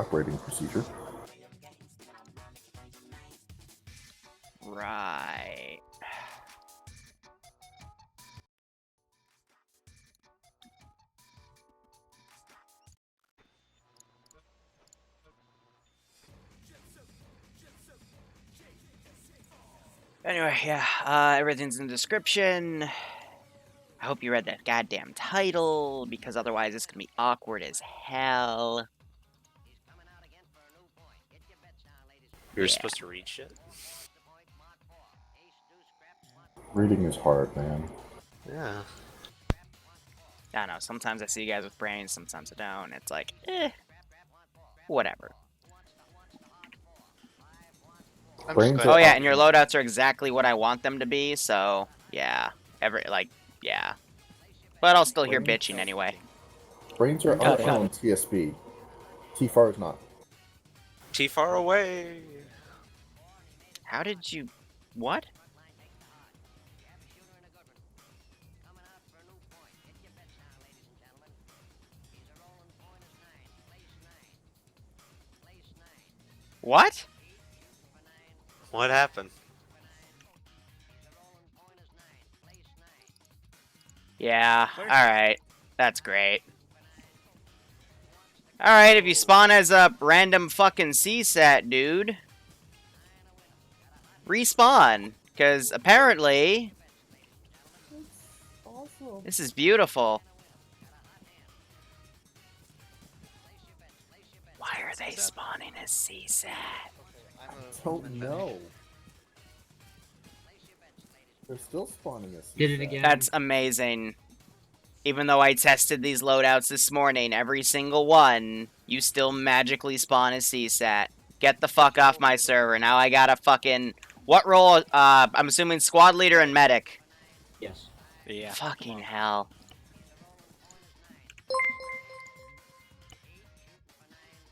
operating procedure. Right. Anyway, yeah, everything's in the description. I hope you read that goddamn title, because otherwise it's gonna be awkward as hell. You were supposed to read shit? Reading is hard, man. Yeah. I don't know, sometimes I see you guys with brains, sometimes I don't. It's like, whatever. Brains Oh are yeah, and your optional. loadouts are exactly what I want them to be, so yeah. Yeah. But I'll still hear bitching anyway. Brains are Got it. optional in TSB. T-FAR is not. Too far away. How did you... What? What? What happened? Yeah, alright. That's great. Alright, if you spawn as a random fucking CSAT, dude. Respawn. Because apparently... This is beautiful. Why are they spawning as CSAT? I don't know. They're still spawning us. Did it again. That's amazing. Even though I tested these loadouts this morning, every single one, you still magically spawn as CSAT. Get the fuck off my server. Now I gotta fucking... What role? I'm assuming squad leader and medic. Yes. Yeah. Fucking hell.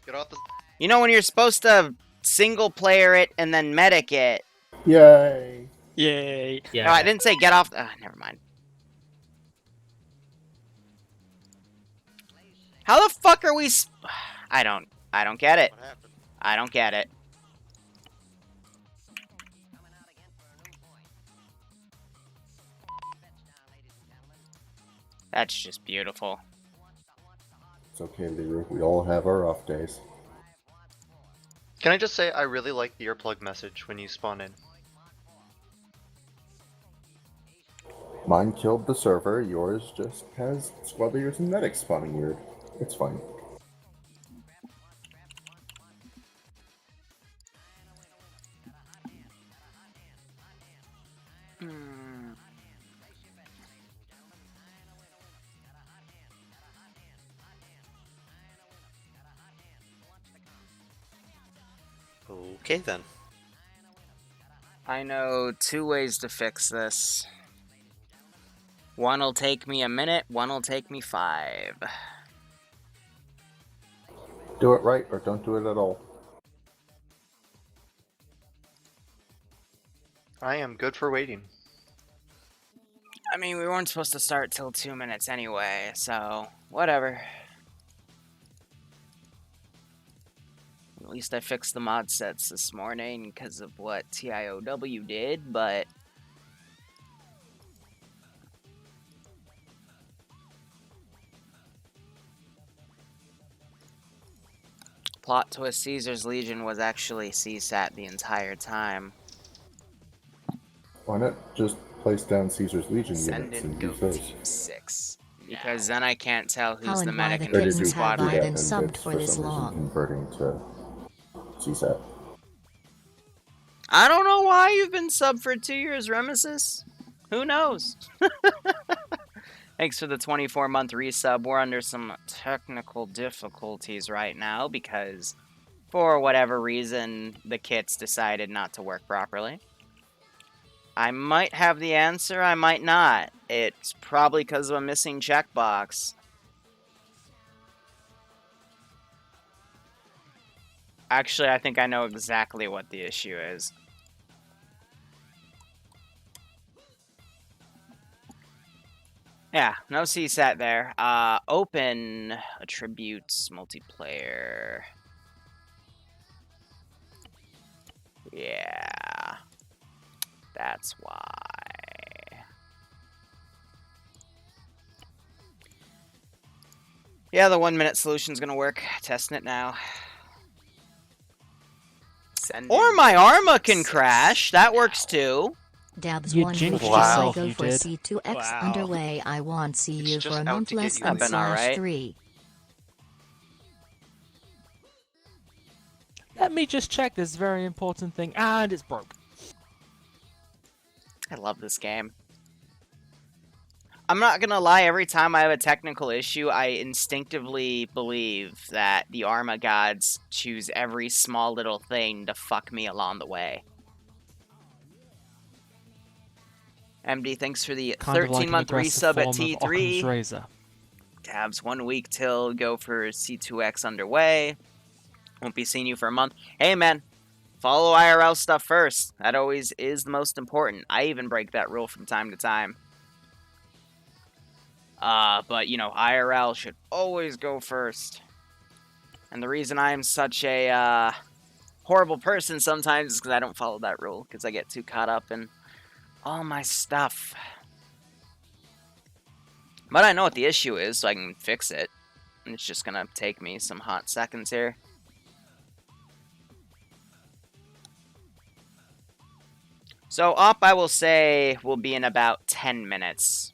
Get off the. You know when you're supposed to single player it and then medic it? Yay! Yay. Yeah. No, I didn't say get off... never mind. How the fuck are we... I don't get it. What happened? I don't get it. That's just beautiful. It's okay, Liru. We all have our off days. Can I just say I really like the earplug message when you spawn in. Mine killed the server. Yours just has squad leaders and medics spawning weird. It's fine. Okay then. I know 2 ways to fix this. One'll take me a minute, one'll take me 5. Do it right or don't do it at all. I am good for waiting. I mean, we weren't supposed to start till 2 minutes anyway, so whatever. At least I fixed the mod sets this morning because of what TIOW did, but... Plot twist, Caesar's Legion was actually CSAT the entire time. Why not just place down Caesar's Legion Send units in and Go use those? Team 6. Because then I can't tell who's How the and why medic the and who's the kittens squad have I leader. been subbed for this some reason long? converting to CSAT. I don't know why you've been subbed for 2 years, Remesis. Who knows? Thanks for the 24-month resub. We're under some technical difficulties right now because, for whatever reason, the kits decided not to work properly. I might have the answer, I might not. It's probably because of a missing checkbox. Actually, I think I know exactly what the issue is. Yeah, no CSAT there. Open attributes multiplayer. That's why. Yeah, the 1 minute solution's gonna work. Testing it now. Send Or in my the Arma can six crash. That now. works too. Dabs You one jinxed week yourself, till I go you for did. C2X Wow. underway. I want see It's you just for a out month to get less you, than I've been alright. /3. Let me just check this very important thing, and it's broke. I love this game. I'm not gonna lie, every time I have a technical issue, I instinctively believe that the Arma gods choose every small little thing to fuck me along the way. MD, thanks for the Kind of like an 13-month aggressive resub at form of Occam's T3. razor. Tabs 1 week till go for C2X underway. Won't be seeing you for a month. Hey, man. Follow IRL stuff first. That always is the most important. I even break that rule from time to time. But, you know, IRL should always go first. And the reason I'm such a, horrible person sometimes is because I don't follow that rule. Because I get too caught up in all my stuff. But I know what the issue is, so I can fix it. And it's just gonna take me some hot seconds here. So, up, I will say, will be in about 10 minutes.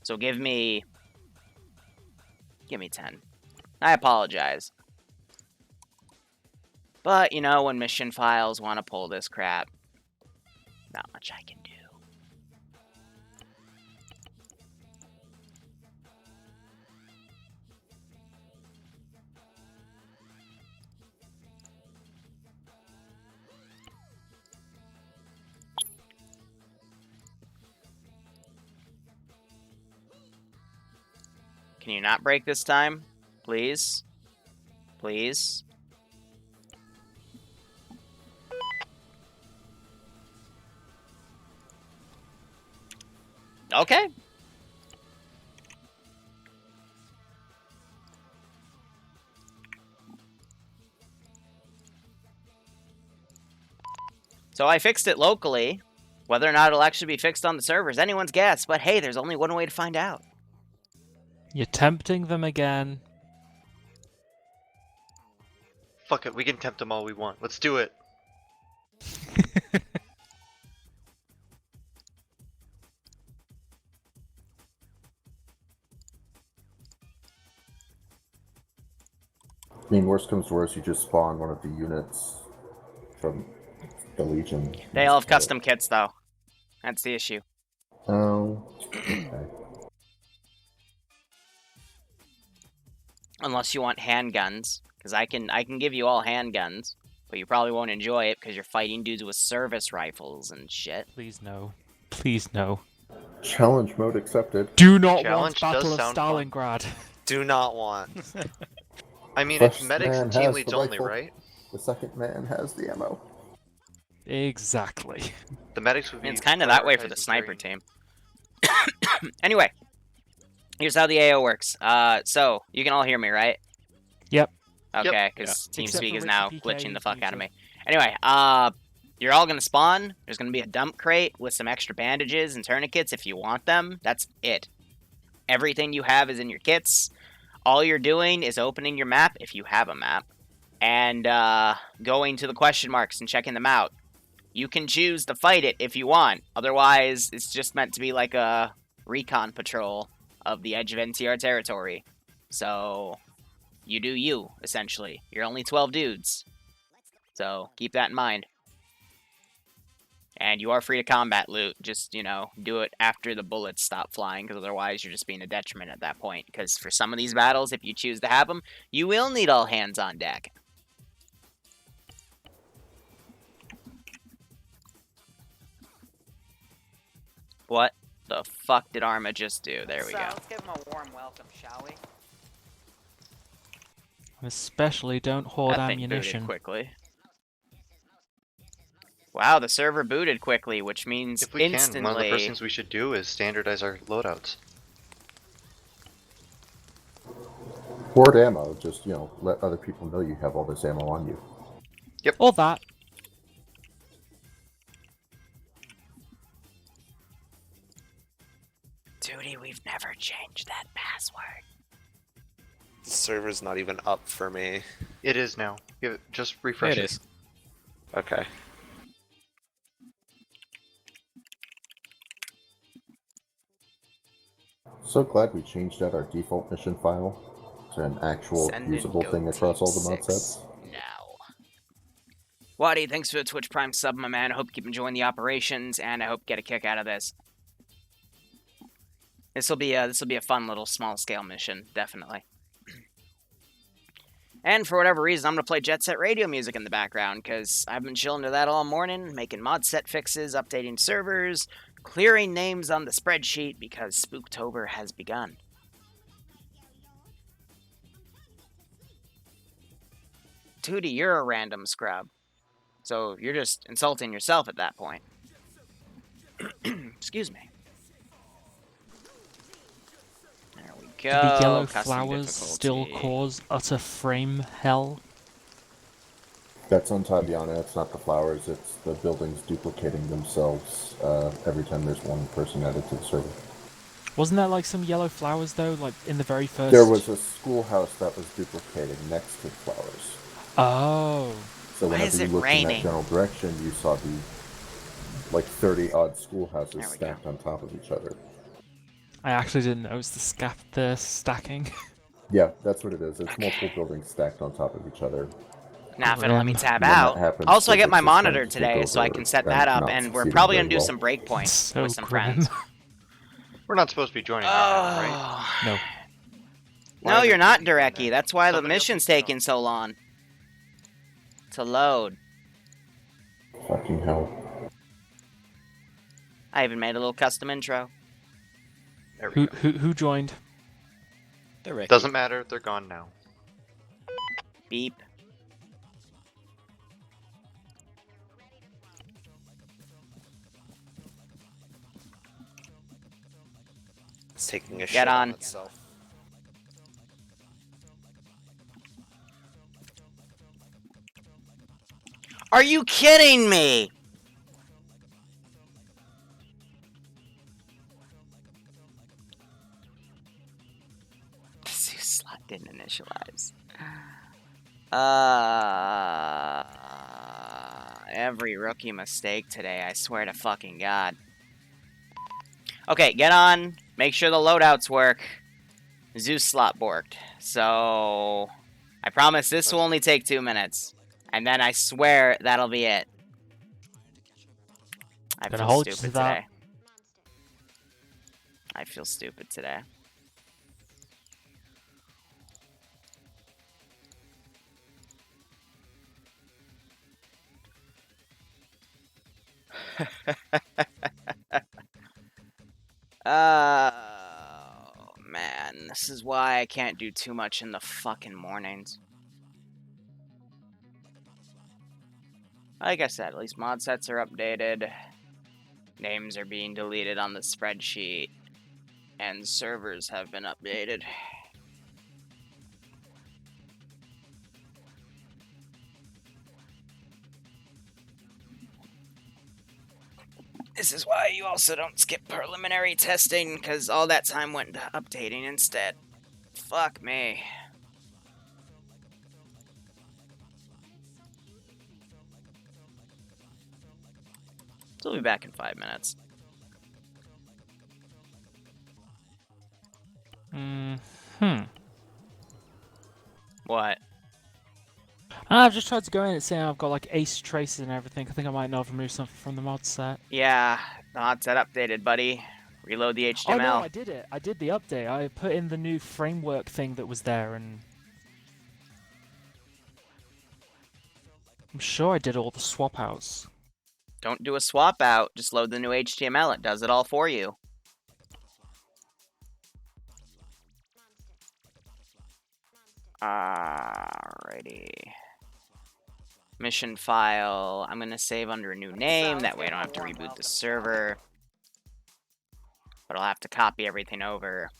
So give me 10. I apologize. But, you know, when mission files want to pull this crap, not much I can do. Can you not break this time? Please? Please? Okay. So I fixed it locally. Whether or not it'll actually be fixed on the server is anyone's guess, but hey, there's only one way to find out. You're tempting them again. Fuck it, we can tempt them all we want. Let's do it. I mean, worst comes to worst, you just spawn one of the units from the Legion. They all have custom kits, though. That's the issue. Oh, okay. Unless you want handguns, because I can give you all handguns, but you probably won't enjoy it because you're fighting dudes with service rifles and shit. Please no. Please no. Challenge mode accepted. Do not Challenge want does Battle of sound fun. Stalingrad. Do not want. I mean, First it's medics man and team has leads the only, rifle. right? The second man has the ammo. Exactly. The medics would I be. mean, it's kind of that way for the prioritizing sniper carrying. team. Anyway, here's how the AO works. So, you can all hear me, right? Yep. Okay, because Except TeamSpeak for is now Richie PK glitching the fuck out of muted. me. Anyway, you're all gonna spawn. There's gonna be a dump crate with some extra bandages and tourniquets if you want them. That's it. Everything you have is in your kits. All you're doing is opening your map, if you have a map, and going to the question marks and checking them out. You can choose to fight it if you want. Otherwise, it's just meant to be like a recon patrol of the edge of NCR territory. So, you do you, essentially. You're only 12 dudes. So, keep that in mind. And you are free to combat loot. Just, you know, do it after the bullets stop flying, because otherwise you're just being a detriment at that point. Because for some of these battles, if you choose to have them, you will need all hands on deck. What the fuck did Arma just do? There we go. Let's give him a warm welcome, shall we? Especially don't hoard That thing booted ammunition. quickly. Wow, the server booted quickly, which means If we instantly... can, one of the first things we should do is standardize our loadouts. Hoard ammo, just, you know, let other people know you have all this ammo on you. Or that. never change that password. The server's not even up for me. It is now. Just There refresh it it. is. Okay. So glad we changed out our default mission file to an actual Send in usable Go thing across Team all the mod 6 sets. now. Waddy, thanks for the Twitch Prime sub, my man. I hope you keep enjoying the operations, and I hope you get a kick out of this. This will be a fun little small scale mission, definitely. And for whatever reason, I'm gonna play Jet Set Radio music in the background because I've been chilling to that all morning, making mod set fixes, updating servers, clearing names on the spreadsheet because Spooktober has begun. Tootie, you're a random scrub, so you're just insulting yourself at that point. Excuse me. There we go. Do the yellow Custom flowers still difficulty. cause utter frame hell? That's on Tabiana, it's not the flowers, it's the buildings duplicating themselves every time there's one person added to the server. Wasn't there like some yellow flowers though, like in the very first? There was a schoolhouse that was duplicating next to the flowers. Oh. So Why is whenever you it looked in raining? that general direction, you saw the like 30-odd schoolhouses There we stacked on top of each other. I actually didn't notice the stacking. Yeah, that's what it is. It's multiple buildings stacked on top of each other. Now, if it'll let me tab When that out. happens, Also, I get my physics is trying monitor to take today, so I over can set and that up, not and we're succeeding probably very gonna do well. some breakpoint So with some grim. friends. We're not supposed to be joining right now, right? No. Why No, are you're they not, keeping you in Durecki. there? That's why the Somebody else mission's needs to know. taking so long to load. Fucking hell. I even made a little custom intro. There we go. Who joined? The Ricky. Doesn't matter, they're gone now. Beep. It's taking a Get shit on. itself. Are you kidding me? Zeus slot didn't initialize. Every rookie mistake today, I swear to fucking God. Okay, get on. Make sure the loadouts work. Zeus slot borked. So, I promise this will only take 2 minutes. And then I swear that'll be it. I Gonna feel hold you stupid to that. today. I feel stupid today. Oh, man. This is why I can't do too much in the fucking mornings. Like I said, at least mod sets are updated. Names are being deleted on the spreadsheet. And servers have been updated. This is why you also don't skip preliminary testing, because all that time went to updating instead. Fuck me. So we'll be back in 5 minutes. What? I've just tried to go in and say I've got like ace traces and everything. I think I might not have removed something from the mod set. Yeah, the mod set updated, buddy. Reload the HTML. Oh no, I did it. I did the update. I put in the new framework thing that was there, and I'm sure I did all the swap outs. Don't do a swap out. Just load the new HTML. It does it all for you. Alrighty. Mission file. I'm going to save under a new name. That way I don't have to reboot the server. But I'll have to copy everything over.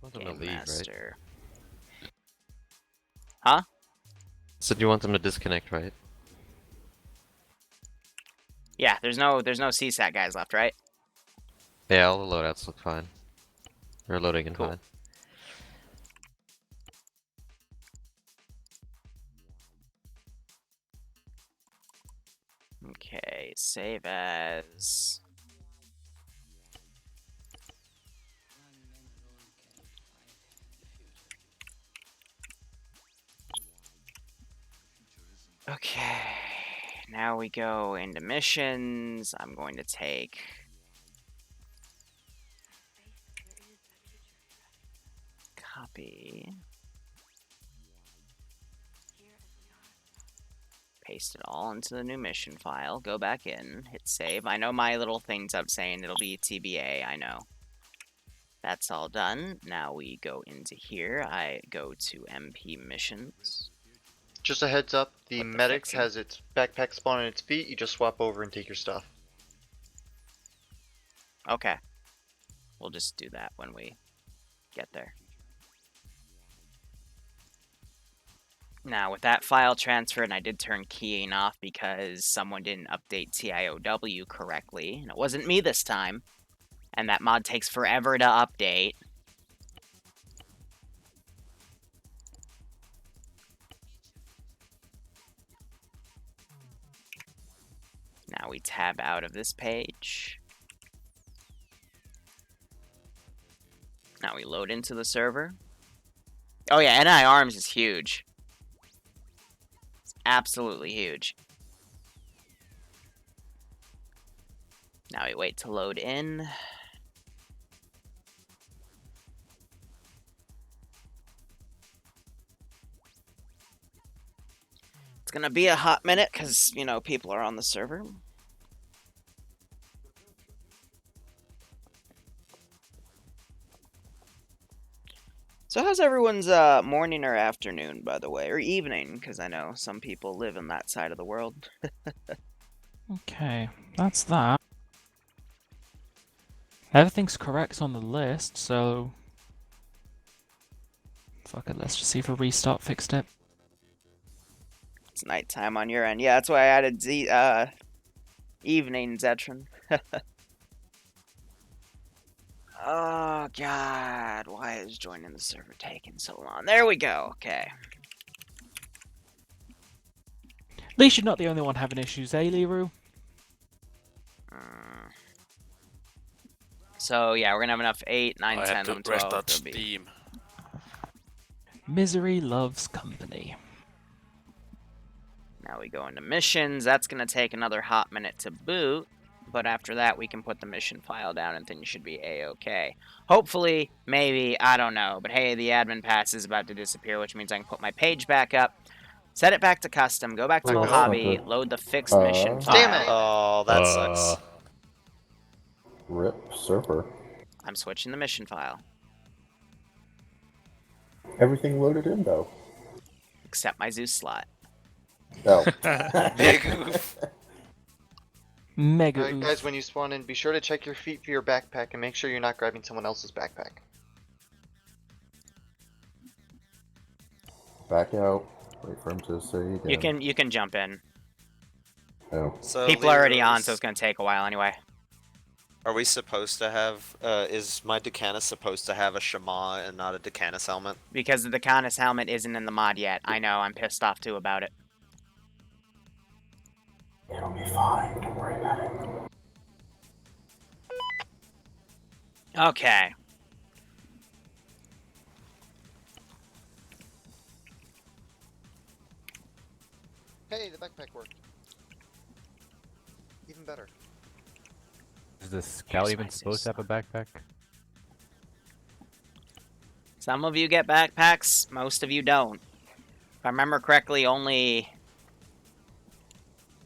Want them to Game leave, right? master. Huh? Said you want them to disconnect, right? There's no CSAT guys left, right? Yeah, all the loadouts look fine. They're loading and Cool. fine. Okay, save as. Okay, now we go into missions. I'm going to take. Copy. Paste it all into the new mission file. Go back in, hit save. I know my little thing's up saying it'll be TBA, I know. That's all done. Now we go into here. I go to MP missions. Just a heads up, the What the medic fixing? has its backpack spawn on its feet. You just swap over and take your stuff. Okay. We'll just do that when we get there. Now, with that file transferred, and I did turn keying off because someone didn't update TIOW correctly, and it wasn't me this time, and that mod takes forever to update. Now we tab out of this page. Now we load into the server. Oh yeah, NI Arms is huge. It's absolutely huge. Now we wait to load in. It's gonna be a hot minute because, you know, people are on the server. So how's everyone's morning or afternoon, by the way, or evening? Because I know some people live in that side of the world. Okay, that's that. Everything's correct on the list, so... Fuck it, let's just see if a restart fixed it. It's nighttime on your end. Yeah, that's why I added evening, Zetron. Oh, God. Why is joining the server taking so long? There we go. Okay. At least you're not the only one having issues, eh, Liru? So, yeah, we're going to have enough 8, 9, I 10, had to 11, 12. restart There'll be... Steam. Misery loves company. Now we go into missions. That's going to take another hot minute to boot. But after that, we can put the mission file down and things should be a-okay. Hopefully, maybe, I don't know. But hey, the admin pass is about to disappear, which means I can put my page back up, set it back to custom, go back to Oh, that's Mojave, not good. load the fixed mission file. Damn it! Oh, that sucks. Rip server. I'm switching the mission file. Everything loaded in though. Except my Zeus slot. Oh. Big oof. Mega Alright oof. guys, when you spawn in, be sure to check your feet for your backpack and make sure you're not grabbing someone else's backpack. Back out. Wait for him to say again. You can jump in. Oh. So People are already Liru, on, so it's gonna take a while anyway. Are we supposed to have? Is my Decanus supposed to have a Shema and not a Decanus helmet? Because the Decanus helmet isn't in the mod yet. I know, I'm pissed off too about it. It'll be fine. Don't worry about it. Okay. Hey, the backpack worked. Even better. Is the scout Here's even my supposed to have a backpack? Some of you get backpacks, most of you don't. If I remember correctly, only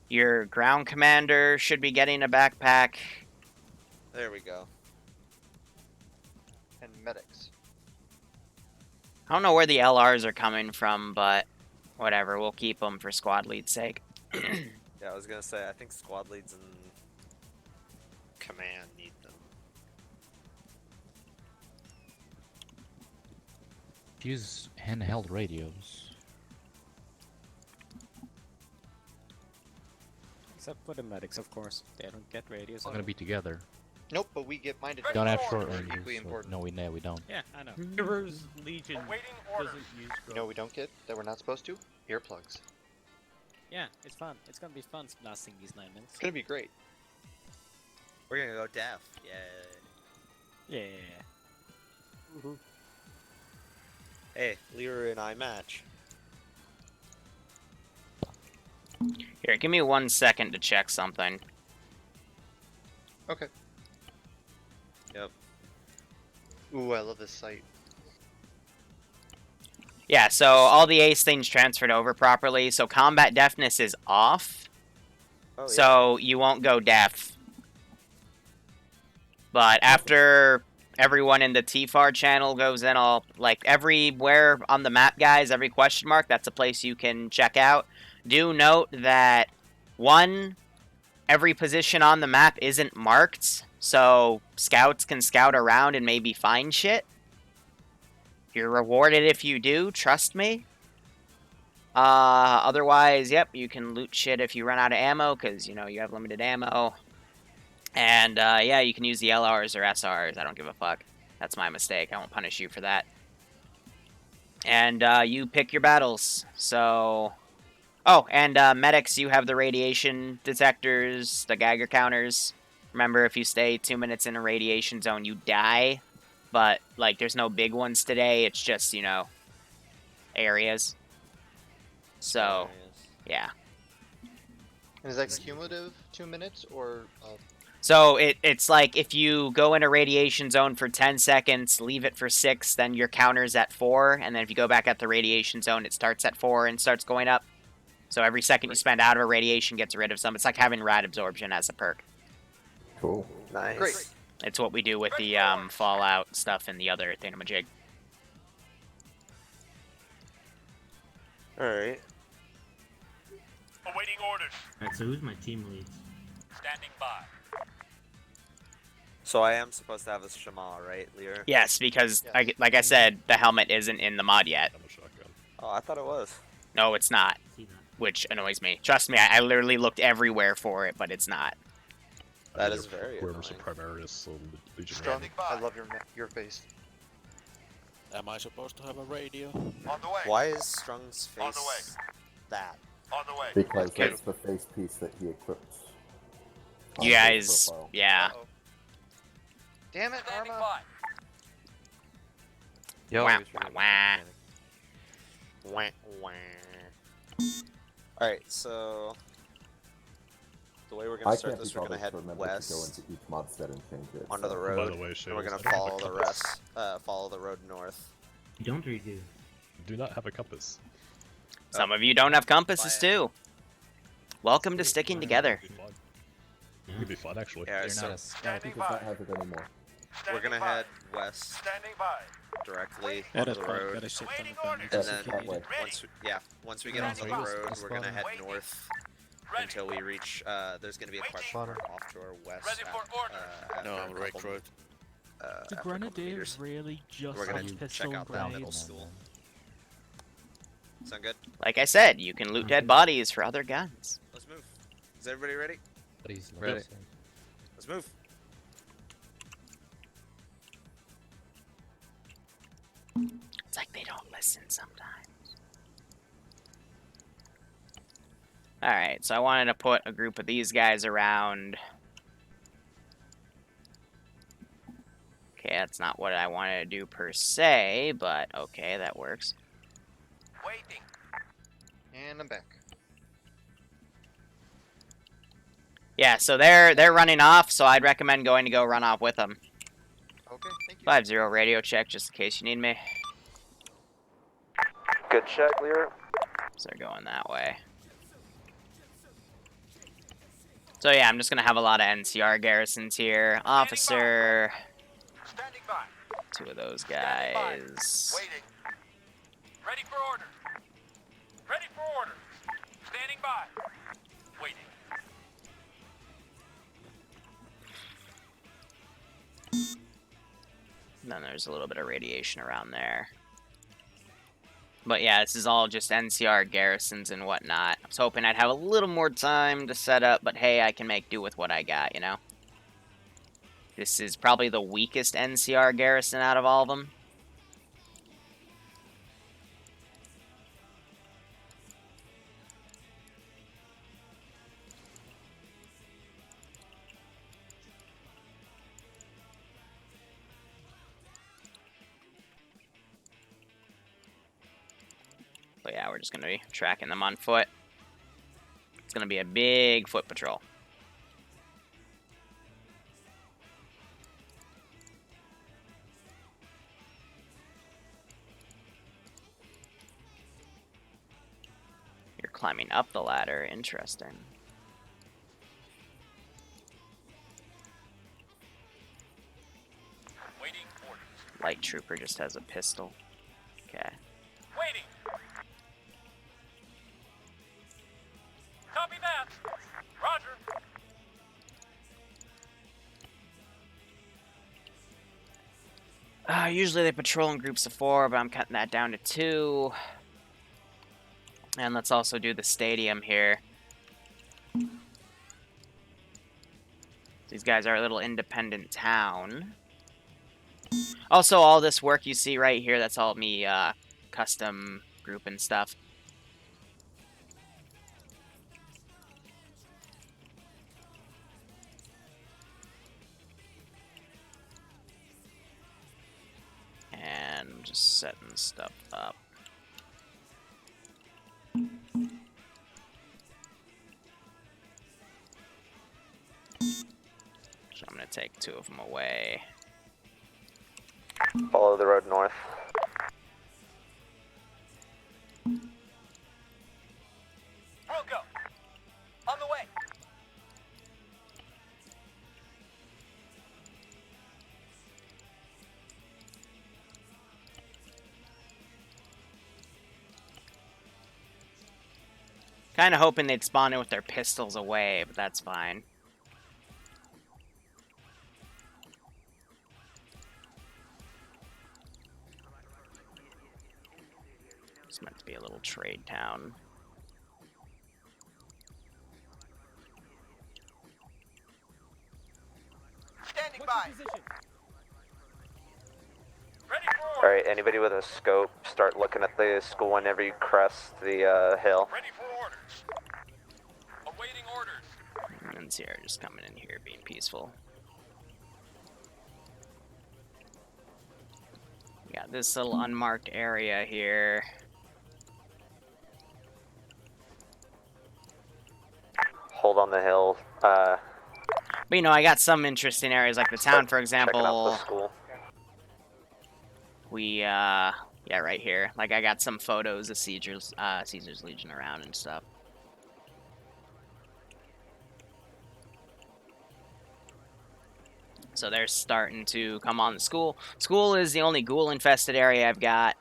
your ground commander should be getting a backpack. There we go. And medics. I don't know where the LRs are coming from, but whatever, we'll keep them for squad lead's sake. Yeah, I was gonna say I think squad leads and command need them. Use handheld radios. Except for the medics, of course. They don't get radios. We're gonna be together. Nope, but we get minded. We don't have defense. short They're rangers. equally So, important. no, we don't. Yeah, I know. Heroes Legion doesn't use You know what we don't get that we're not supposed to? Earplugs. Yeah, it's fun. It's gonna be fun blasting these 9 minutes. It's gonna be great. We're gonna go deaf. Yeah. Yeah. Hey, Liru and I match. Here, give me 1 second to check something. Okay. Yep. Ooh, I love this site. Yeah, so all the ace things transferred over properly, so combat deafness is off. Oh, yeah. So you won't go deaf. But after everyone in the TFAR channel goes in, all like everywhere on the map, guys, every question mark, that's a place you can check out. Do note that every position on the map isn't marked, so scouts can scout around and maybe find shit. You're rewarded if you do, trust me. Otherwise, yep, you can loot shit if you run out of ammo, because, you know, you have limited ammo. And, yeah, you can use the LRs or SRs, I don't give a fuck. That's my mistake, I won't punish you for that. And, you pick your battles, so... Oh, and, medics, you have the radiation detectors, the Geiger counters. Remember, if you stay 2 minutes in a radiation zone, you die. But, like, there's no big ones today, it's just, you know, areas. So, yeah. And is that cumulative 2 minutes or? So it's like if you go in a radiation zone for 10 seconds, leave it for 6, then your counter's at 4, and then if you go back at the radiation zone, it starts at 4 and starts going up. So every second you spend out of a radiation gets rid of some. It's like having rad absorption as a perk. Cool. Nice. Great. It's what we do with the Fallout stuff and the other thingamajig. Alright. Awaiting orders. Alright, so who's my team lead? Standing by. So I am supposed to have a Shema, right, Lear? Yes, because, Yes. like I said, the helmet isn't in the mod yet. Oh, I thought it was. No, it's not, See that? which annoys me. Trust me, I literally looked everywhere for it, but it's not. That is very Whoever's a annoying. Primaris, Legion. Strong. I love your face. Am I supposed to have a radio? On the way. Why is Strung's face On the way. that? On the way. Because Okay. that's the face piece that he equipped. on You his guys, profile. yeah. Uh-oh. Damn it, Standing Arma. by. Yo, Wah, we should wah, get wah. mechanic. Wah, wah. Alright, so... The way we're gonna I start can't be this, we're gonna bothered head to remember to go west into each mod set and change it. onto the so- road, By the way, and Shales, we're gonna I don't have a follow the compass. follow the road north. You don't redo. Do not have a compass. Some of you don't have compasses Fire. too. Welcome to sticking together. It'd be fun. Yeah. It'd be fun, actually. Yeah, You're so not a Yeah, I Standing think it's not by. have it anymore. we're gonna Standing by. head west Standing by. directly Yeah, onto that's the probably road. better shit than Waiting the orders. And Yes, then that way. once we get onto the Standing by. road, we're gonna head Waiting. north Ready. until we reach. There's gonna be a question mark off to our west. Ready for order. After a couple, The after a couple grenadier meters. really just We're gonna has check pistol out that middle grenades. school. Sound good? Like I said, you can loot dead bodies for other guns. Let's move. Is everybody ready? Please, Ready. Let's move. It's like they don't listen sometimes. Alright, so I wanted to put a group of these guys around. Okay, that's not what I wanted to do per se, but okay, that works. Waiting. And I'm back. Yeah, so they're running off, so I'd recommend going to go run off with them. Okay, thank you. 5-0 radio check, just in case you need me. Good check, Lear. So they're going that way. So yeah, I'm just gonna have a lot of NCR garrisons here. Officer, Standing by. 2 of those Standing by. guys. Waiting. Ready for order. Ready for order. Standing by. Waiting. And then there's a little bit of radiation around there. But yeah, this is all just NCR garrisons and whatnot. I was hoping I'd have a little more time to set up, but hey, I can make do with what I got, you know? This is probably the weakest NCR garrison out of all of them. But yeah, we're just going to be tracking them on foot. It's going to be a big foot patrol. You're climbing up the ladder. Interesting. Waiting orders. Light trooper just has a pistol. Okay. Waiting. Copy that. Roger. Usually they patrol in groups of 4, but I'm cutting that down to 2. And let's also do the stadium here. These guys are a little independent town. Also, all this work you see right here, that's all me custom group and stuff. And I'm just setting stuff up. So I'm going to take 2 of them away. Follow the road north. We'll go. On the way. Kind of hoping they'd spawn in with their pistols away, but that's fine. It's meant to be a little trade town. Standing by. Ready for orders. Alright, anybody with a scope, start looking at the school whenever you crest the hill. Ready for orders. Awaiting orders. And Sierra just coming in here being peaceful. We got this little unmarked area here. Hold on the hill. But you know, I got some interesting areas like the town, for checking out the example. school. We yeah, right here. Like I got some photos of Caesar's Legion around and stuff. So they're starting to come on the school. School is the only ghoul-infested area I've got.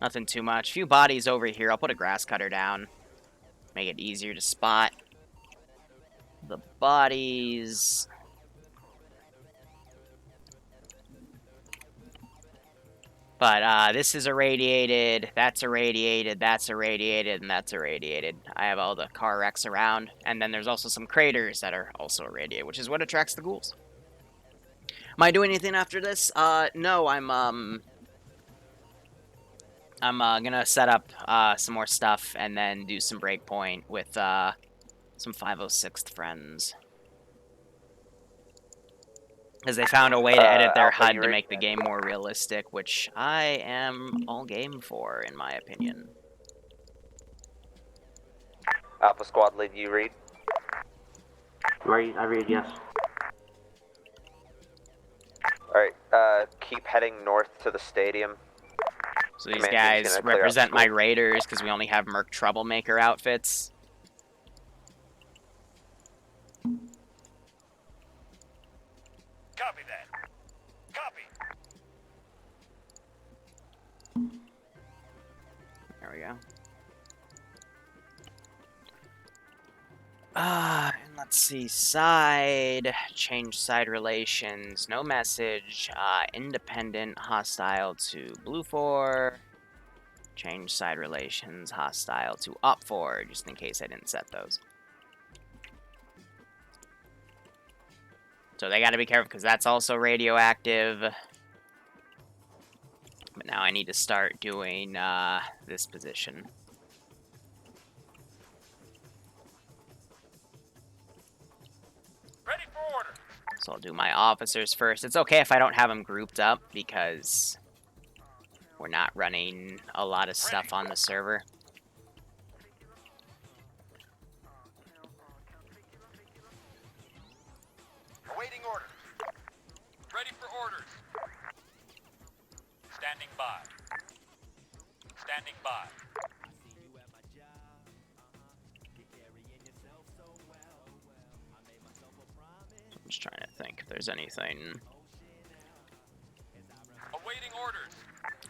Nothing too much. Few bodies over here. I'll put a grass cutter down. Make it easier to spot. The bodies... But this is irradiated, that's irradiated, that's irradiated, and that's irradiated. I have all the car wrecks around. And then there's also some craters that are also irradiated, which is what attracts the ghouls. Am I doing anything after this? No, I'm gonna set up some more stuff and then do some breakpoint with some 506th friends. Because they found a way to edit their Alpha, HUD you to ready? make the game more realistic, which I am all game for, in my opinion. Alpha squad lead, you read? I read yes. Alright, keep heading north to the stadium. So these Command team's guys gonna clear out represent my school. raiders because we only have Merc Troublemaker outfits. Copy that. Copy. There we go. And let's see, side, change side relations, no message, independent, hostile to Blue 4. Change side relations, hostile to up 4, just in case I didn't set those. So they gotta be careful, because that's also radioactive. But now I need to start doing this position. Ready for order. So I'll do my officers first. It's okay if I don't have them grouped up, because we're not running a lot of stuff on the server. Awaiting orders. Ready for orders. Standing by. Standing by. I'm just trying to think if there's anything. Awaiting orders.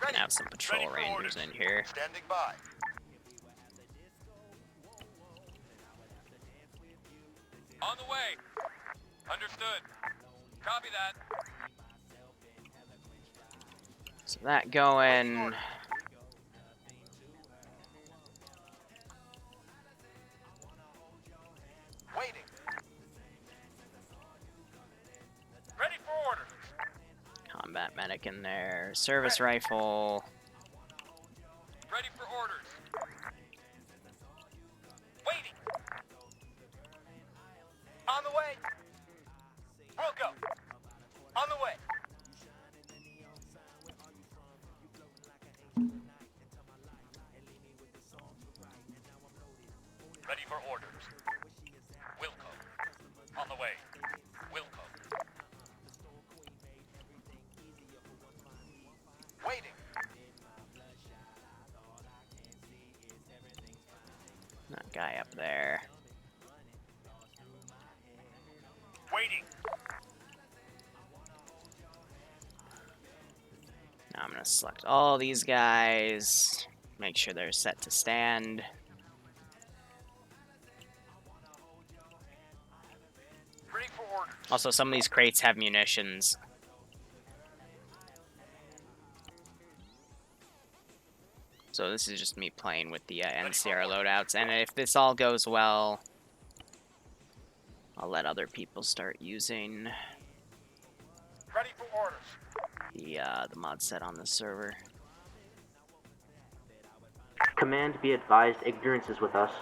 I can have some patrol rangers in here. Standing by. On the way. Understood. Copy that. So that going. Waiting. Ready for orders. Combat medic in there. Service rifle. Ready for orders. Waiting. On the way. We'll go. On the way. Ready for orders. Wilco. On the way. Wilco. Waiting. That guy up there. Waiting. Now I'm going to select all these guys. Make sure they're set to stand. Ready for orders. Also, some of these crates have munitions. So this is just me playing with the NCR loadouts. And if this all goes well, I'll let other people start using Ready for orders. the mod set on the server. Command, be advised, ignorance is with us.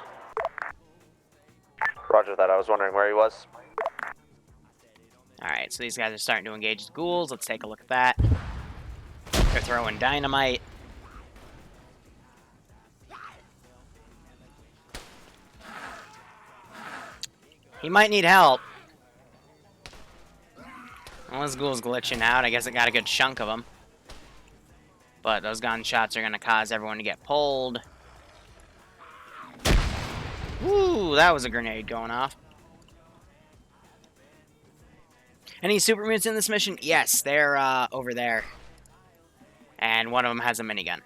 Roger that. I was wondering where he was. Alright, so these guys are starting to engage the ghouls. Let's take a look at that. They're throwing dynamite. He might need help. Well, this ghoul's glitching out. I guess it got a good chunk of them. But those gunshots are going to cause everyone to get pulled. Ooh, that was a grenade going off. Any super mutants in this mission? Yes, they're over there. And one of them has a minigun.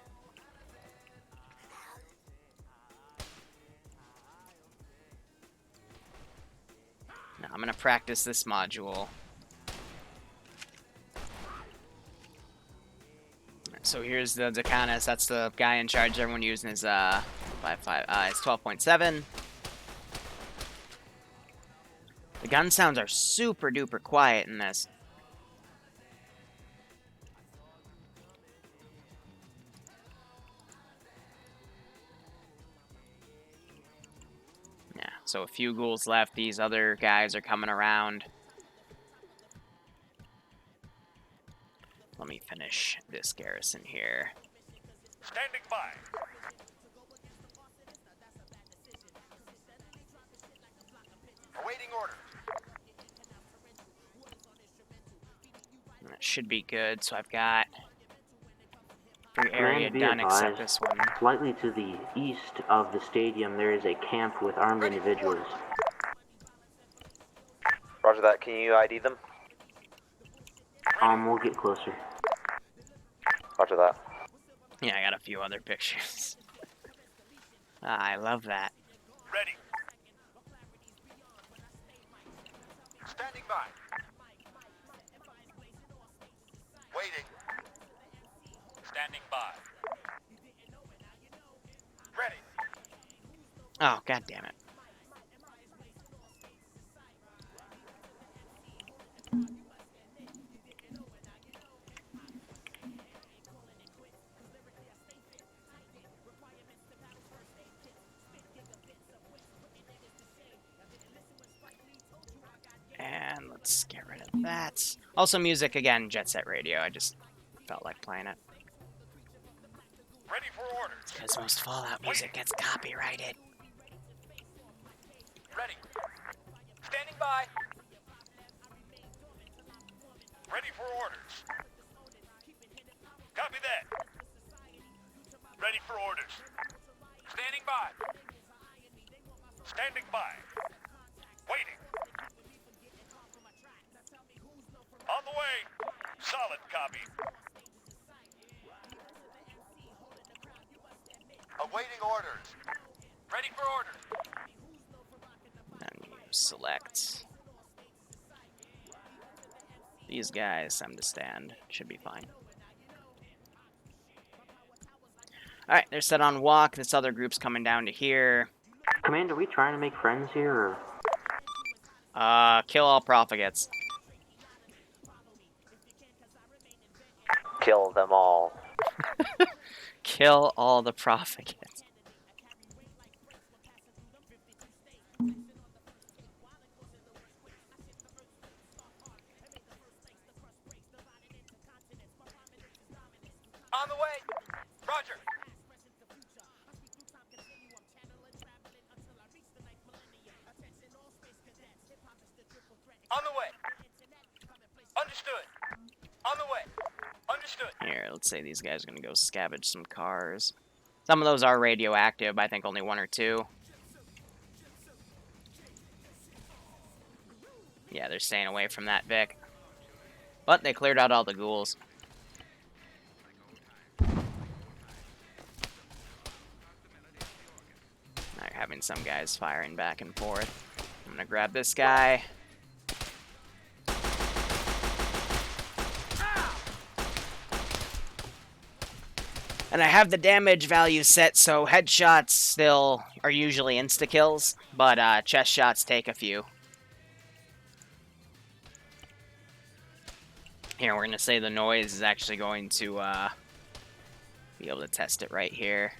Now I'm going to practice this module. So here's the Decanus. That's the guy in charge. Everyone using his it's 12.7. The gun sounds are super duper quiet in this. Yeah, so a few ghouls left. These other guys are coming around. Let me finish this garrison here. Standing by. Awaiting orders. That should be good. So I've got every area Command, be done except advised, this one. slightly to the east of the stadium there is a camp with armed individuals. Roger that. Can you ID them? We'll get closer. Roger that. Yeah, I got a few other pictures. I love that. Ready. Standing by. Waiting. Standing by. Oh, god damn it. And let's get rid of that. Also music again, Jet Set Radio. I just felt like playing it. Ready for orders. Because most Fallout music gets copyrighted. Ready. Standing by. Ready for orders. Copy that. Ready for orders. Standing by. Standing by. Waiting. On the way. Solid copy. Awaiting orders. Ready for orders. And you select these guys, I'm to stand. Should be fine. Alright, they're set on walk. This other group's coming down to here. Commander, are we trying to make friends here, or? Kill all profligates. Kill them all. Kill all the profligates. On the way. Roger. On the way. Understood. On the way. Understood. Here, let's say these guys are going to go scavenge some cars. Some of those are radioactive, but I think only 1 or 2. Yeah, they're staying away from that Vic. But they cleared out all the ghouls. Now you're having some guys firing back and forth. I'm going to grab this guy. And I have the damage value set, so headshots still are usually insta-kills, but chest shots take a few. Here, we're going to say the noise is actually going to be able to test it right here.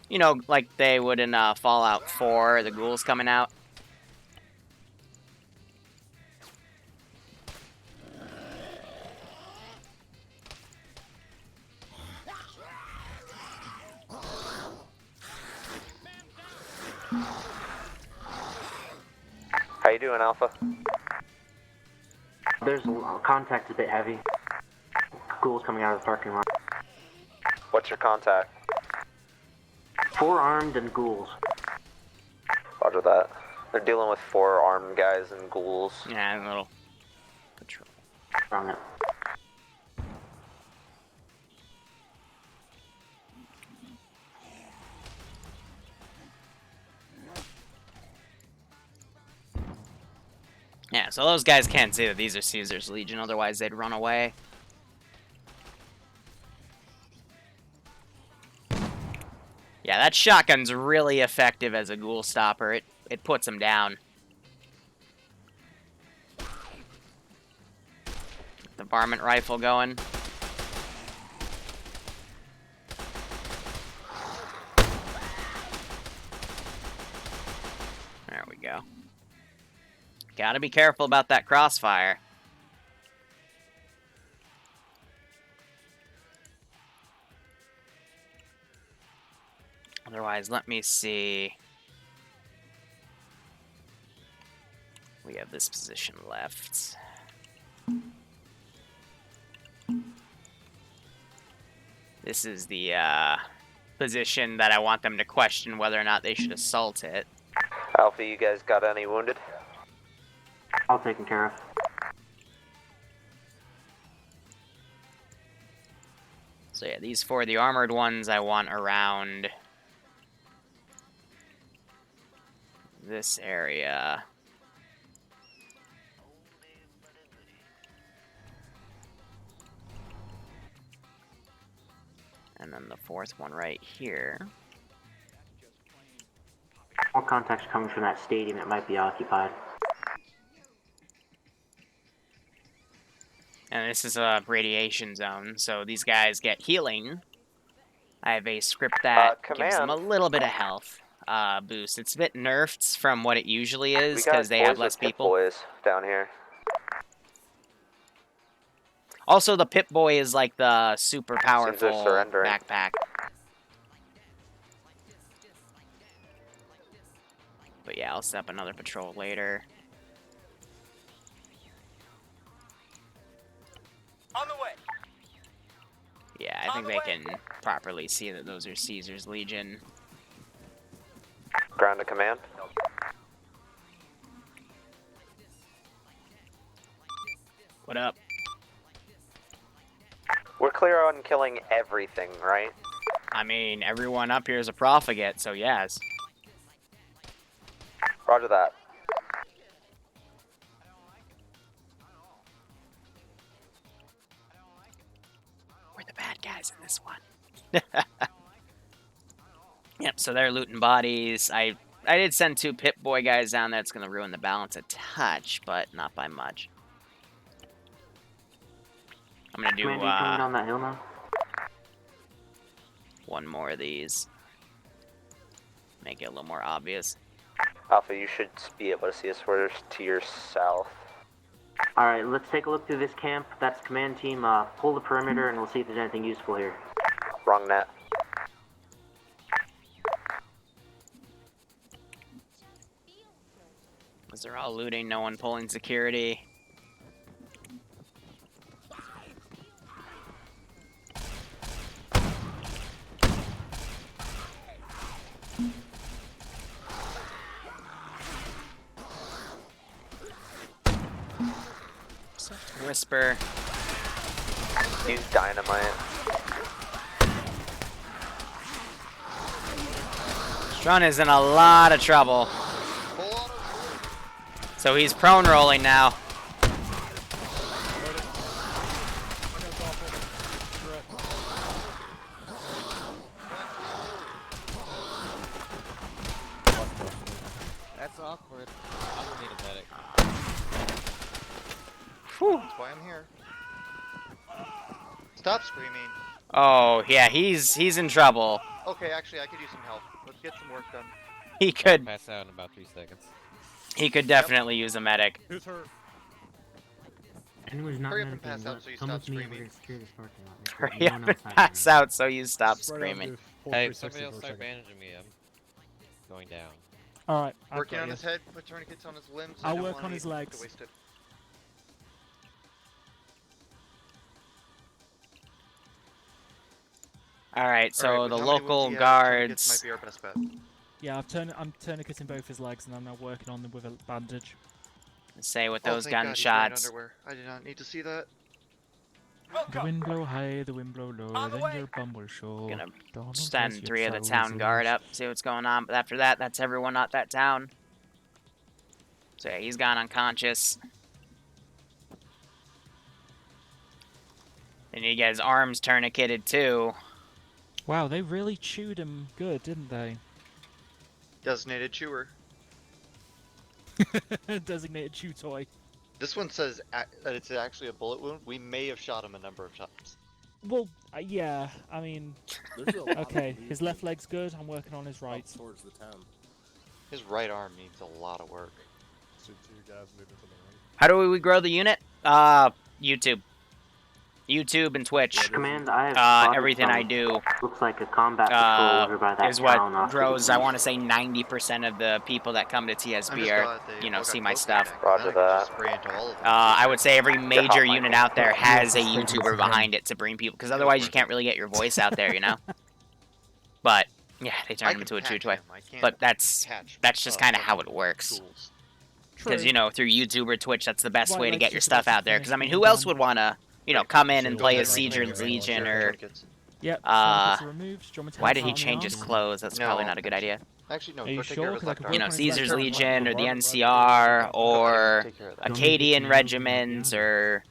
You know, like they would in Fallout 4, the ghouls coming out. How you doing, Alpha? There's contact's a bit heavy. Ghouls coming out of the parking lot. What's your contact? 4 armed and ghouls. Roger that. They're dealing with 4 armed guys and ghouls. Yeah, a little patrol. On it. Yeah, so those guys can't see that these are Caesar's Legion, otherwise they'd run away. Yeah, that shotgun's really effective as a ghoul stopper. It puts them down. The varmint rifle going. There we go. Gotta be careful about that crossfire. Otherwise, let me see. We have this position left. This is the position that I want them to question whether or not they should assault it. Alpha, you guys got any wounded? All taken care of. So yeah, these 4, the armored ones I want around this area. And then the fourth one right here. More contacts coming from that stadium. It might be occupied. And this is a radiation zone, so these guys get healing. I have a script that gives them a little bit of health boost. It's a bit nerfed from what it usually is because they have less people. Boys down here. Also, the Pip-Boy is like the super Seems they're powerful surrendering. backpack. But yeah, I'll set up another patrol later. On the way. Yeah, I think they can properly see that those are Caesar's Legion. Ground to command. What up? We're clear on killing everything, right? I mean, everyone up here is a profligate, so yes. Roger that. We're the bad guys in this one. Yep, so they're looting bodies. I did send 2 Pip-Boy guys down there. It's going to ruin the balance a touch, but not by much. I'm going to do Commander, you coming down that hill now? one more of these. Make it a little more obvious. Alpha, you should be able to see us. We're to your south. Alright, let's take a look through this camp. That's command team. Pull the perimeter and we'll see if there's anything useful here. Wrong net. Because they're all looting, no one pulling security. Whisper. Use dynamite. Strun is in a lot of trouble. So he's prone rolling now. That's awkward. I'm gonna need a medic. Whew. That's why I'm here. Stop screaming. Oh, yeah, he's in trouble. Okay, actually, I could use some help. Let's get some work done. He could Pass out in about 3 seconds. he could definitely use a medic. Who's hurt? Anyone's not Hurry up and pass out so you stop screaming. Hurry up and pass out so you stop Spread out screaming. to full Hey, 360 somebody else for a start second. bandaging me. I'm going down. Alright, Working on his head, put tourniquets on his limbs. I I'll don't work want on his anything legs. to waste it. Alright, so Alright, the with how many local wounds he has, tourniquets guards. might be our best bet. Yeah, I'm tourniqueting both his legs and I'm now working on them with a bandage. Say with Oh, those thank God he's wearing gunshots. underwear. I did not need to see that. The wind blow high, the wind blow low, then your bum will show. Gonna Donald send has 3 of the your town guard thousands. up, see what's going on. But after that, that's everyone not that town. So yeah, he's gone unconscious. And you get his arms tourniqueted too. Wow, they really chewed him good, didn't they? Designated chewer. Designated chew toy. This one says that it's actually a bullet wound. We may have shot him a number of times. Well, yeah, I mean, There's a lot of okay, bleed his left leg's good, I'm working on his right. towards the town. His right arm needs a lot of work. So 2 guys moving to the right. How do we grow the unit? YouTube. YouTube and Twitch. Command, I have spotted Everything I some- do Looks like a combat patrol over by that is town what off to the grows. I east. want to say 90% of the people that come to TSB are, you know, see my stuff. Roger that. Spray into all of them. I would say every major hotline. unit out there has a YouTuber behind it to bring people, because otherwise you can't really get your voice out there, you know? But, yeah, they turn him into a chew toy. But that's just kind of how it works. Because, you know, through YouTube or Twitch, that's the best Right, way to like get your just stuff about out there. Because, I mean, finished who else would want to, you know, come in and Go play ahead as and Caesar's right Legion, now. or, Tourniquets. Yep, Uh, tourniquets are removed. Do you want me to why help did he out on the change his arms? clothes? That's probably not a good idea. Actually, no. Are you go take care sure? of his 'Cause I left could arm. You know, on his Caesar's left. Legion, or the Right, NCR, Go ahead or and take care of that. Acadian regiments, or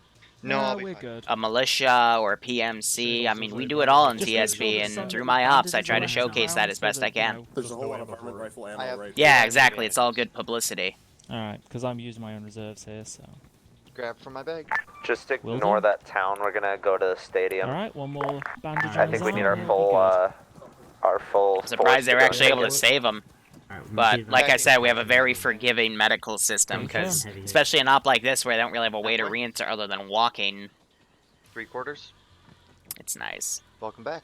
No, I'll be we're fine. good. a militia or a PMC. I mean, we do it all in Just make TSP, sure that and some through my ops, I bandages try to around showcase that as so best I that, can. There's a whole lot of varmint rifle ammo I have- right Yeah, Yeah, exactly. It's all advantages. good publicity. Alright, because I'm using my own reserves here, so. Grab from my bag. Just Will ignore do. that town. We're gonna go to the stadium. Alright, one more bandage I on think his we need arm, our and full, we'll be our full. I'm surprised they were actually able to save. save him. But like I said, we have a very forgiving medical system, because especially an op like this where they don't really have a way to reinsert other than walking, 3/4. it's nice. Welcome back.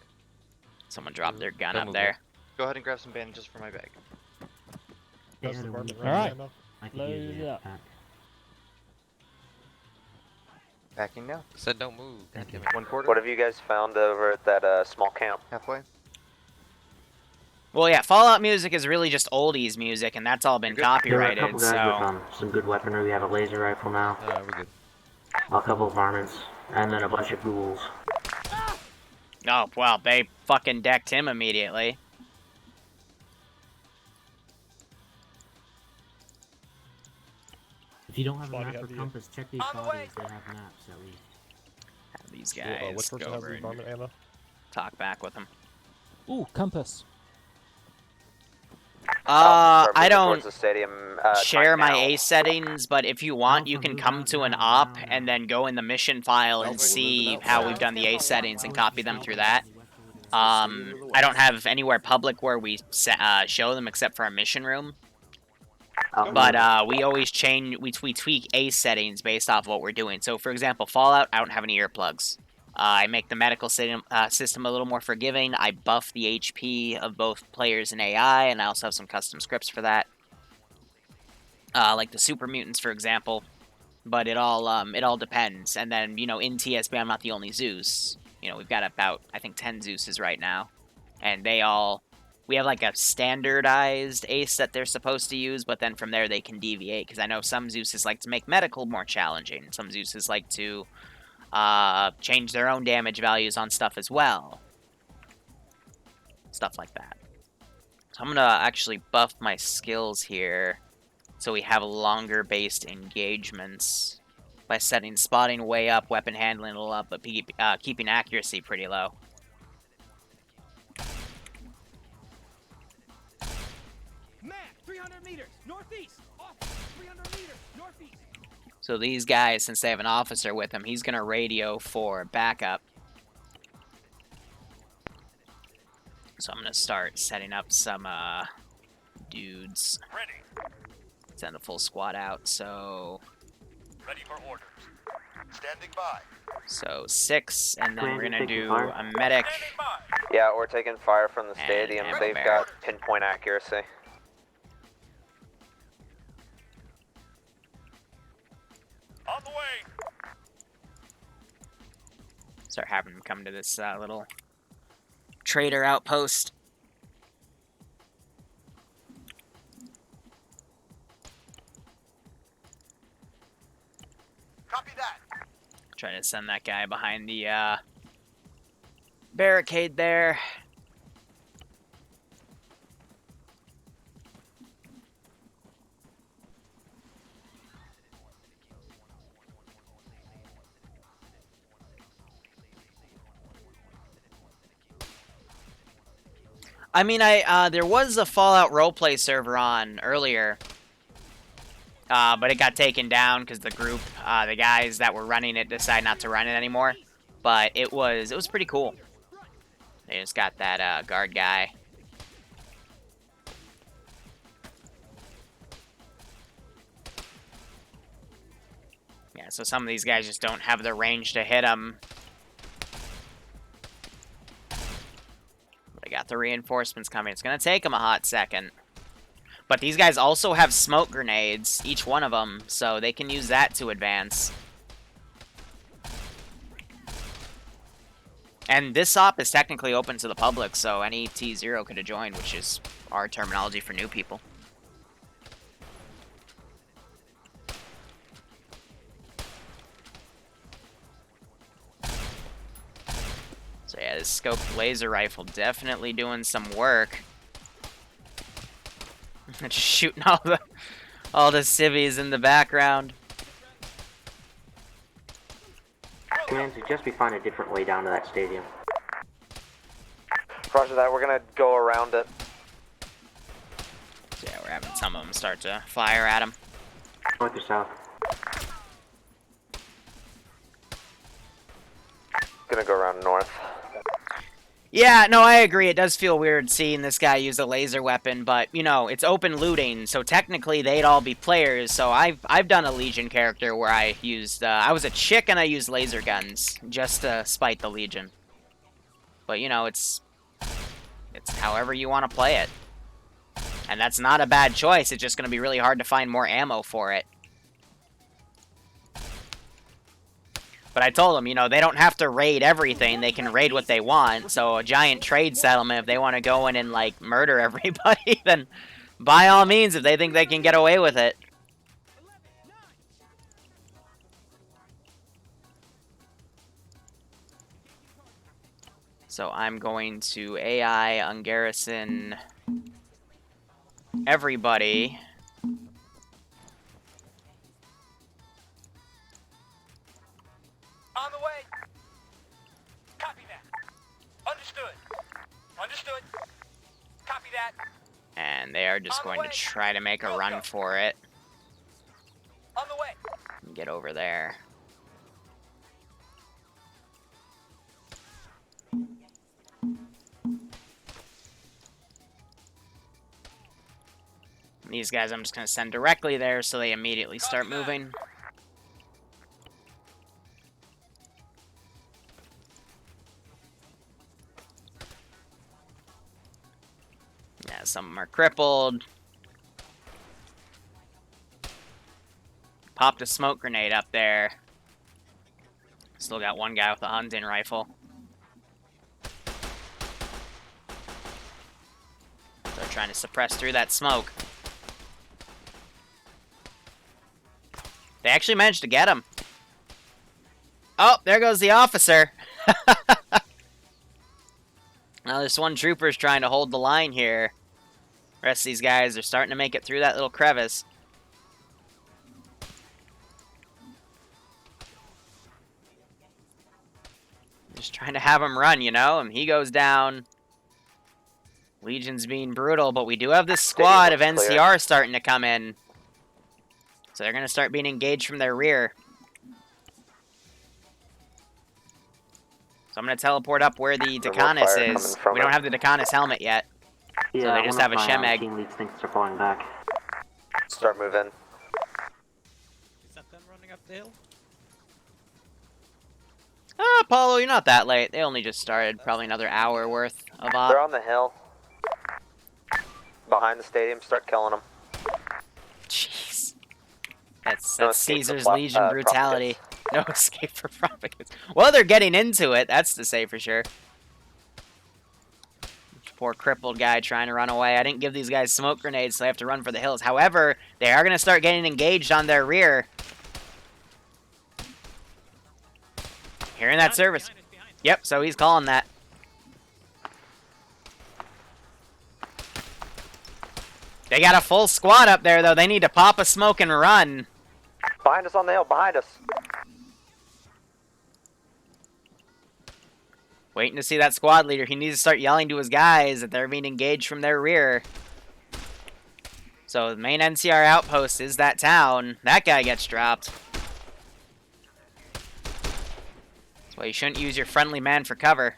Someone dropped their gun Don't up move there. Go ahead and grab some bandages from my bag. That's the varmint rifle Alright. ammo. Load it up. Packing now. Said don't move. God damn it. 1/4. What have you guys found over at that small camp? Halfway. Well, yeah, Fallout music is really just oldies music, and that's all been There are a copyrighted, couple guys so... with some good weaponry. We have a laser rifle now, We're good. a couple of varmints, and then a bunch of ghouls. Oh, well, they fucking decked him immediately. If you don't have Body have the- compass, check these On the way. They have maps at least. Have these Which guys person go has over the and varmint ammo? talk back with them. Ooh, compass. I don't Towards the stadium, share time my now. ace settings, but if you want, you can come to an op and then go in the mission file and see how we've done the ace settings and copy them through that. I don't have anywhere public where we show them except for our mission room. But we always change, we tweak ace settings based off what we're doing. So, for example, Fallout, I don't have any earplugs. I make the medical system a little more forgiving. I buff the HP of both players and AI, and I also have some custom scripts for that. Like the super mutants, for example. But it all depends. And then, you know, in TSB, I'm not the only Zeus. You know, we've got about, I think, 10 Zeuses right now. And we have like a standardized ace that they're supposed to use, but then from there they can deviate. Because I know some Zeuses like to make medical more challenging. Some Zeuses like to change their own damage values on stuff as well. Stuff like that. So I'm going to actually buff my skills here so we have longer based engagements by setting spotting way up, weapon handling a little up, but keeping accuracy pretty low. Man, 300 meters, northeast. Off, 300 meters, northeast. So these guys, since they have an officer with them, he's going to radio for backup. So I'm going to start setting up some dudes. Ready. Send a full squad out, so... Ready for orders. Standing by. So 6, and then we're going to Taking do fire. a medic. Standing by. Yeah, we're taking fire from the And stadium. ammo They've barrel. got pinpoint accuracy. On the way. Start having them come to this little trader outpost. Copy that. Try to send that guy behind the barricade there. I mean, there was a Fallout roleplay server on earlier, but it got taken down because the group, the guys that were running it, decided not to run it anymore. But it was pretty cool. They just got that guard guy. Yeah, so some of these guys just don't have the range to hit them. But I got the reinforcements coming. It's going to take them a hot second. But these guys also have smoke grenades, each one of them, so they can use that to advance. And this op is technically open to the public, so any T0 could have joined, which is our terminology for new people. So yeah, this scoped laser rifle definitely doing some work. Just shooting all the civvies in the background. Command, suggest we find a different way down to that stadium. Roger that, we're gonna go around it. So yeah, we're having some of them start to fire at him. North or south? Gonna go around north. Yeah, no, I agree. It does feel weird seeing this guy use a laser weapon, but, you know, it's open looting, so technically they'd all be players. So I've done a Legion character where I used, I was a chick and I used laser guns just to spite the Legion. But, you know, it's however you want to play it. And that's not a bad choice. It's just going to be really hard to find more ammo for it. But I told them, you know, they don't have to raid everything. They can raid what they want. So a giant trade settlement, if they want to go in and, like, murder everybody, then by all means, if they think they can get away with it. So I'm going to AI ungarrison everybody. On the way. Copy that. Understood. Understood. Copy that. And they are just going to try to make a run for it. On the way. Get over there. These guys I'm just going to send directly there so they immediately start moving. Yeah, some of them are crippled. Popped a smoke grenade up there. Still got one guy with a hunting rifle. They're trying to suppress through that smoke. They actually managed to get him. Oh, there goes the officer. Now this one trooper's trying to hold the line here. The rest of these guys are starting to make it through that little crevice. Just trying to have him run, you know? And he goes down. Legion's being brutal, but we do have this squad of NCR starting to come in. So they're going to start being engaged from their rear. So I'm going to teleport up where the Decanis is. We don't have the Decanis helmet yet. Yeah, so they just have a Shemeg. Team leads thinks they're falling back. Start moving. Is that them running up the hill? Apollo, you're not that late. They only just started. Probably another hour worth of op. They're on the hill. Behind the stadium, start killing them. Jeez. That's No escape Caesar's for Legion brutality. No escape for profligates. Well, they're getting into it. That's to say for sure. Poor crippled guy trying to run away. I didn't give these guys smoke grenades, so they have to run for the hills. However, they are going to start getting engaged on their rear. Hearing that service. Yep, so he's calling that. They got a full squad up there, though. They need to pop a smoke and run. Behind us on the hill, behind us. Waiting to see that squad leader. He needs to start yelling to his guys that they're being engaged from their rear. So the main NCR outpost is that town. That guy gets dropped. That's why you shouldn't use your friendly man for cover.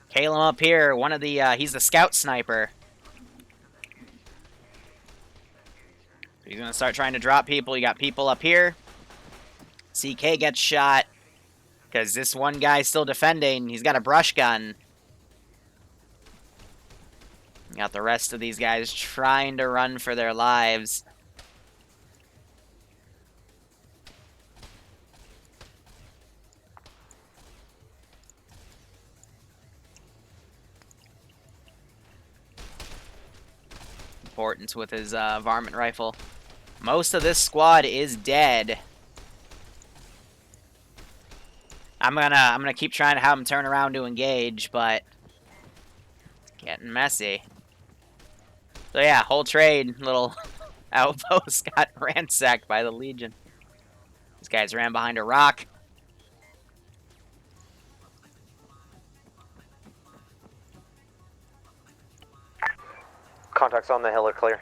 Caleb up here, one of the, he's the scout sniper. He's going to start trying to drop people. You got people up here. CK gets shot. Because this one guy's still defending. He's got a brush gun. You got the rest of these guys trying to run for their lives. Importance with his varmint rifle. Most of this squad is dead. I'm gonna keep trying to have him turn around to engage, but getting messy. So yeah, whole trade little outpost got ransacked by the Legion. These guys ran behind a rock. Contacts on the hill are clear.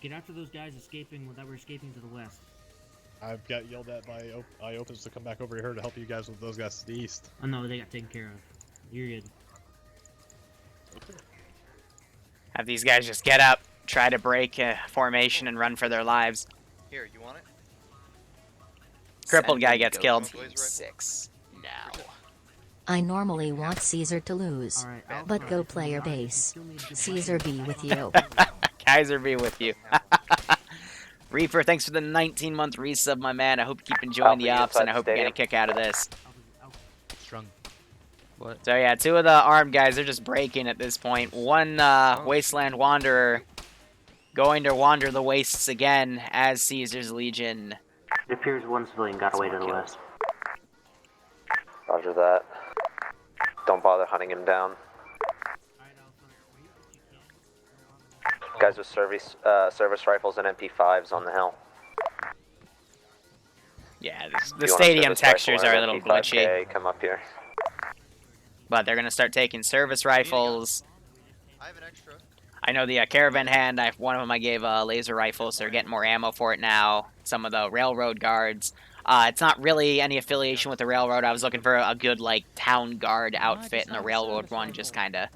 Get after those guys escaping that were escaping to the west. I've got yelled at by opens to come back over here to help you guys with those guys to the east. Oh no, they got taken care of. You're good. Have these guys just get up, try to break formation, and run for their lives. Here, you want it? Crippled guy Send gets go- killed. Blaze rifle. 6 now. I normally want Caesar to lose, Alright, but go player base. Caesar be with you. Kaiser be with you. Reaper, thanks for the 19-month resub, my man. I hope you keep enjoying the ops, and I hope you're getting a kick out of this. Strung. What? So yeah, 2 of the armed guys are just breaking at this point. One Wasteland Wanderer going to wander the wastes again as Caesar's Legion. It appears one civilian got away to the west. Roger that. Don't bother hunting him down. Guys with service rifles and MP5s on the hill. Yeah, the If you want a stadium service rifle textures and are a an little MP5K, glitchy. come up here. But they're going to start taking service rifles. I have an extra. I know the caravan hand, one of them I gave a laser rifle, so they're getting more ammo for it now. Some of the railroad guards. It's not really any affiliation with the railroad. I was looking for a good, like, town guard outfit, and the railroad one just kind of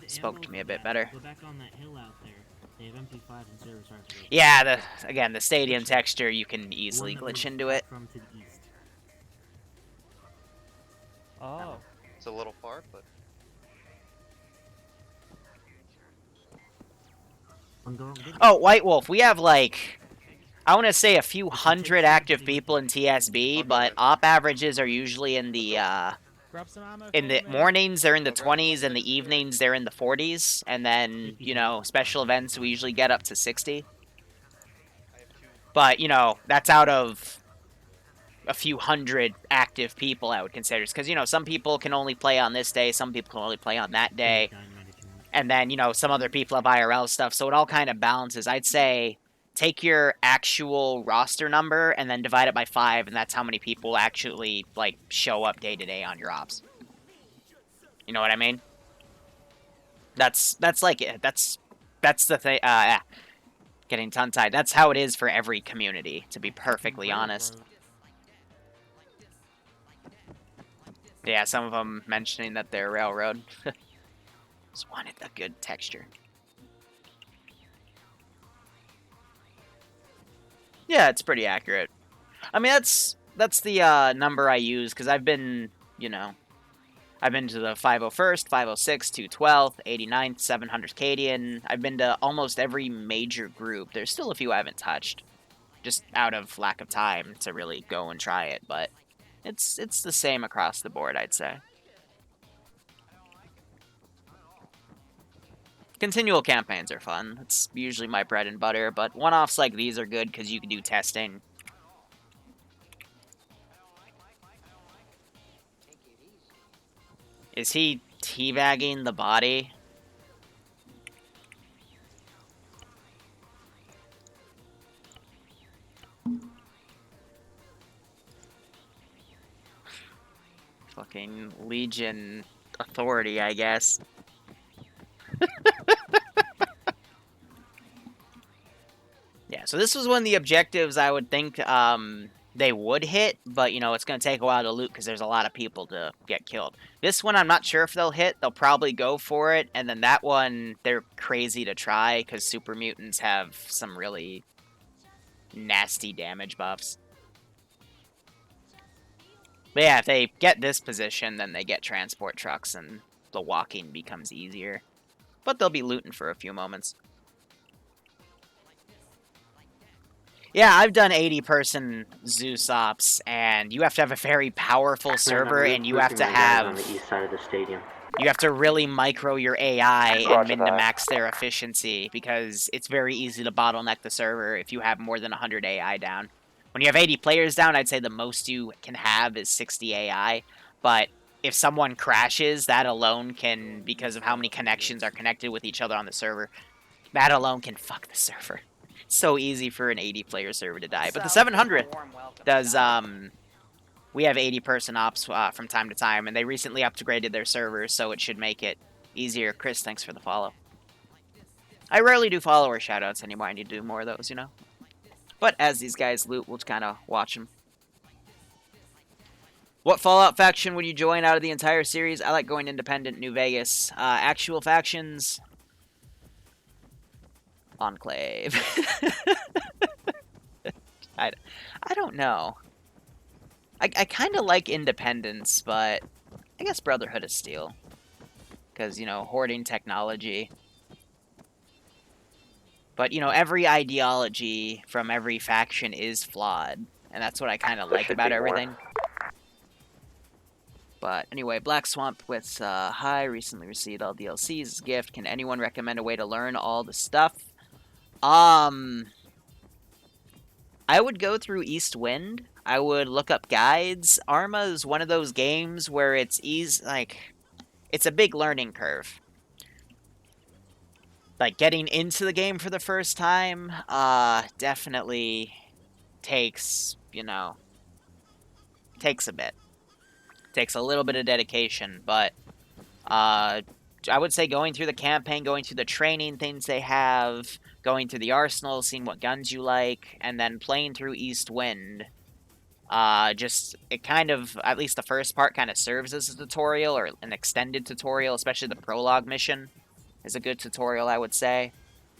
spoke to me a bit better. Go back on that hill out there. They have MP5 and service rifles. Yeah, again, the stadium texture, you can easily glitch into it. From to the east. Oh. It's a little far, but... Oh, White Wolf, we have, like, I want to say a few hundred active people in TSB, but op averages are usually in the mornings they're in the 20s, and the evenings they're in the 40s, and then, you know, special events we usually get up to 60. But, you know, that's out of a few hundred active people, I would consider, because, you know, some people can only play on this day, some people can only play on that day, and then, you know, some other people have IRL stuff, so it all kind of balances. I'd say take your actual roster number and then divide it by 5, and that's how many people actually, like, show up day to day on your ops. You know what I mean? That's like it. That's the thing. Getting tongue-tied. That's how it is for every community, to be perfectly honest. Yeah, some of them mentioning that they're railroad. Just wanted a good texture. Yeah, it's pretty accurate. I mean, that's the number I use, because I've been, you know, I've been to the 501st, 506, 212th, 89th, 700 Cadian. I've been to almost every major group. There's still a few I haven't touched, just out of lack of time to really go and try it, but it's the same across the board, I'd say. Continual campaigns are fun. It's usually my bread and butter, but one-offs like these are good because you can do testing. Is he teabagging the body? Fucking Legion authority, I guess. Yeah, so this was one of the objectives I would think they would hit, but, you know, it's going to take a while to loot because there's a lot of people to get killed. This one, I'm not sure if they'll hit. They'll probably go for it, and then that one, they're crazy to try because super mutants have some really nasty damage buffs. But yeah, if they get this position, then they get transport trucks, and the walking becomes easier. But they'll be looting for a few moments. Yeah, I've done 80-person Zeus ops, and you have to have a very powerful server, and you have to have on the east side of the stadium. You have to really micro your AI and Roger min to that. max their efficiency, because it's very easy to bottleneck the server if you have more than 100 AI down. When you have 80 players down, I'd say the most you can have is 60 AI, but if someone crashes, that alone can, because of how many connections are connected with each other on the server, That alone can fuck the server. So easy for an 80-player server to die. But the 700 does, we have 80-person ops from time to time, and they recently upgraded their servers, so it should make it easier. Chris, thanks for the follow. I rarely do follower shoutouts anymore. I need to do more of those, you know? But as these guys loot, we'll kind of watch them. What Fallout faction would you join out of the entire series? I like going independent, New Vegas. Actual factions... Enclave. I don't know. I kind of like Independence, but I guess Brotherhood of Steel. Because, you know, hoarding technology. But, you know, every ideology from every faction is flawed. And that's what I kind of like about everything. But anyway, Black Swamp with hi, recently received all DLCs as a gift. Can anyone recommend a way to learn all the stuff? I would go through East Wind. I would look up guides. Arma is one of those games where it's it's a big learning curve. Like, getting into the game for the first time, definitely takes, you know, takes a bit. Takes a little bit of dedication, but, I would say going through the campaign, going through the training things they have, going through the arsenal, seeing what guns you like, and then playing through East Wind. It kind of, at least the first part, kind of serves as a tutorial, or an extended tutorial, especially the prologue mission is a good tutorial, I would say.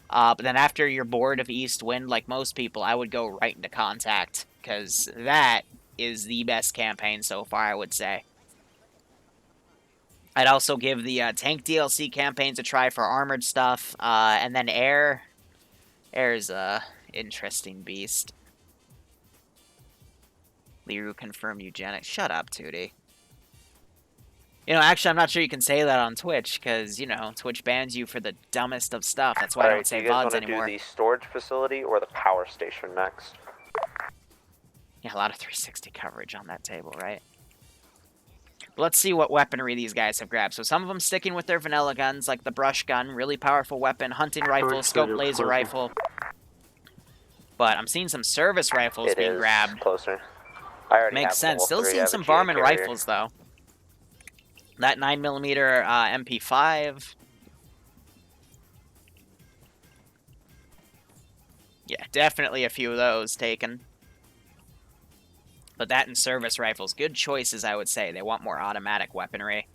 But then after you're bored of East Wind, like most people, I would go right into Contact, because that is the best campaign so far, I would say. I'd also give the tank DLC campaigns a try for armored stuff, and then Air. Air's a interesting beast. Liru confirmed eugenics. Shut up, Tootie. You know, actually, I'm not sure you can say that on Twitch, because, you know, Twitch bans you for the dumbest of stuff. That's why I don't say VODs anymore. Do the storage facility or the power station next? Yeah, a lot of 360 coverage on that table, right? Let's see what weaponry these guys have grabbed. So some of them sticking with their vanilla guns, like the brush gun, really powerful weapon, hunting rifle, scope laser rifle. But I'm seeing some service rifles being grabbed. Closer. I already Makes sense. Still seeing some varmint rifles, though. That 9mm MP5. Yeah, definitely a few of those taken. But that and service rifles, good choices, I would say. They want more automatic weaponry.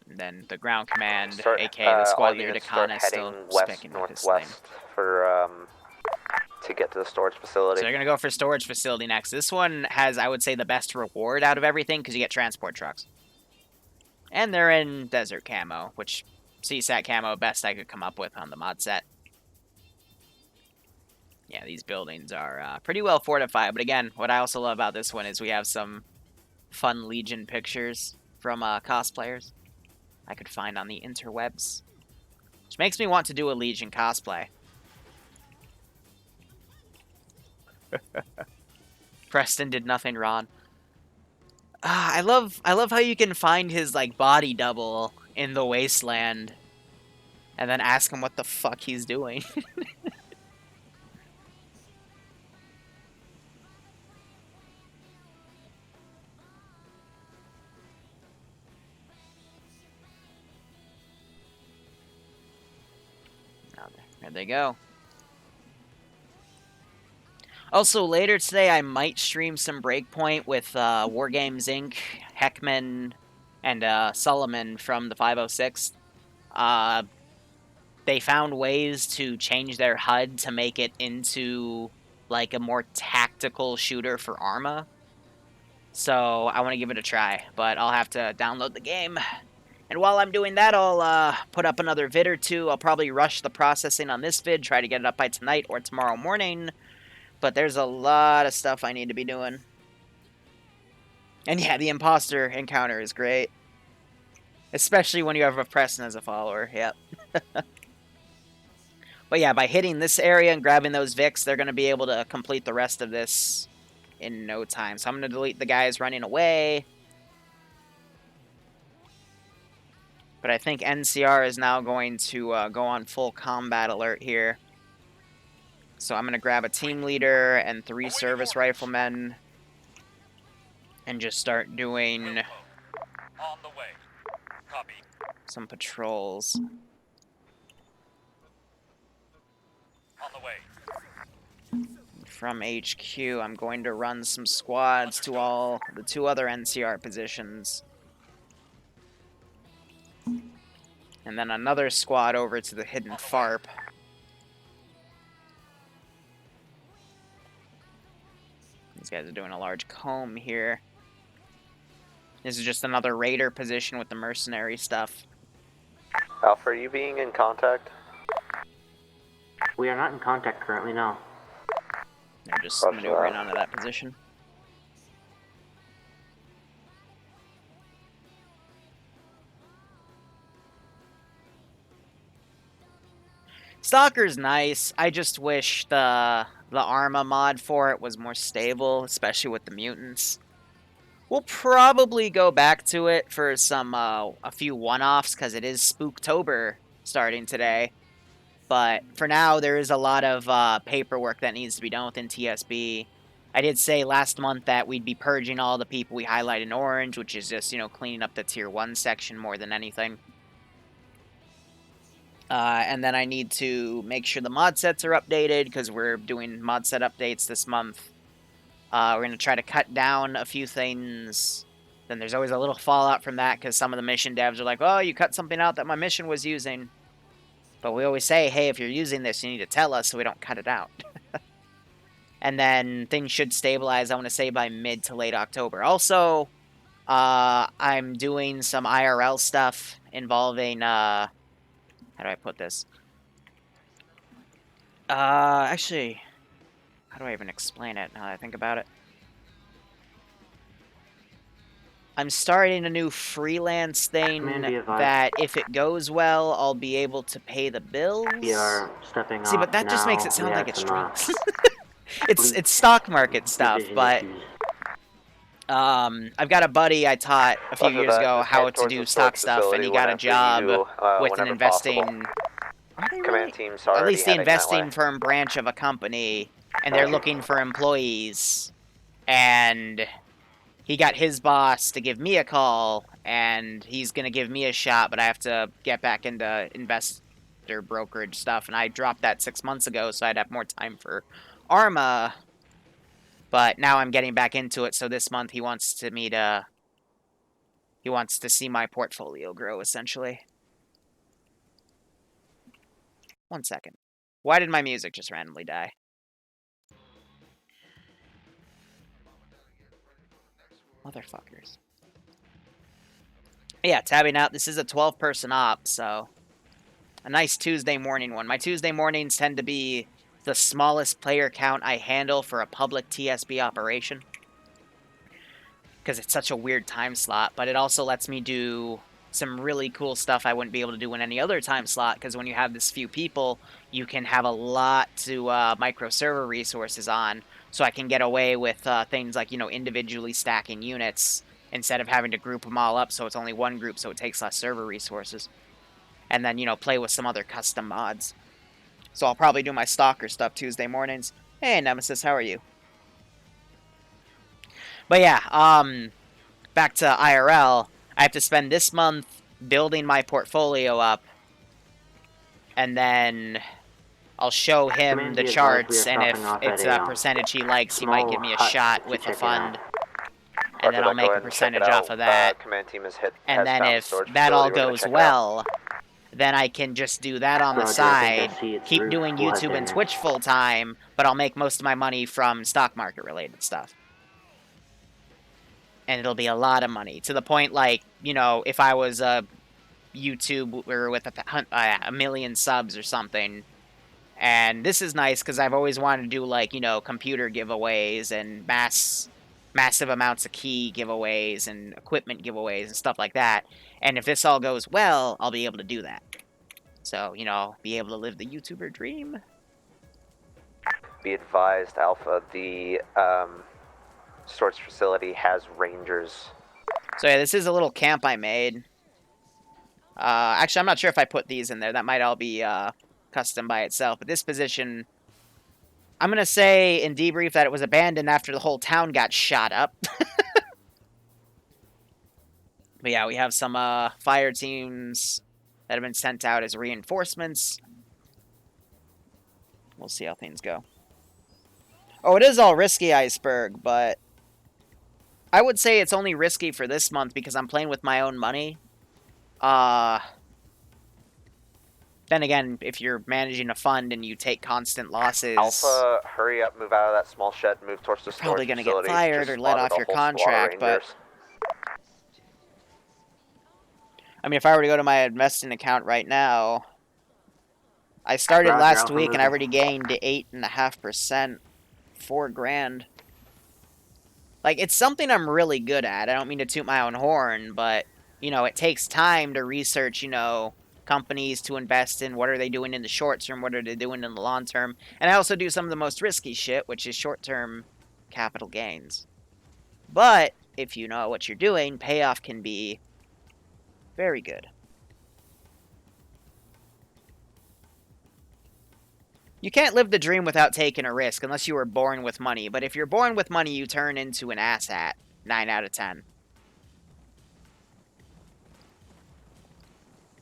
And then the ground command, aka the squad leader Dakana, still specking with this thing. For to get to the storage facility. So they're gonna go for storage facility next. This one has, I would say, the best reward out of everything because you get transport trucks. And they're in desert camo, which CSAT camo best I could come up with on the mod set. Yeah, these buildings are pretty well fortified. But again, what I also love about this one is we have some fun Legion pictures from cosplayers I could find on the interwebs. Which makes me want to do a Legion cosplay. Preston did nothing wrong. I love how you can find his like body double in the wasteland and then ask him what the fuck he's doing. There they go. Also, later today, I might stream some Breakpoint with Wargames Inc., Heckman, and Solomon from the 506. They found ways to change their HUD to make it into, like, a more tactical shooter for Arma. So, I want to give it a try, but I'll have to download the game. And while I'm doing that, I'll put up another vid or two. I'll probably rush the processing on this vid, try to get it up by tonight or tomorrow morning. But there's a lot of stuff I need to be doing. And yeah, the imposter encounter is great. Especially when you have a Preston as a follower, yep. But yeah, by hitting this area and grabbing those Vics, they're going to be able to complete the rest of this in no time. So I'm going to delete the guys running away. But I think NCR is now going to go on full combat alert here. So I'm going to grab a team leader and 3 service riflemen and just start doing On the way. Copy. some patrols. On the way. From HQ, I'm going to run some squads to all the 2 other NCR positions. And then another squad over to the hidden FARP. These guys are doing a large comb here. This is just another raider position with the mercenary stuff. Alpha, are you being in contact? We are not in contact currently, no. They're just maneuvering onto that position. Stalker's nice. I just wish the Arma mod for it was more stable, especially with the mutants. We'll probably go back to it for some a few one-offs because it is Spooktober starting today. But for now, there is a lot of paperwork that needs to be done within TSB. I did say last month that we'd be purging all the people we highlight in orange, which is just, you know, cleaning up the Tier 1 section more than anything. And then I need to make sure the mod sets are updated, because we're doing mod set updates this month. We're going to try to cut down a few things. Then there's always a little fallout from that, because some of the mission devs are like, oh, you cut something out that my mission was using. But we always say, hey, if you're using this, you need to tell us so we don't cut it out. And then things should stabilize, I want to say, by mid to late October. Also, I'm doing some IRL stuff involving, how do I put this? Actually, how do I even explain it now that I think about it? I'm starting a new freelance thing that, if it goes well, I'll be able to pay the bills. We are stepping See, but that just now. makes it sound We like have it's some, streams. It's stock market stuff, division but issues. I've got a buddy I taught a few years ago how to do stock stuff, and he got a job with an investing... Command team's At already least the heading that investing way. firm branch of a company, and they're looking for employees. And he got his boss to give me a call, and he's going to give me a shot, but I have to get back into investor brokerage stuff, and I dropped that 6 months ago, so I'd have more time for Arma. But now I'm getting back into it, so this month he wants to see my portfolio grow, essentially. 1 second. Why did my music just randomly die? Motherfuckers. Yeah, tabbing out. This is a 12-person op, so a nice Tuesday morning one. My Tuesday mornings tend to be the smallest player count I handle for a public TSB operation, because it's such a weird time slot, but it also lets me do some really cool stuff I wouldn't be able to do in any other time slot, because when you have this few people, you can have a lot to micro server resources on, so I can get away with things like, you know, individually stacking units instead of having to group them all up so it's only one group, so it takes less server resources. And then, you know, play with some other custom mods. So I'll probably do my Stalker stuff Tuesday mornings. Hey, Nemesis, how are you? But yeah, back to IRL. I have to spend this month building my portfolio up, and then I'll show him the charts, and if it's a percentage he likes, he might give me a shot with a fund, and then I'll make a percentage off of that. Command team has And then if that all goes well, then I can just do that on the side, keep doing YouTube and Twitch full-time, but I'll make most of my money from stock market-related stuff. And it'll be a lot of money, to the point, like, you know, if I was a YouTuber with a million subs or something. And this is nice, because I've always wanted to do, like, you know, computer giveaways and massive amounts of key giveaways and equipment giveaways and stuff like that. And if this all goes well, I'll be able to do that. So, you know, be able to live the YouTuber dream. Be advised, Alpha, the storage facility has rangers. So yeah, this is a little camp I made. Actually, I'm not sure if I put these in there. That might all be custom by itself. But this position, I'm going to say in debrief that it was abandoned after the whole town got shot up. But yeah, we have some fire teams that have been sent out as reinforcements. We'll see how things go. Oh, it is all risky, Iceberg, but I would say it's only risky for this month because I'm playing with my own money. Then again, if you're managing a fund and you take constant losses... Alpha, hurry up, move out of that small shed, move towards the storage probably going to get facility. fired Just or let spotted off a your whole squad of contract, but... Rangers. I mean, if I were to go to my investing account right now... I started Roger, last Alpha week and I moving. already gained 8.5%. $4 grand. Like, it's something I'm really good at. I don't mean to toot my own horn, but, you know, it takes time to research, you know, companies to invest in. What are they doing in the short term? What are they doing in the long term? And I also do some of the most risky shit, which is short-term capital gains. But, if you know what you're doing, payoff can be very good. You can't live the dream without taking a risk unless you were born with money. But if you're born with money, you turn into an asshat. 9 out of 10.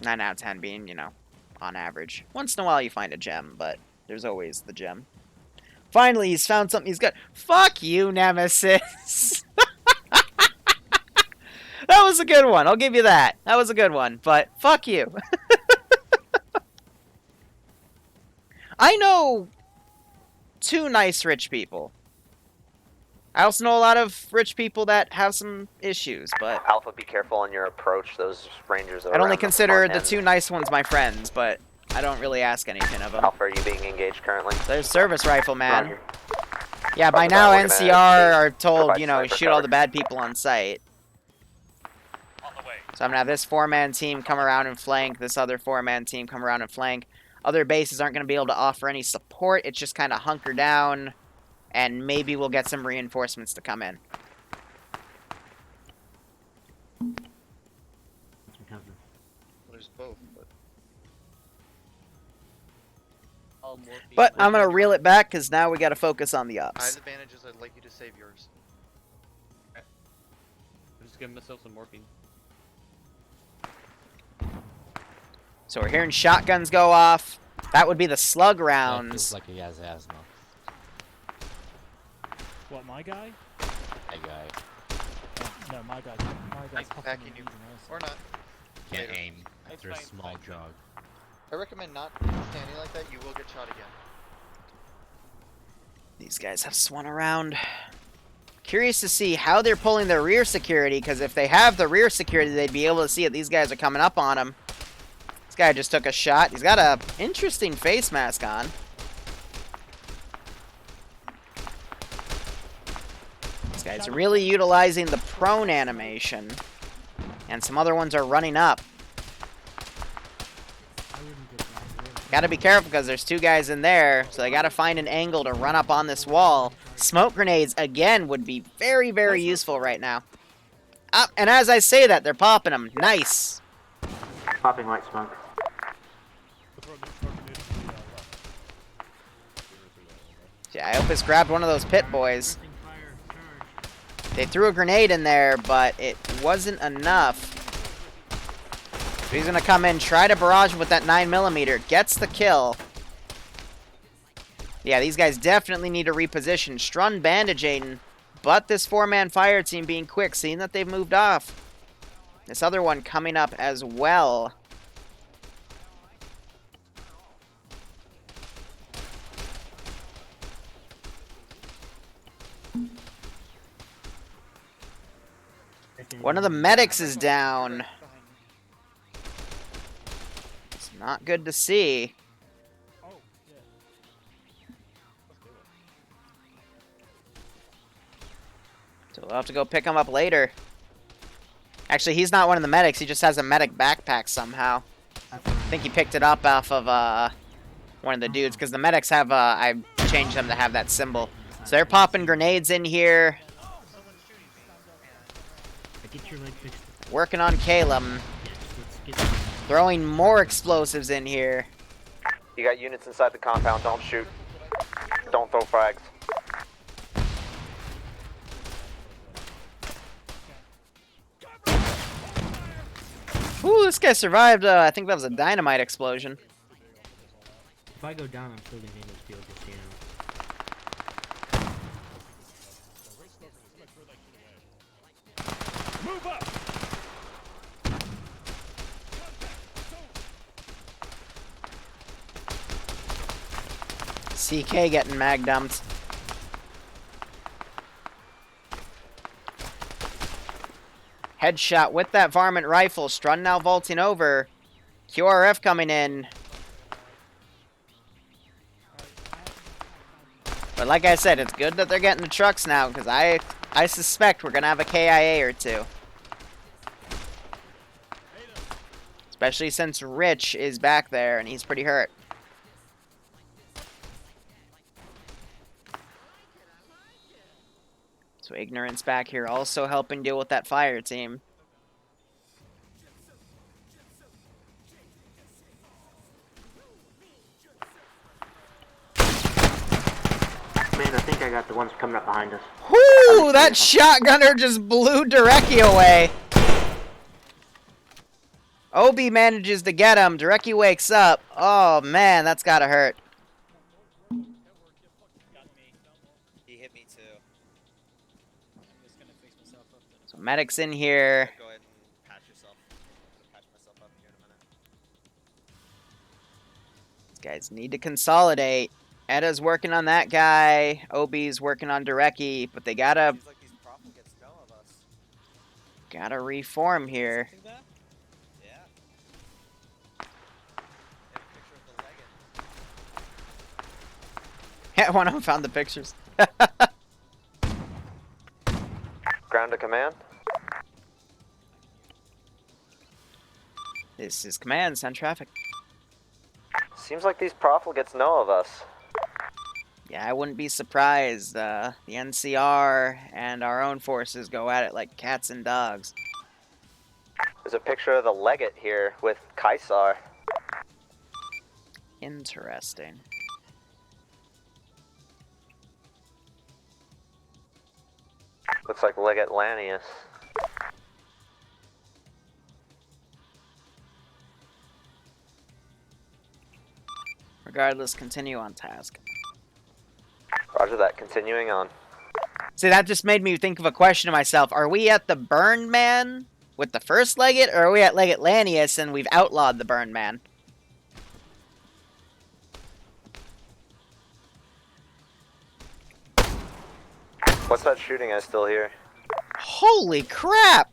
9 out of 10 being, you know, on average. Once in a while you find a gem, but there's always the gem. Finally, he's found something he's got. Fuck you, Nemesis. That was a good one. I'll give you that. That was a good one. But fuck you. I know 2 nice rich people. I also know a lot of rich people that have some issues, but... Alpha, be careful on your approach. Those Rangers are I'd only around consider the front 2 nice ones my friends, but I don't really ask anything of them. Alpha, are you being engaged currently? There's Service Rifleman. Roger. Yeah, by Roger now that, we're gonna NCR are told, provide you know, sniper shoot all cover. the bad people on sight. So I'm gonna have this 4-man team come around and flank, this other 4-man team come around and flank. Other bases aren't gonna be able to offer any support, it's just kind of hunker down, and maybe we'll get some reinforcements to come in. There's both, But I'm gonna reel it back, because now we gotta focus on the I ups. have advantages, I'd like you to save yours. I'm just giving myself some morphine. So we're hearing shotguns go off. That would be the slug rounds. Feels like he has asthma. What, my guy? That guy. Oh, no, my guy's Backing you. Or not. Can't Later. aim after a small jog. I recommend not standing like that, you will get shot again. These guys have swung around. Curious to see how they're pulling their rear security, because if they have the rear security, they'd be able to see that these guys are coming up on them. This guy just took a shot. He's got a interesting face mask on. This guy's really utilizing the prone animation. And some other ones are running up. Gotta be careful because there's 2 guys in there, so they gotta find an angle to run up on this wall. Smoke grenades, again, would be very, very useful right now. And as I say that, they're popping them. Nice. Popping white smoke. Yeah, I hope it's grabbed one of those pit boys. They threw a grenade in there, but it wasn't enough. So he's gonna come in, try to barrage him with that 9mm. Gets the kill. Yeah, these guys definitely need to reposition. Strun bandaging, but this 4-man fire team being quick, seeing that they've moved off. This other one coming up as well. One of the medics is down. It's not good to see. So we'll have to go pick him up later. Actually, he's not one of the medics. He just has a medic backpack somehow. I think he picked it up off of one of the dudes, because the medics have, I changed them to have that symbol. So they're popping grenades in here. Get your leg fixed. Working on Calum. Let's get Throwing more explosives in here. You got units inside the compound. Don't shoot. Don't throw frags. Ooh, this guy survived. I think that was a dynamite explosion. If I go down, I'm still gonna be able to steal this, you know. Move up! CK getting mag dumped. Headshot with that varmint rifle. Strun now vaulting over. QRF coming in. But like I said, it's good that they're getting the trucks now, because I suspect we're going to have a KIA or two. Especially since Rich is back there, and he's pretty hurt. So Ignorance back here also helping deal with that fire team. Man, I think I got the ones coming up behind us. Whoo! That shotgunner just blew Dureki away. Obi manages to get him. Dureki wakes up. Oh man, that's gotta hurt. He hit me too. So medic's in here. Go ahead and patch yourself. Patch myself up here in a minute. These guys need to consolidate. Edda's working on that guy. Obi's working on Dureki, but they gotta Seems like these profligates know of us. gotta reform here. Yeah. Yeah, one of them found the pictures. Ground to command. This is command. Send traffic. Seems like these profligates know of us. Yeah, I wouldn't be surprised. The NCR and our own forces go at it like cats and dogs. There's a picture of the legate here with Kaisar. Interesting. Looks like Legate Lanius. Regardless, continue on task. Roger that. Continuing on. See, that just made me think of a question to myself. Are we at the Burn Man with the first Legate, or are we at Legate Lanius and we've outlawed the Burn Man? What's that shooting I still hear? Holy crap!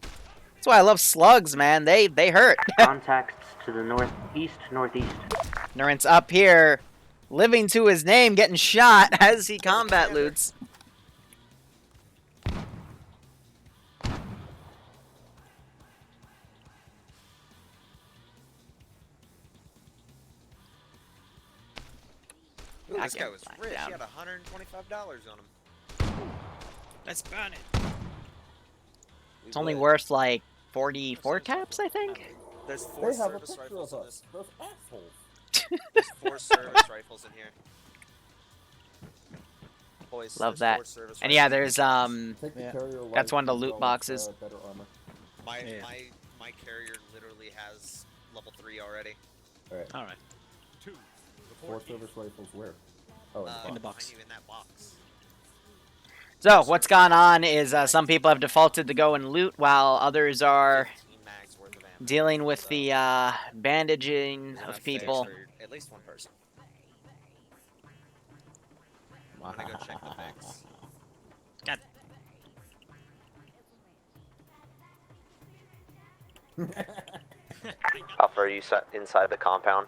That's why I love slugs, man. They hurt. Contacts to the northeast, northeast. Ignorance up here, living to his name, getting shot as he combat loots. Ooh, this I guy can was find rich. out. He had $125 on him. Let's burn it. It's only worth like 44 caps, I think. There's 4 They have a service picture rifles of in us. this. Those assholes. There's 4 service rifles in here. Boys, Love there's that. 4 service And yeah, rifles. there's Take the yeah. carrier That's one of the light loot as well as, boxes. better armor. My Yeah. my carrier literally has level 3 already. Alright. All right. 2. 4 service rifles where? Oh, In the Behind box. you in that box. So what's gone on is some people have defaulted to go and loot while others are 15 mags worth of ammo. dealing with So, the bandaging there's of enough people. there for at least one person. I'm gonna go check the mix. God. Alpha, are you inside the compound?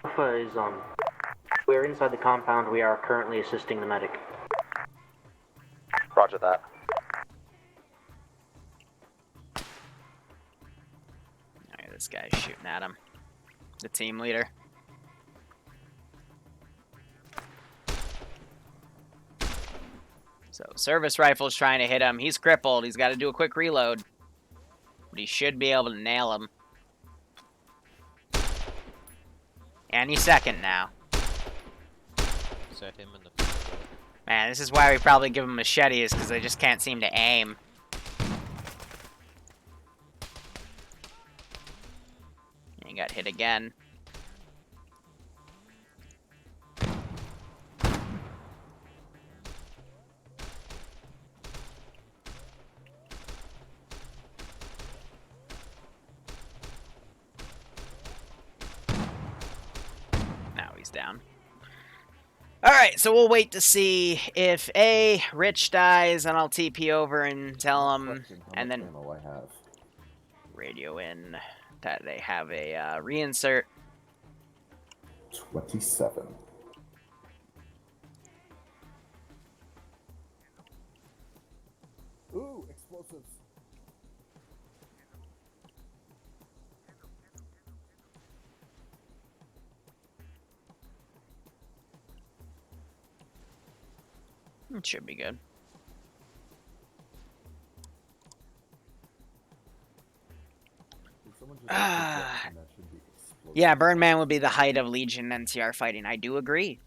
Alpha is we're inside the compound. We are currently assisting the medic. Roger that. Alright, this guy's shooting at him. The team leader. So service rifle's trying to hit him. He's crippled. He's got to do a quick reload. But he should be able to nail him. Any second now. Set him in the. Man, this is why we probably give him machetes, because they just can't seem to aim. He got hit again. Now he's down. Alright, so we'll wait to see if A, Rich dies, and I'll TP over and tell him, and then ammo I have. radio in that they have a reinsert. 27. Ooh, explosives. It should be good. Yeah, Burn Man would be the height of Legion NCR fighting. I do agree.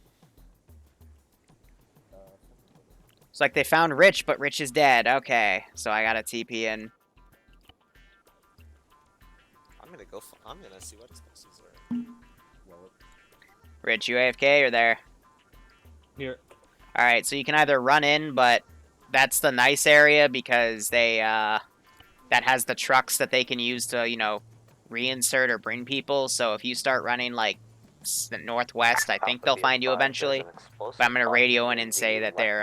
It's like they found Rich, but Rich is dead. Okay, so I gotta TP in. I'm gonna see what explosives are. Rich, you AFK or there? Here. Alright, so you can either run in, but that's the nice area because they, that has the trucks that they can use to, you know, reinsert or bring people. So if you start running, like, the northwest, I think they'll find you eventually. But I'm gonna radio in and say that they're,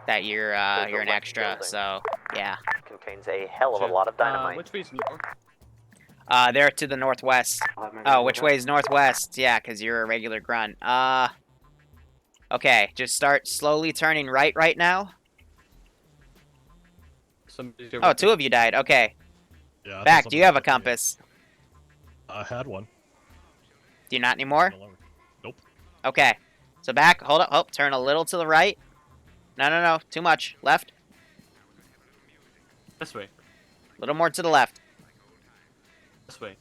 that you're an extra, so, yeah. Contains a hell of a lot of dynamite. Which way's north? They're to the northwest. Oh, which way is northwest? Yeah, because you're a regular grunt. Okay, just start slowly turning right now. Oh, two of you died. Okay. Yeah. Back, do you have a compass? I had one. Do you not anymore? Nope. Okay. So back, hold up, oh, turn a little to the right. No, too much. Left. This way. A little more to the left. This way.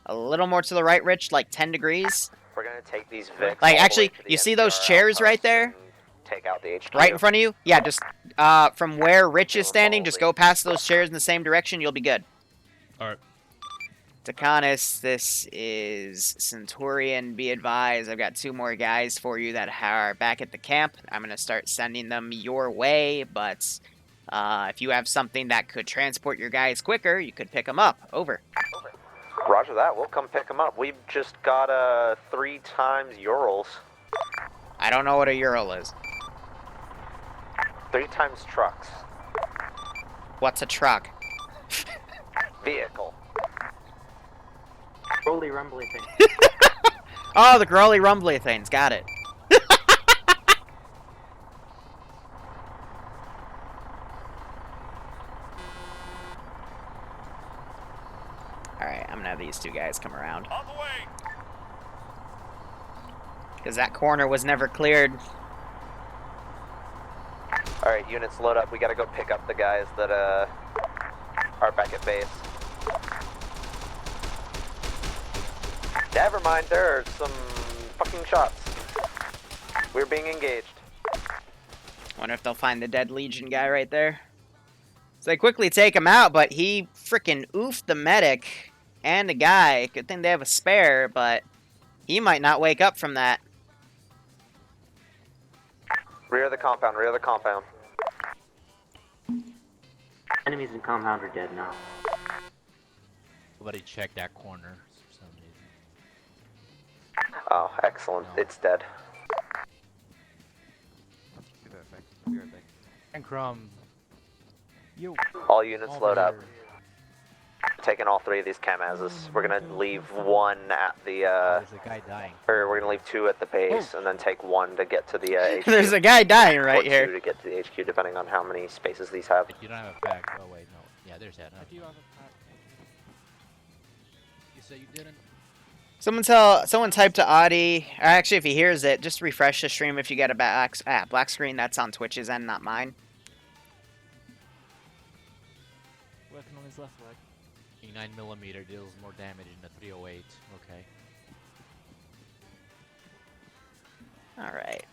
A little more to the right, Rich, like 10 degrees. We're gonna take these Vics. Like, actually, you see those chairs right there? Take out the HQ. Right in front of you? Yeah, just, from where Rich is standing, just go past those chairs in the same direction, you'll be good. Alright. Tacanis, this is Centurion. Be advised, I've got 2 more guys for you that are back at the camp. I'm going to start sending them your way, but if you have something that could transport your guys quicker, you could pick them up. Over. Roger that. We'll come pick them up. We've just got 3 times Urals. I don't know what a Ural is. 3 times trucks. What's a truck? Vehicle. Roly rumbly thing. Oh, the growly rumbly things. Got it. Alright, I'm gonna have these 2 guys come around. On the way. Because that corner was never cleared. Alright, units load up. We gotta go pick up the guys that are back at base. Never mind, there are some fucking shots. We're being engaged. Wonder if they'll find the dead Legion guy right there. So they quickly take him out, but he freaking oofed the medic and the guy. Good thing they have a spare, but he might not wake up from that. Rear of the compound, rear of the compound. Enemies in compound are dead now. Nobody checked that corner for some reason. Oh, excellent. No. It's dead. And Crumb. You. All units load up. Taking all 3 of these Kamazes. We're gonna leave 1 at the There's a guy dying. or we're gonna leave 2 at the base and then take 1 to get to the HQ. There's a guy dying right or 2 here. to get to the HQ, depending on how many spaces these have. You don't have a pack. Oh wait, no. Yeah, there's that. I do have a pack. You say you didn't? Someone type to Audie. Actually, if he hears it, just refresh the stream if you get a black screen. That's on Twitch's end, not mine. Working on his left leg. 9mm deals more damage than a 308. Okay. Alright.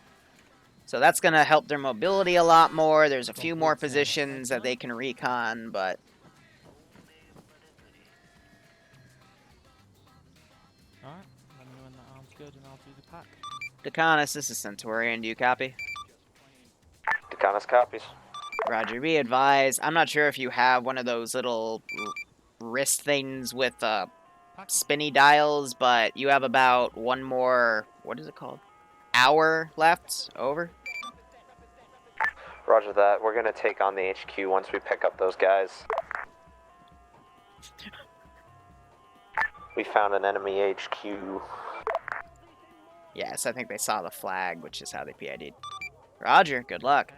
So that's going to help their mobility a lot more. There's a few more positions that they can recon, but... Alright, let me know when the arm's good and I'll do the pack. Decanus, this is Centurion. Do you copy? Decanus copies. Roger, be advised. I'm not sure if you have one of those little wrist things with spinny dials, but you have about one more, what is it called? Hour left. Over. Roger that. We're gonna take on the HQ once we pick up those guys. We found an enemy HQ. Yes, I think they saw the flag, which is how they PID'd. Roger, good luck.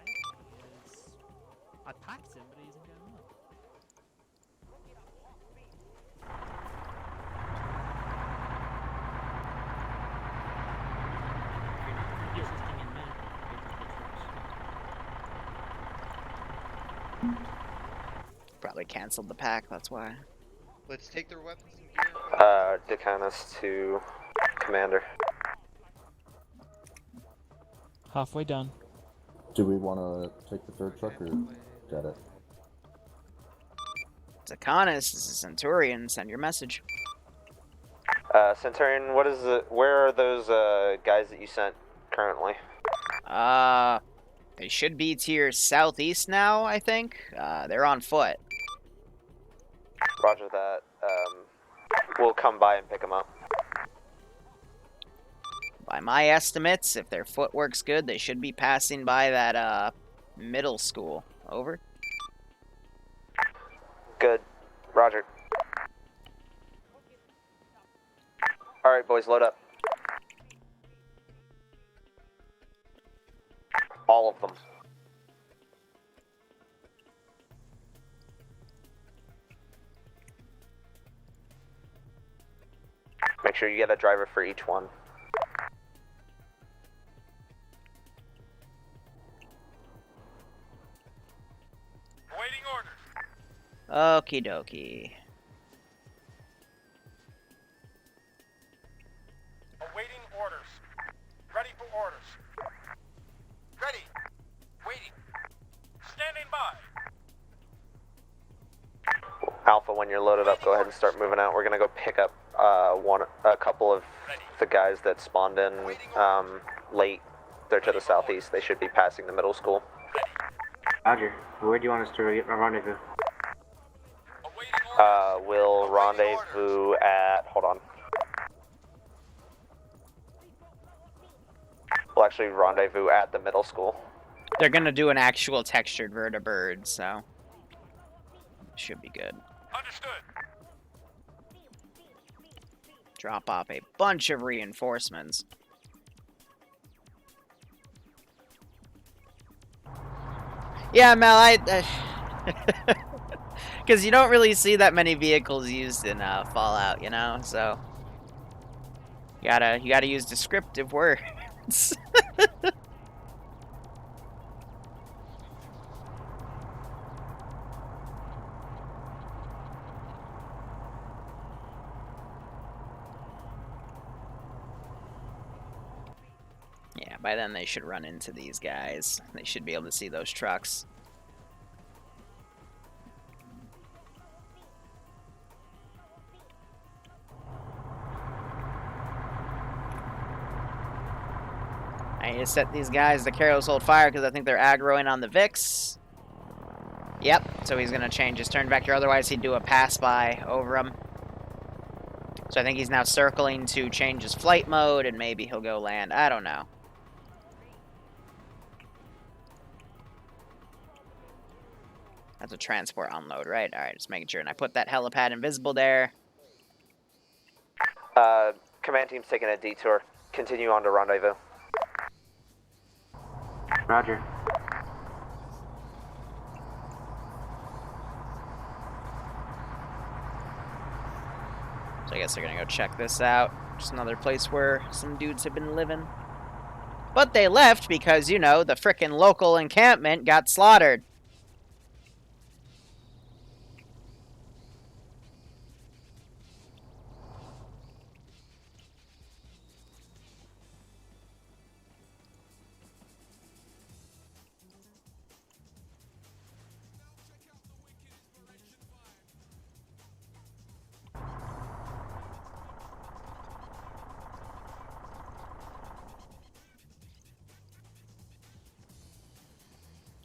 I packed him, but he isn't going up. Probably canceled the pack, that's why. Let's take their weapons and gear. Decanus to Commander. Halfway done. Do we want to take the third truck or get it? Decanus, this is Centurion. Send your message. Centurion, what is it? Where are those guys that you sent currently? They should be to your southeast now, I think. They're on foot. Roger that. We'll come by and pick them up. By my estimates, if their footwork's good, they should be passing by that, middle school. Over. Good. Roger. Alright, boys, load up. All of them. Make sure you get a driver for each one. Awaiting orders. Okie dokie. Awaiting orders. Ready for orders. Ready. Waiting. Standing by. Alpha, when you're loaded up, go ahead and start moving out. We're gonna go pick up a couple of the guys that spawned in late. They're to the southeast. They should be passing the middle school. Roger. Where do you want us to rendezvous? We'll rendezvous at... Hold on. We'll actually rendezvous at the middle school. They're gonna do an actual textured vertibird, so... should be good. Understood. Drop off a bunch of reinforcements. Yeah, Mel, because you don't really see that many vehicles used in Fallout, you know, so... You gotta use descriptive words. Yeah, by then they should run into these guys. They should be able to see those trucks. I need to set these guys to careless hold fire because I think they're aggroing on the Vix. Yep, so he's going to change his turn vector. Otherwise, he'd do a pass-by over him. So I think he's now circling to change his flight mode, and maybe he'll go land. I don't know. That's a transport unload, right? Alright, just making sure. And I put that helipad invisible there. Command team's taking a detour. Continue on to rendezvous. Roger. So I guess they're gonna go check this out. Just another place where some dudes have been living. But they left because, you know, the frickin' local encampment got slaughtered.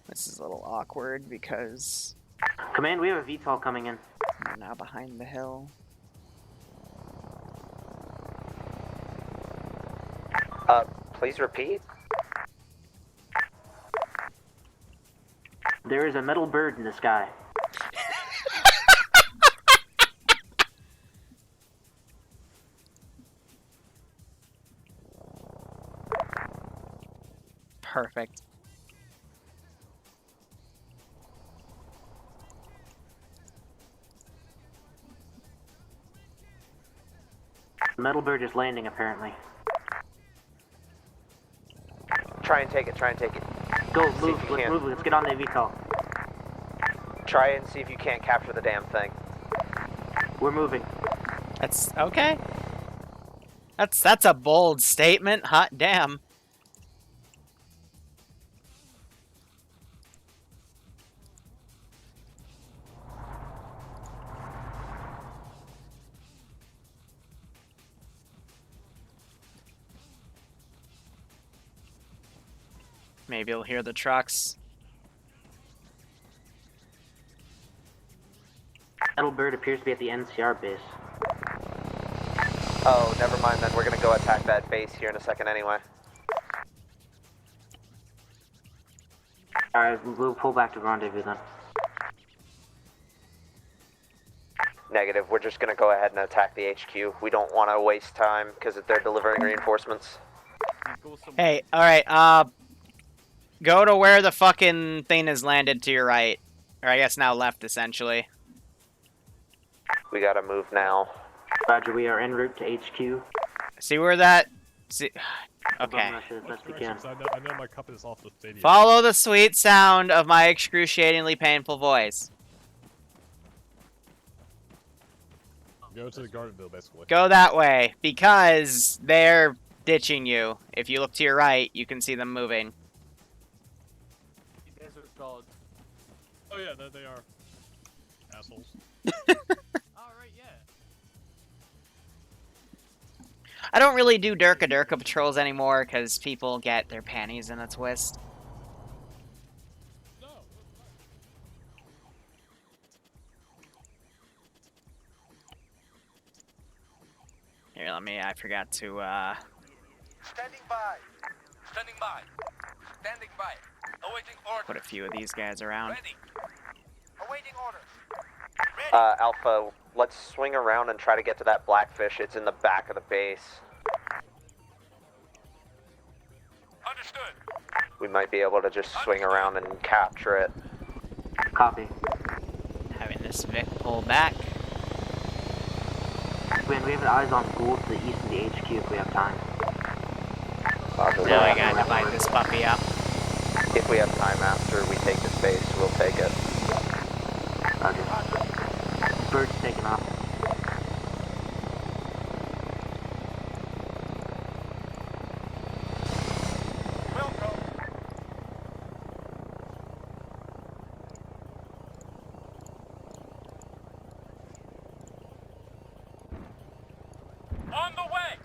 This is a little awkward because Command, we have a VTOL coming in. we're now behind the hill. Please repeat. There is a metal bird in the sky. Perfect. The metal bird is landing, apparently. Try and take it. Try and take it. Go, See move, if you let's can. move, let's get on the VTOL. Try and see if you can't capture the damn thing. We're moving. That's okay. That's a bold statement. Hot damn. Maybe you'll hear the trucks. Metal bird appears to be at the NCR base. Oh, never mind then. We're gonna go attack that base here in a second anyway. Alright, we'll pull back to rendezvous then. Negative. We're just gonna go ahead and attack the HQ. We don't want to waste time because they're delivering reinforcements. Hey, alright, go to where the fucking thing has landed to your right. Or I guess now left, essentially. We gotta move now. Roger, we are en route to HQ. See where that... See... Okay. Best we can. I know my cup is off the stadium. Follow the sweet sound of my excruciatingly painful voice. Go to the Gardenville, basically. Go that way, because they're ditching you. If you look to your right, you can see them moving. You guys are gods. Oh yeah, there they are. Assholes. Alright, yeah. I don't really do Durka patrols anymore, because people get their panties in a twist. Here, I forgot to, Standing by. Standing by. Standing by. Awaiting orders. put a few of these guys around. Ready. Awaiting orders. Alpha, let's swing around and try to get to that blackfish. It's in the back of the base. Understood. We might be able to just swing around and capture it. Copy. Having this Vic pull back. Man, we have eyes on school to the east of the HQ if we have time. Now I gotta divide this puppy up. If we have time after we take this base, we'll take it. Roger. Bird's taking off. On the way.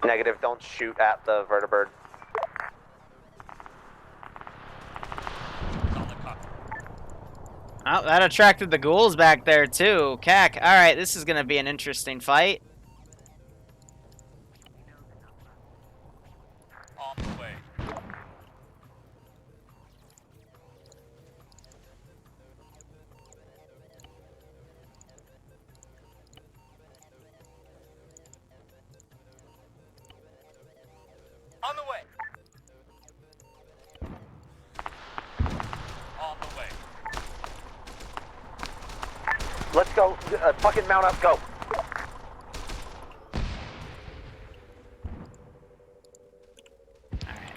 Negative, don't shoot at the vertibird. Oh, that attracted the ghouls back there too. Cack. Alright, this is gonna be an interesting fight. On the way. On the way. On the way. Let's go. Fucking mount up, go.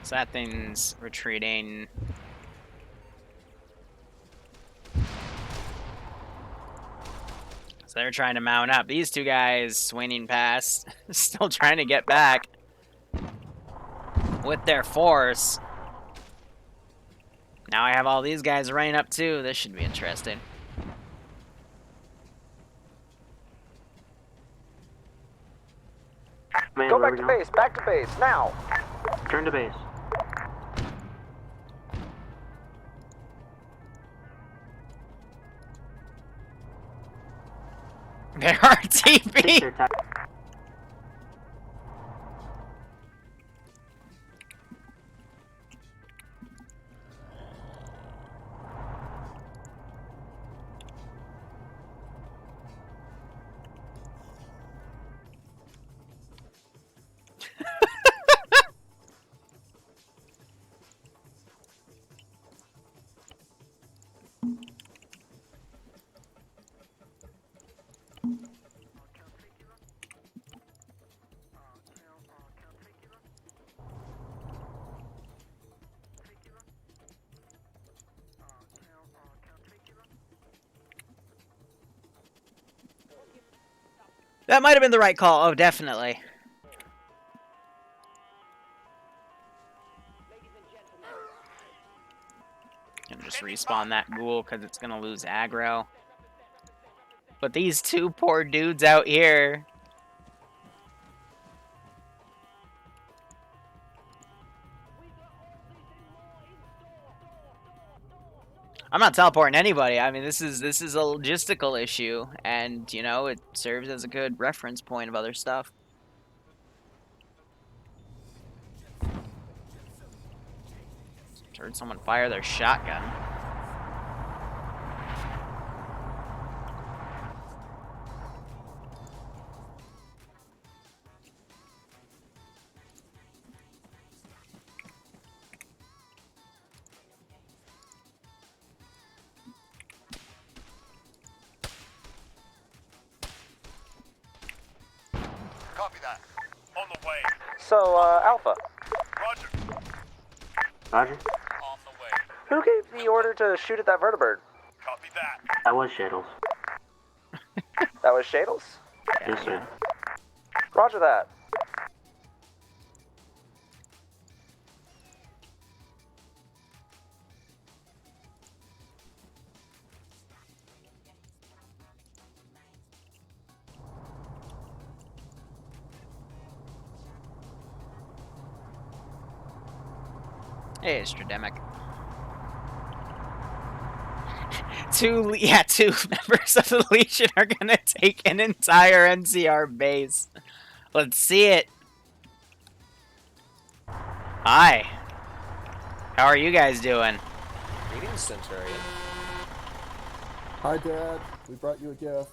So that thing's retreating. So they're trying to mount up. These two guys swinging past, still trying to get back with their force. Now I have all these guys running up too. This should be interesting. Man, Go where back we to going? base, back to base, now! Turn to base. They're RTB! That might have been the right call. Oh, definitely. Gonna just respawn that ghoul because it's gonna lose aggro. But these two poor dudes out here. I'm not teleporting anybody. I mean, this is a logistical issue, and you know, it serves as a good reference point of other stuff. Heard someone fire their shotgun. Copy that. On the way. So, Alpha, Roger. Roger. On the way. who gave the order to shoot at that vertibird? Copy that. That was Shadows. That was Shadles? Yes, sir. Roger that. Hey, Strademic. Two members of the Legion are gonna take an entire NCR base. Let's see it. Hi. How are you guys doing? Greetings, Centurion. Hi, Dad. We brought you a gift.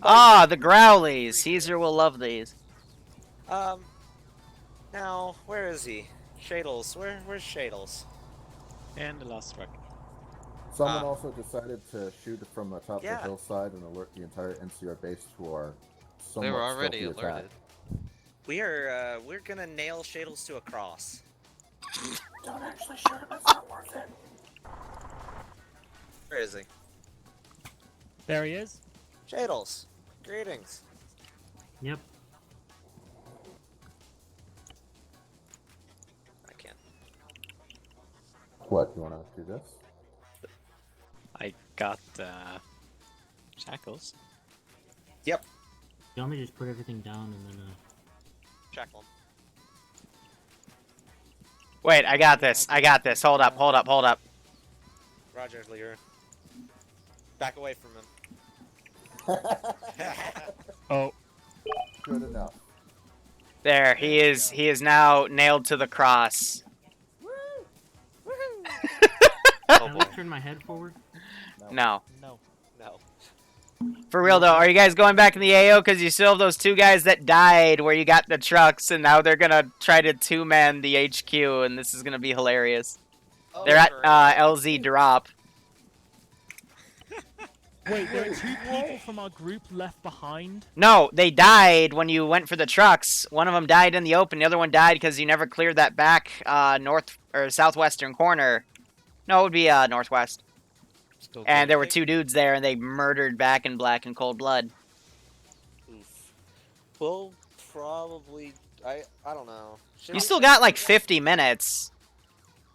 Ah, the Growlies. Caesar will love these. Now, where is he? Shadles, where's Shadles? And the last truck. Someone also decided to shoot from atop Yeah. the hillside and alert the entire NCR base to our somewhat They were already stealthy alerted. attack. We're gonna nail Shadles to a cross. Don't actually shoot him, it's not worth it. Where is he? There he is. Shadles, greetings. Yep. I can't. What, you want to do this? I got shackles. Yep. You want me to just put everything down and then Shackle him. Wait, I got this. I got this. Hold up, hold up, hold up. Roger, Liru. Back away from him. Oh. Good enough. There, he is now nailed to the cross. can I turn my head forward? No. No. No. For real though, are you guys going back in the AO? Because you still have those two guys that died where you got the trucks, and now they're gonna try to two-man the HQ, and this is gonna be hilarious. They're at LZ drop. Wait, there are 2 people from our group left behind? No, they died when you went for the trucks. One of them died in the open. The other one died because you never cleared that back north or southwestern corner. No, it would be northwest. And there were 2 dudes there, and they murdered back in black and cold blood. Oof. We'll probably. I don't know. You still got like 50 minutes.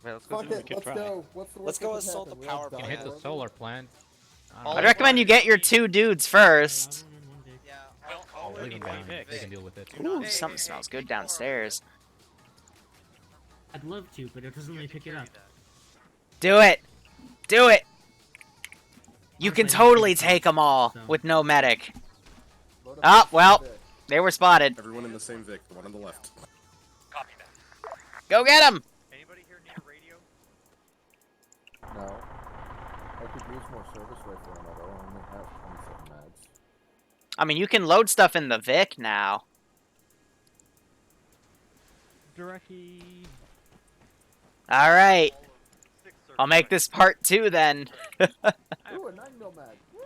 Man, let's go. Fuck it, let's go. What's the Let's worst go that assault could the happen? power We all plant. die. Hit the solar plant. I'd recommend you get your 2 dudes first. I'll leave them down. They can deal with it. Ooh, something smells good downstairs. I'd love to, but it doesn't let me pick it up. Do it! Do it! You can totally take them all with no medic. Oh, well, they were spotted. Everyone in the same Vic, the one on the left. Copy that. Go get them! Anybody here need a radio? No. I could use more service rifle ammo though. I only have 27 mags. I mean, you can load stuff in the Vic now. Directly. Alright. I'll make this part 2 then. Ooh, a 9mm mag. Woo!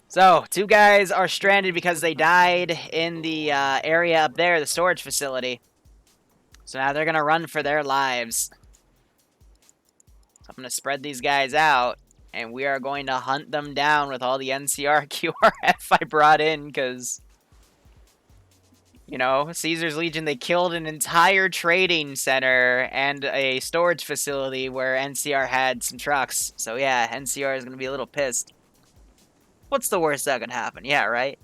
So, 2 guys are stranded because they died in the area up there, the storage facility. So now they're going to run for their lives. I'm going to spread these guys out, and we are going to hunt them down with all the NCR QRF I brought in, because, you know, Caesar's Legion, they killed an entire trading center and a storage facility where NCR had some trucks. So yeah, NCR is going to be a little pissed. What's the worst that could happen? Yeah, right?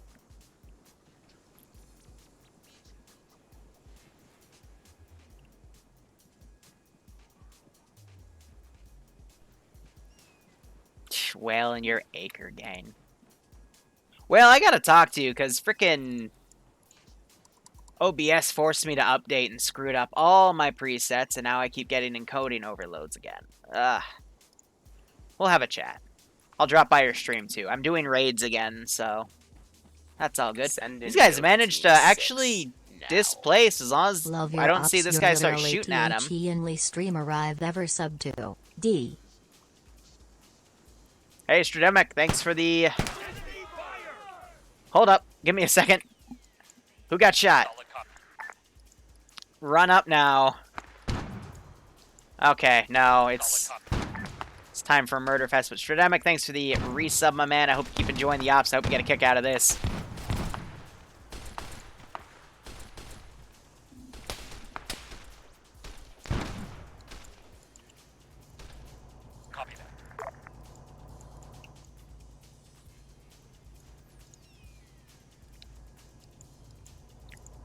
Whale in your acre gang. Well, I gotta talk to you, because frickin' OBS forced me to update and screwed up all my presets, and now I keep getting encoding overloads again. Ugh. We'll have a chat. I'll drop by your stream, too. I'm doing raids again, so that's all good. These guys managed to actually displace as long as Love I don't see this guy start shooting at him. and stream arrive ever sub to D. Hey, Strademic, thanks for the... Hold up. Give me a second. Who got shot? Run up now. Okay, no, it's time for a murder fest. But Strademic, thanks for the resub, my man. I hope you keep enjoying the ops. I hope you get a kick out of this. Copy that.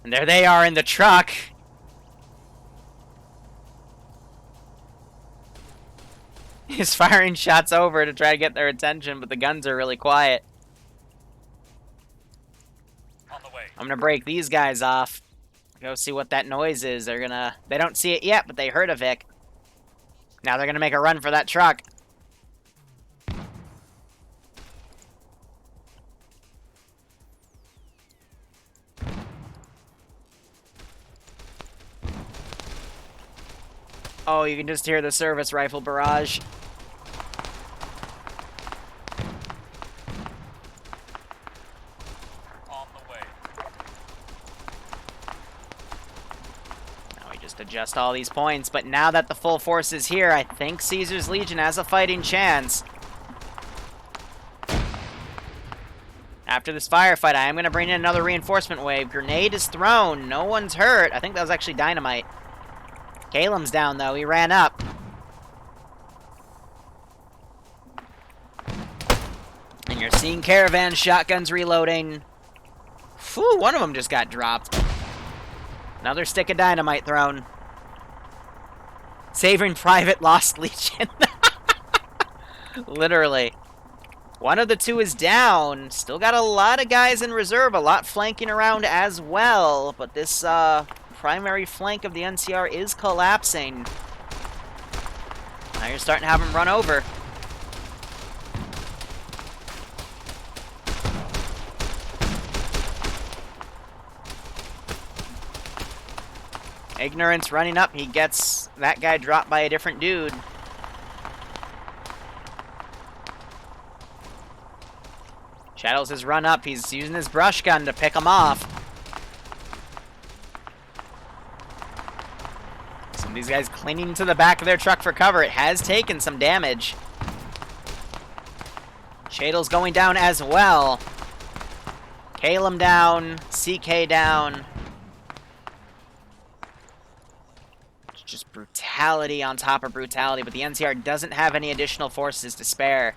And there they are in the truck. He's firing shots over to try to get their attention, but the guns are really quiet. On the way. I'm gonna break these guys off. Go see what that noise is. They don't see it yet, but they heard a Vic. Now they're gonna make a run for that truck. Oh, you can just hear the service rifle barrage. On the way. Now we just adjust all these points, but now that the full force is here, I think Caesar's Legion has a fighting chance. After this firefight, I am going to bring in another reinforcement wave. Grenade is thrown. No one's hurt. I think that was actually dynamite. Caleb's down, though. He ran up. And you're seeing caravan shotguns reloading. Whew, one of them just got dropped. Another stick of dynamite thrown. Saving Private Lost Legion. Literally. One of the 2 is down. Still got a lot of guys in reserve. A lot flanking around as well. But this, primary flank of the NCR is collapsing. Now you're starting to have them run over. Ignorance running up. He gets that guy dropped by a different dude. Shadows has run up. He's using his brush gun to pick them off. Some of these guys clinging to the back of their truck for cover. It has taken some damage. Shadow's going down as well. Calum down. CK down. It's just brutality on top of brutality, but the NCR doesn't have any additional forces to spare.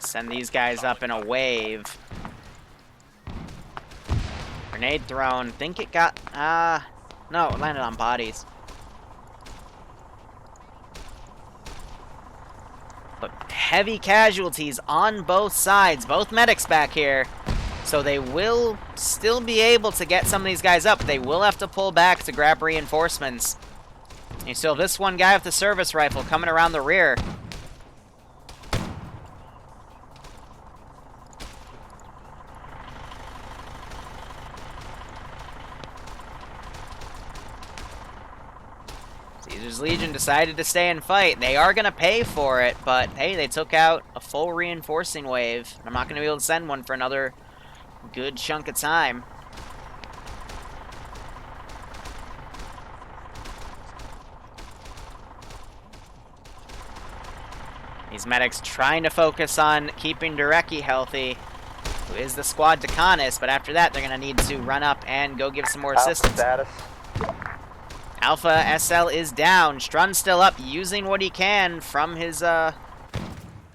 Send these guys up in a wave. Grenade thrown. Think it got... no, it landed on bodies. But heavy casualties on both sides. Both medics back here. So they will still be able to get some of these guys up. They will have to pull back to grab reinforcements. You still have this one guy with the service rifle coming around the rear. Legion decided to stay and fight. They are going to pay for it, but hey, they took out a full reinforcing wave. I'm not going to be able to send one for another good chunk of time. These medics trying to focus on keeping Dureki healthy, who is the squad Decanis, but after that, they're going to need to run up and go give some more assistance. Status. Alpha SL is down. Strun's still up, using what he can from his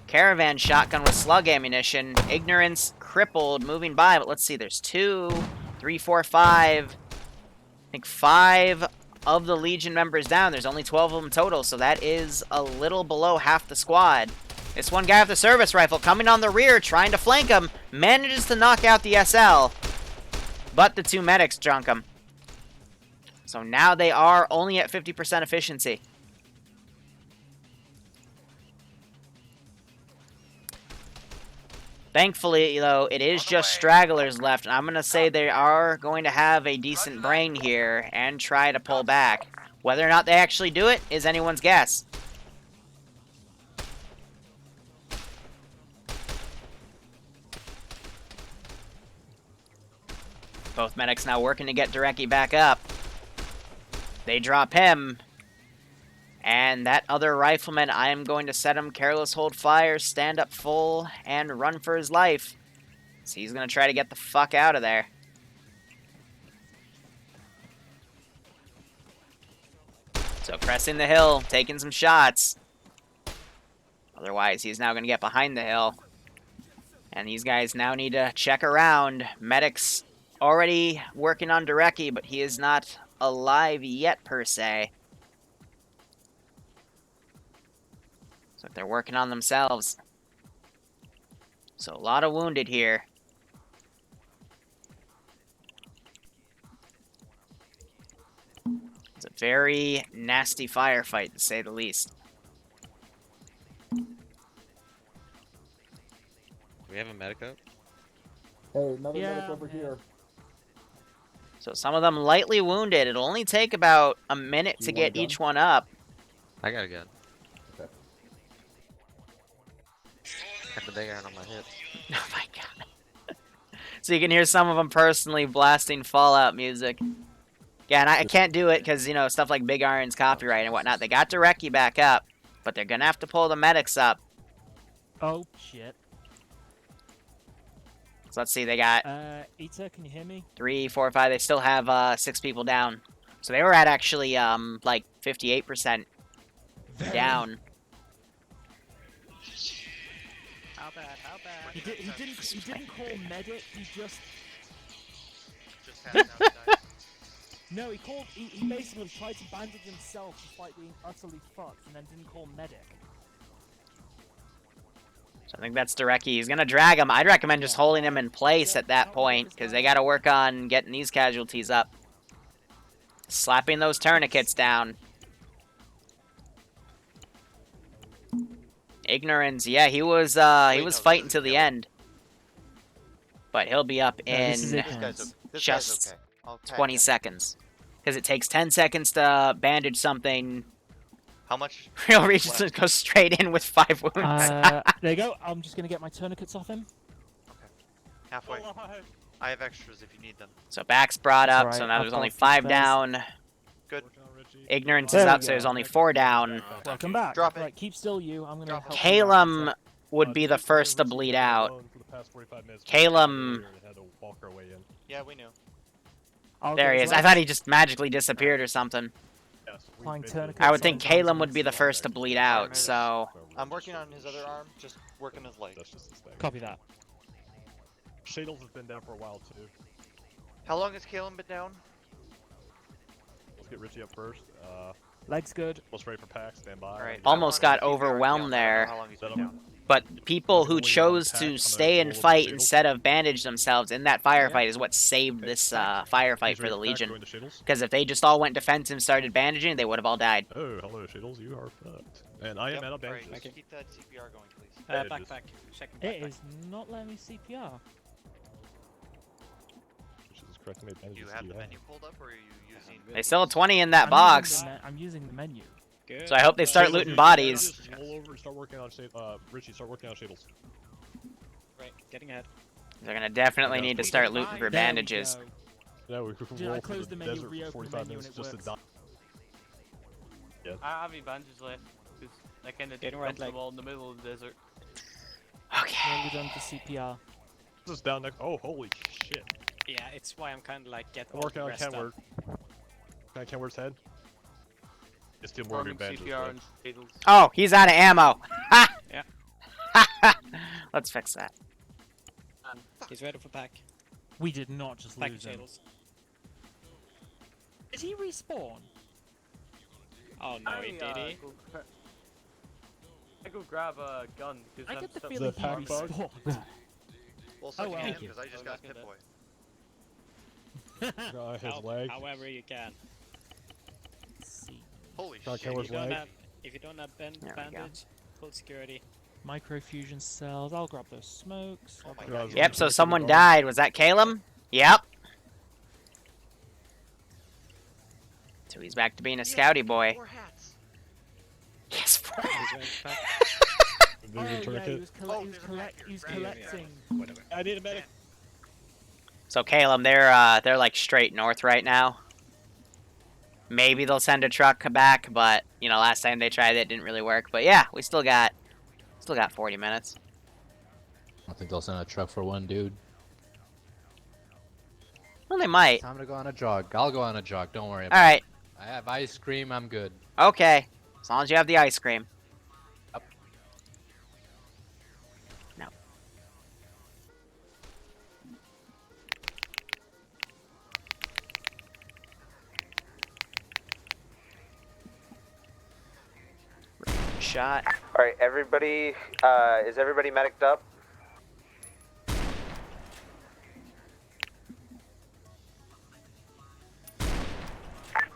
caravan shotgun with slug ammunition. Ignorance crippled, moving by, but let's see, there's 2, 3, 4, 5. I think 5 of the Legion members down. There's only 12 of them total, so that is a little below half the squad. This one guy with the service rifle coming on the rear, trying to flank him, manages to knock out the SL, but the 2 medics drunk him. So now they are only at 50% efficiency. Thankfully, though, it is just stragglers left. And I'm going to say they are going to have a decent brain here and try to pull back. Whether or not they actually do it is anyone's guess. Both medics now working to get Dureki back up. They drop him. And that other rifleman, I am going to set him careless hold fire, stand up full, and run for his life. So he's going to try to get the fuck out of there. So pressing the hill, taking some shots. Otherwise, he's now going to get behind the hill. And these guys now need to check around. Medic's already working on Dureki, but he is not alive yet, per se. So they're working on themselves. So a lot of wounded here. It's a very nasty firefight, to say the least. Do we have a medic up? Hey, another medic over here. So some of them lightly wounded. It'll only take about a minute to get each one up. I got a gun. Okay. Got the big iron on my hip. Oh my god. So you can hear some of them personally blasting Fallout music. Yeah, and I can't do it because, you know, stuff like Big Iron's copyright and whatnot. They got Dureki back up, but they're going to have to pull the medics up. Oh, shit. So let's see, they got... Ita, can you hear me? 3, 4, 5. They still have 6 people down. So they were at actually, like, 58% down. How bad? How bad? He didn't call medic, he just no, he basically tried to bandage himself despite being utterly fucked and then didn't call medic. So I think that's Dureki. He's going to drag him. I'd recommend just holding him in place at that point, because they got to work on getting these casualties up. Slapping those tourniquets down. Ignorance, yeah, he was fighting to the end. But he'll be up in this is Ignorance. just 20 seconds. Because it takes 10 seconds to bandage something. How much? Real Regis just goes straight in with 5 wounds. There you go. I'm just gonna get my tourniquets off him. Halfway. I have extras if you need them. So back's brought up, That's so right, now I've there's got only a few 5 spares. down. Good. Ignorance There is we up, so go. there's only 4 down. Welcome back. Drop it. Right, keep still, you. I'm gonna help you out. Calum would be the first to bleed out. Calum... Yeah, we knew. There he is. I thought he just magically disappeared or something. Applying tourniquets I would think on Calum would be the Johnson. first to bleed out, so... I'm working on his other arm, just working his leg. Copy that. Shadles has been down for a while too. How long has Calum been down? Let's get Richie up first. Leg's good. Almost ready for pack. Stand by. Right. Almost got overwhelmed there. How long he's been down. But people who chose to stay and fight instead of bandage themselves in that firefight is what saved this firefight for the Legion. Because if they just all went defensive and started bandaging, they would have all died. Oh, hello, Shadles. You are fucked. And I am out of bandages. Right. Keep that CPR going, please. Backpack. Check It is not letting me CPR. Jesus Christ, made bandages. Do you have the menu pulled up, or are you using... They still have 20 in that box. I'm using the menu. Good. So I hope they start looting bodies. Just roll over and start working on Richie, start working on Shadles. Right, getting ahead. They're gonna definitely need to start looting for bandages. Yeah, we could Did I roll close for the the menu, desert for reopen the 45 menu, minutes and it just to works? die. Yeah. I have any bandages left. Because I kind of Getting dumped right them leg. all in the middle of the desert. Okay. Nearly done for CPR. This is down next. Oh, holy shit. Yeah, it's why I'm kind of like get I'm all working the on rest up. Kenward. Can I Kenward's head? It's still more Running bandages. CPR though. and Shadles. Oh, he's out of ammo. Ha! Yeah. Let's fix that. He's ready for pack. We did not just Pack lose him. Shadles. Did he respawn? Oh no, he did he? I go grab a gun. Because I get the stuck- feeling he pack bug? respawned. Well, so Oh, well. can Thank you. because I just got Pip Boy. His leg. However you can. Let's see. Holy Got shit. Kenward's leg. If you don't have There we go. bandage, full security. Microfusion cells. I'll grab those smokes. Oh my God. god. Yep, so someone died. Was that Calum? Yep. So he's back to being a scouty boy. 4 hats. Yes, 4. He's ready for pack. Oh, yeah, he tourniquet. was, Oh, he was, there's a collect he was pack. collecting. Whatever. I need a medic. So Calum, they're like straight north right now. Maybe they'll send a truck back, but you know, last time they tried it didn't really work. But yeah, we still got 40 minutes. I think they'll send a truck for one dude. Well, they might. Time to go on a jog. I'll go on a jog. Don't worry All about right. it. I have ice cream. I'm good. Okay. As long as you have the ice cream. Yep. No. Shot. Alright, everybody, is everybody mediced up?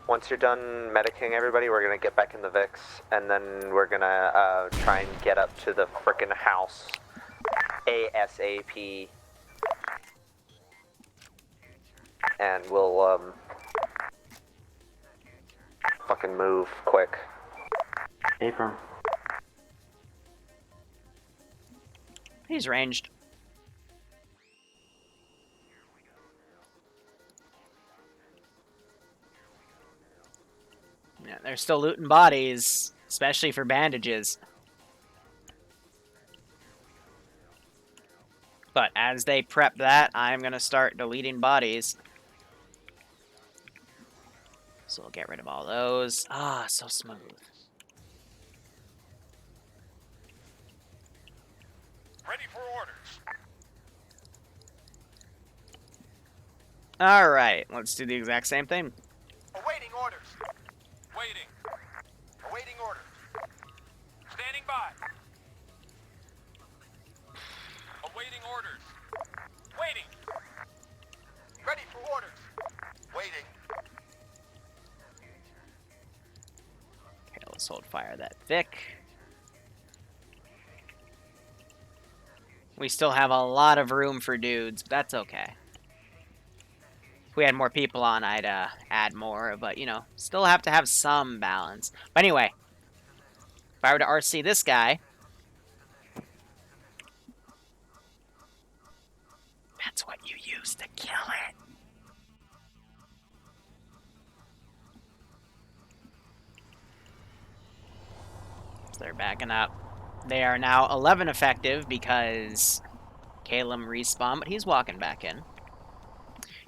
Once you're done medicing everybody, we're gonna get back in the VIX, and then we're gonna try and get up to the frickin' house ASAP. And we'll, fucking move quick. Affirm. He's ranged. Yeah, they're still looting bodies, especially for bandages. But as they prep that, I'm going to start deleting bodies. So we'll get rid of all those. Ah, so smooth. Ready for orders. Alright, let's do the exact same thing. Awaiting orders. Waiting. Awaiting orders. Standing by. Awaiting orders. Waiting. Ready for orders. Waiting. Okay, let's hold fire that Vic. We still have a lot of room for dudes, but that's okay. If we had more people on, I'd add more, but, you know, still have to have some balance. But anyway, if I were to RC this guy, that's what you use to kill it. So they're backing up. They are now 11 effective because Caleb respawned, but he's walking back in.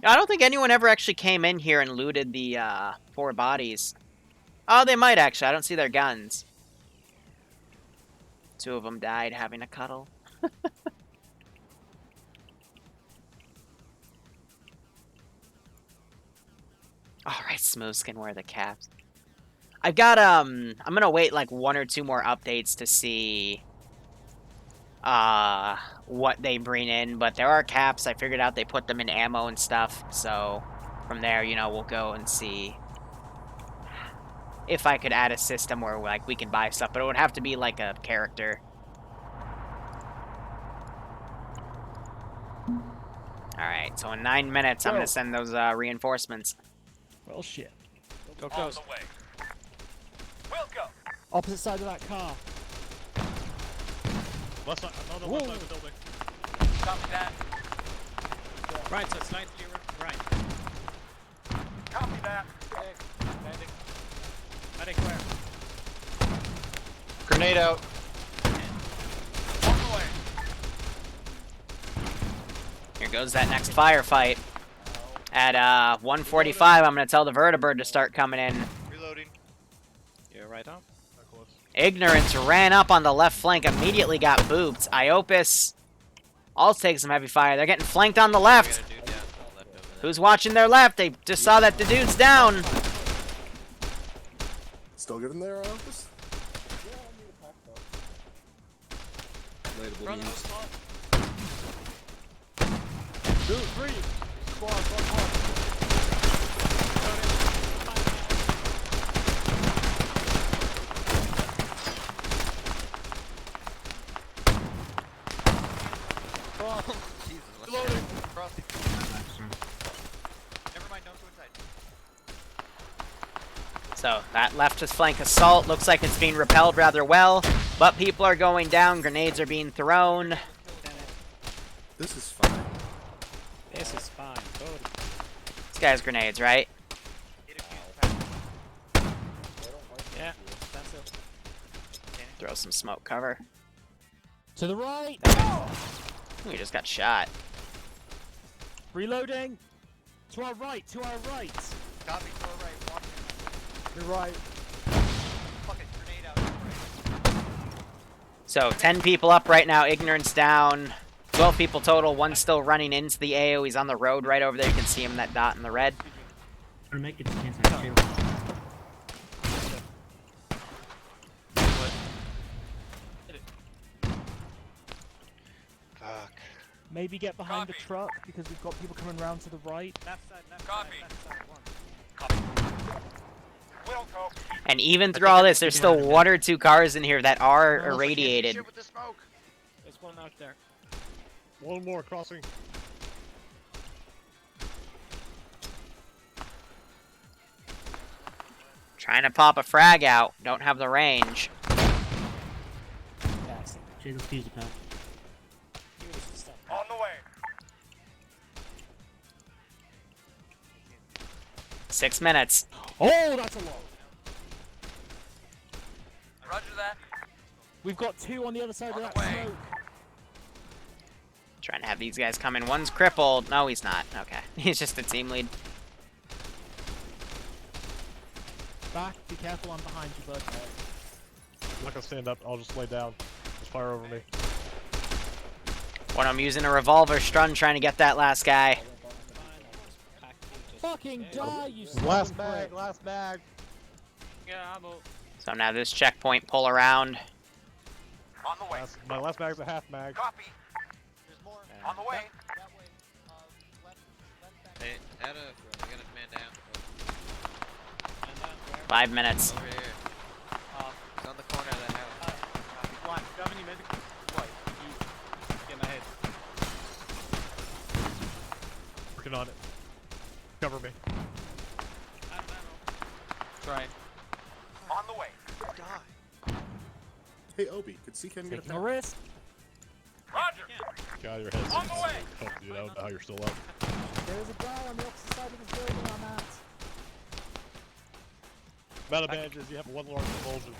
I don't think anyone ever actually came in here and looted the 4 bodies. Oh, they might actually. I don't see their guns. 2 of them died having a cuddle. Alright, Smoothskin, where are the caps? I've got, I'm gonna wait like 1 or 2 more updates to see what they bring in, but there are caps. I figured out they put them in ammo and stuff, so from there, you know, we'll go and see if I could add a system where like we can buy stuff, but it would have to be like a character. Alright, so in 9 minutes, I'm gonna send those reinforcements. Well, shit. Go On close. the way. We'll go. Opposite side of that car. Left side, another left side of the building. Copy that. Right, so slightly right. Copy that. Landing. Medic where? Grenade out. On the way. Here goes that next firefight. At 1:45, I'm going to tell the Vertibird to start coming in. Reloading. You're right on. Ignorance ran up on the left flank, immediately got booped. Iopus also takes some heavy fire. They're getting flanked on the left. Who's watching their left? They just saw that the dude's down. Still good in there, Opus? Relatable news. 2, 3. Squad. Reloading. Never mind, don't go inside. So that leftist flank assault looks like it's being repelled rather well, but people are going down. Grenades are being thrown. This is fine. This is fine. Totally. This guy's grenades, right? Yeah, that's it. Throw some smoke cover. To the right. We just got shot. Reloading. To our right. To our right. Copy to our right. Walk in. You're right. Fucking grenade out to the right. So 10 people up right now. Ignorance down. 12 people total. One still running into the AO. He's on the road right over there. You can see him, that dot in the red. Or make it to cancel shield. Fuck. Maybe get behind the Copy. truck because we've got people coming around to the right. Left side, left Copy. side, left side. One. We'll go. And even through all this, there's still 1 or 2 cars in here that are irradiated. Shit with the smoke. There's one out there. One more crossing. Trying to pop a frag out. Don't have the range. Shade of fuse pack. On the way. 6 minutes. Oh, that's a lot. Roger that. We've got 2 on the other side of On that the way. smoke. Trying to have these guys come in. One's crippled. No, he's not. Okay. He's just a team lead. Back. Be careful. I'm behind you, bud. I'm not gonna stand up. I'll just lay down. Just fire over me. One of them using a revolver stun trying to get that last guy. Fucking die, you Last bag. Last bag. Yeah, ammo. So now this checkpoint, pull around. On the way. My last bag's a half mag. Copy. There's more. On the way. That way. Left Hey, I got a man down. 5 minutes. Over here. It's on the corner of that house. One. Do you have any medical? What? You get my head. Working on it. Cover me. Trying. On the way. Die. Hey, Obi, could CCAM get Taking a risk. Roger. Get out of your head. On the way. Fuck, dude, I don't know how you're still up. There's a guy on the opposite side of the building I'm at. Amount of bandages, you have one large emulsion.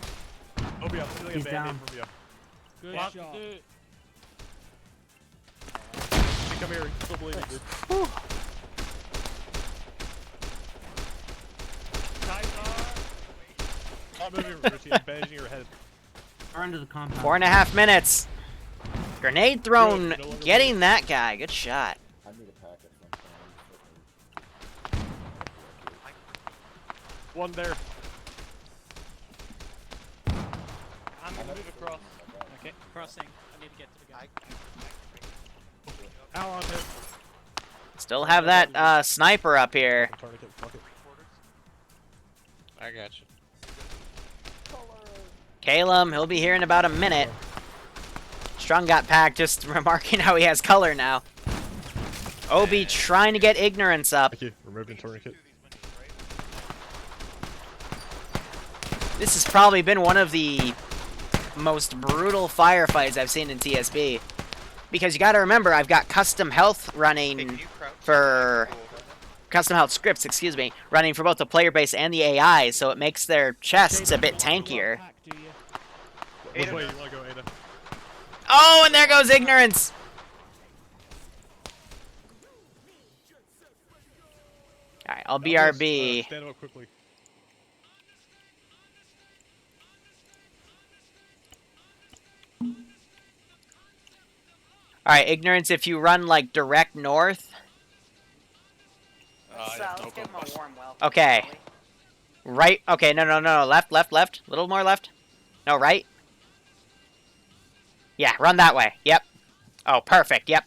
Obi, I'm stealing a He's band-aid down. from you. Good What? shot. Hey, come here, you still bleeding, dude. Stop moving, Richie, I'm bandaging your head. We're under the compound. 4.5 minutes. Grenade thrown, Good, no longer getting that guy. Good shot. I need a packet sometime. One there. I'm gonna move across. Okay, crossing. I need to get to the guy. Ow, on him. Still have that sniper up here. Tourniquet, fuck it. I got you. Calum, he'll be here in about a minute. Strong got packed, just remarking how he has color now. Obi trying to get ignorance up. Thank you. Removing tourniquet. This has probably been one of the most brutal firefights I've seen in TSB. Because you gotta remember, I've got custom health running for... Custom health scripts, excuse me, running for both the player base and the AI, so it makes their chests a bit tankier. Which way you wanna go, Ada? Oh, and there goes ignorance! Alright, I'll BRB. Stand up quickly. Alright, ignorance, if you run like direct north. Okay. Right, okay, no, left, little more left. No, right. Yeah, run that way, yep. Oh, perfect, yep.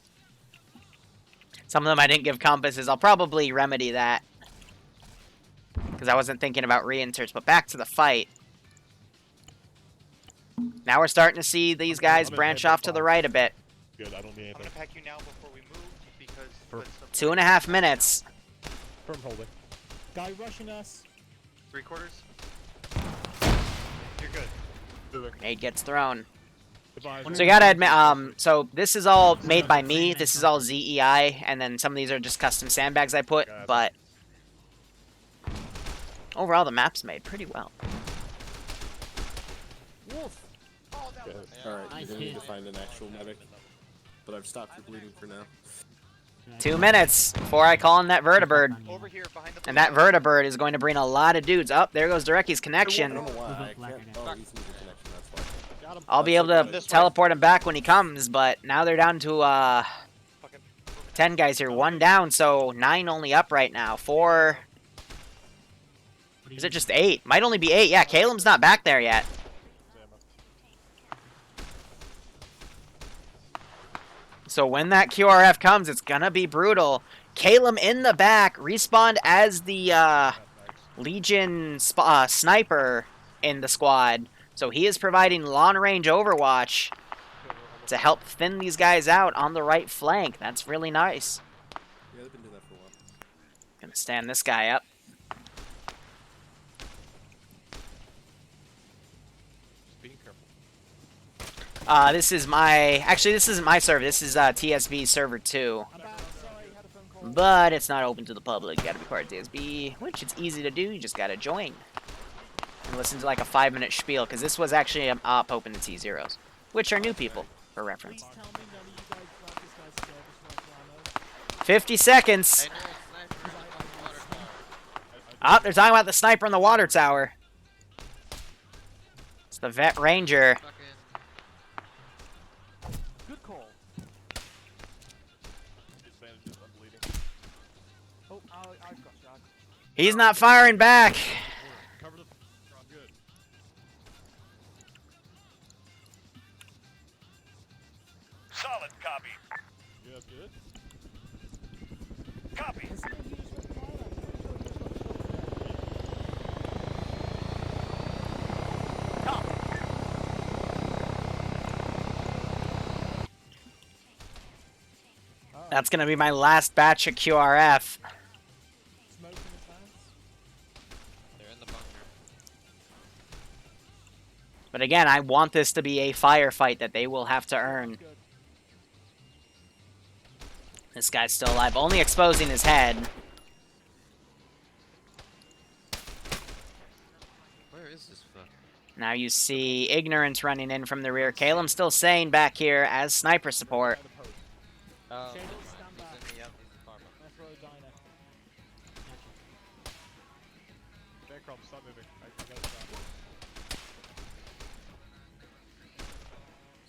Some of them I didn't give compasses, I'll probably remedy that. Because I wasn't thinking about reinserts, but back to the fight. Now we're starting to see these guys branch off to the right a bit. Good, I don't need anything. I'm gonna pack you now before we move because. 2.5 minutes. Firm holding. Guy rushing us. 3/4. You're good. Moving. Grenade gets thrown. Goodbye. So you gotta admit, so this is all made by me, this is all ZEI, and then some of these are just custom sandbags I put, but overall the map's made pretty well. Alright, you're gonna need to find an actual medic. But I've stopped your bleeding for now. 2 minutes before I call in that vertibird. Over here behind the. And that vertibird is going to bring a lot of dudes up. There goes Direcky's I connection. don't know why. I can't. Oh, he's using connection, that's why. I'll be able to teleport him back when he comes, but now they're down to 10 guys here. 1 down, so 9 only up right now. 4. Is it just 8? Might only be 8. Yeah, Caleb's not back there yet. So when that QRF comes, it's gonna be brutal. Caleb in the back, respawned as the Legion sniper in the squad. So he is providing long-range overwatch to help thin these guys out on the right flank. That's really nice. Yeah, they've been doing that for a while. Gonna stand this guy up. Being careful. This is my... Actually, this isn't my server. This is TSB server 2. But it's not open to the public. You gotta be part of TSB, which it's easy to do. You just gotta join. And listen to like a 5-minute spiel, because this was actually up open to T0s, which are new people, for reference. 50 seconds. Oh, they're talking about the sniper in the water tower. It's the Vet Ranger. Good call. Oh, I got shot. He's not firing back. Cover the. I'm good. Solid copy. Yeah, that's good. Copy. That's gonna be my last batch of QRF. Smoke in advance. They're in the bunker. But again, I want this to be a firefight that they will have to earn. This guy's still alive, only exposing his head. Where is this fuck? Now you see Ignorance running in from the rear. Caleb's still staying back here as sniper support. Oh, Shadow's never stand mind. back. He's in the, he's in farm. Left row diner. Bancrom, stop moving. I gotta stop.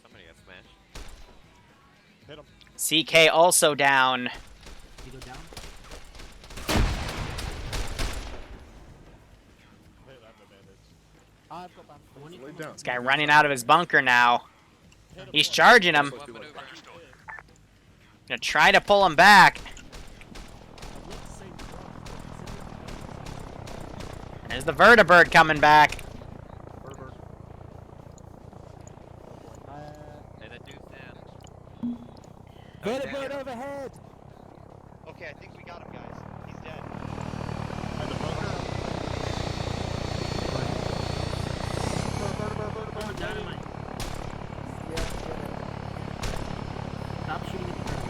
Somebody got smashed. Hit him. CK also down. You go down? Hey, I have no bandits. I've got band. Lay down. This guy running out of his bunker now. He's charging him. Gonna try to pull him back. There's the vertibird coming back. Hey, that dude's down. Vertibird overhead! Okay, I think we got him, guys. He's dead. And the bunker. Oh, dynamite. Stop shooting at the ground.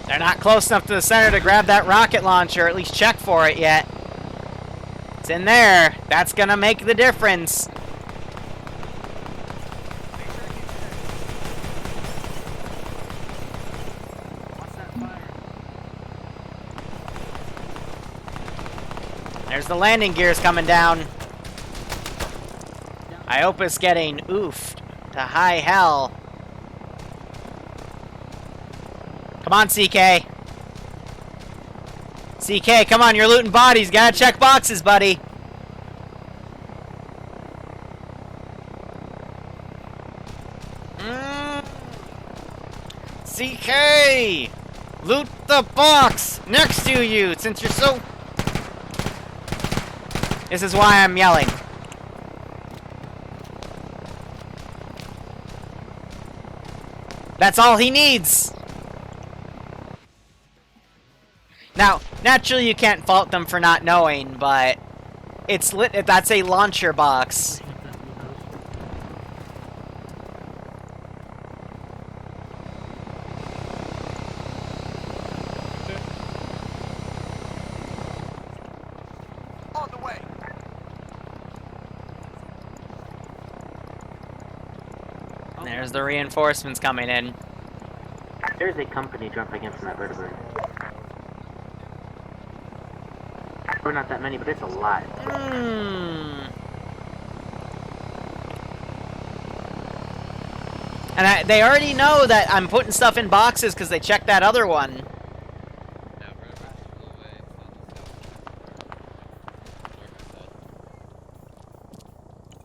They're not close enough to the center to grab that rocket launcher, or at least check for it yet. It's in there. That's gonna make the difference. Watch that fire. There's the landing gears coming down. Iopa's getting oofed to high hell. Come on, CK. CK, come on, you're looting bodies. Gotta check boxes, buddy. CK! Loot the box next to you, since you're so... This is why I'm yelling. That's all he needs. Now, naturally you can't fault them for not knowing, but it's lit. That's a launcher box. On the way. There's the reinforcements coming in. There's a company jumping in from that vertibird. We're not that many, but it's a lot. And they already know that I'm putting stuff in boxes because they checked that other one.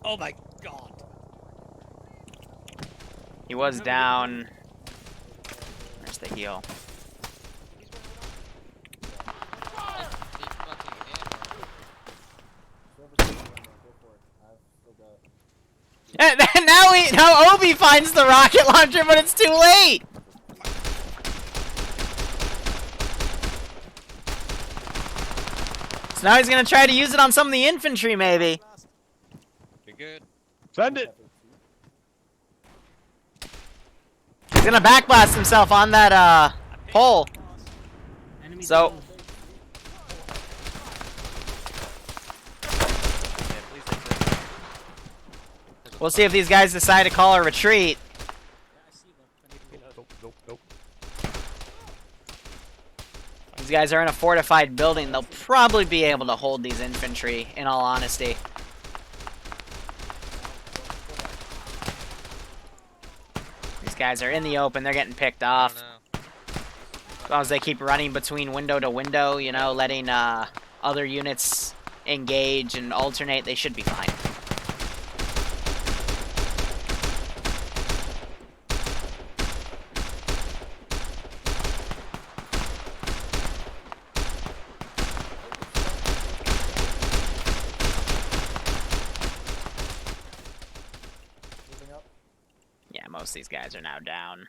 Oh my god. He was down. There's the heal. Now Obi finds the rocket launcher, but it's too late. So now he's gonna try to use it on some of the infantry, maybe. You're good. Send it. He's gonna backblast himself on that pole. So we'll see if these guys decide to call a retreat. Nope. These guys are in a fortified building. They'll probably be able to hold these infantry, in all honesty. These guys are in the open. They're getting picked off. As long as they keep running between window to window, you know, letting other units engage and alternate, they should be fine. Most of these guys are now down.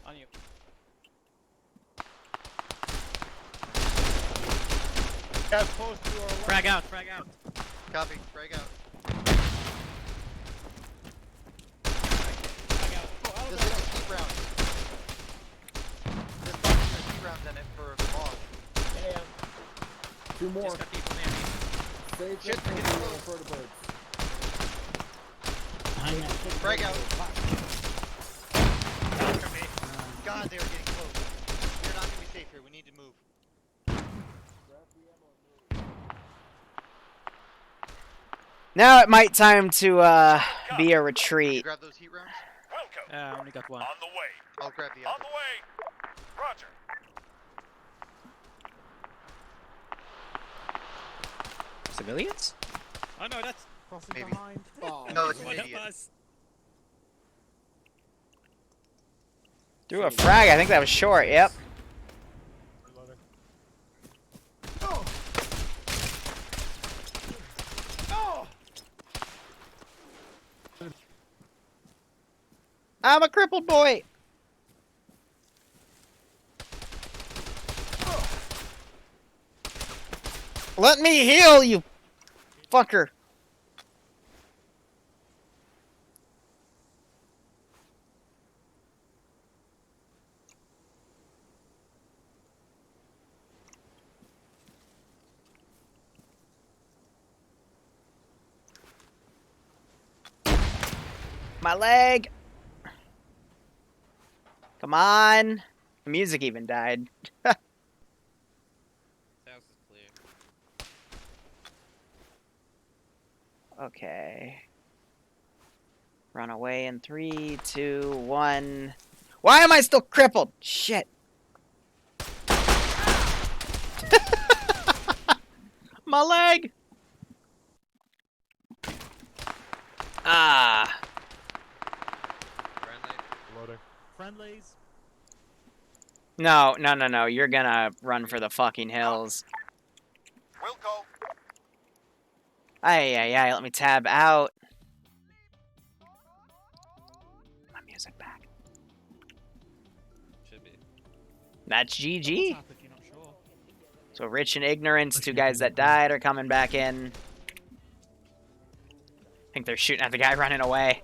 On you. Guys close to our left. Frag out, frag out. Copy. Frag out. Frag out. This is heat rounds. This box has heat rounds in it for the boss. Yeah. 2 more. Just got people near me. Save Shit, it they're getting for close. invertebrates. Frag out. God, they were getting close. We're not gonna be safe here. We need to move. Now it might time to be a Did you retreat. grab those heat rounds? Welcome. I only got one. On the way. I'll grab the On other. the way. Roger. Civilians? Oh no, that's Crossing Maybe. behind. Oh, No, it's an one of idiot. us. Threw a frag. I think that was short. Yep. Reloading. I'm a crippled boy. Let me heal you, fucker. My leg. Come on. The music even died. House is clear. Okay. Run away in 3, 2, 1. Why am I still crippled? Shit. My leg. Ah. Friendly. Reloading. Friendlies. No. You're gonna run for the fucking hills. We'll go. Ay. Let me tab out. My music back. Should be. That's GG. Tap if you're not sure. So Rich and Ignorance, 2 guys that died, are coming back in. I think they're shooting at the guy running away.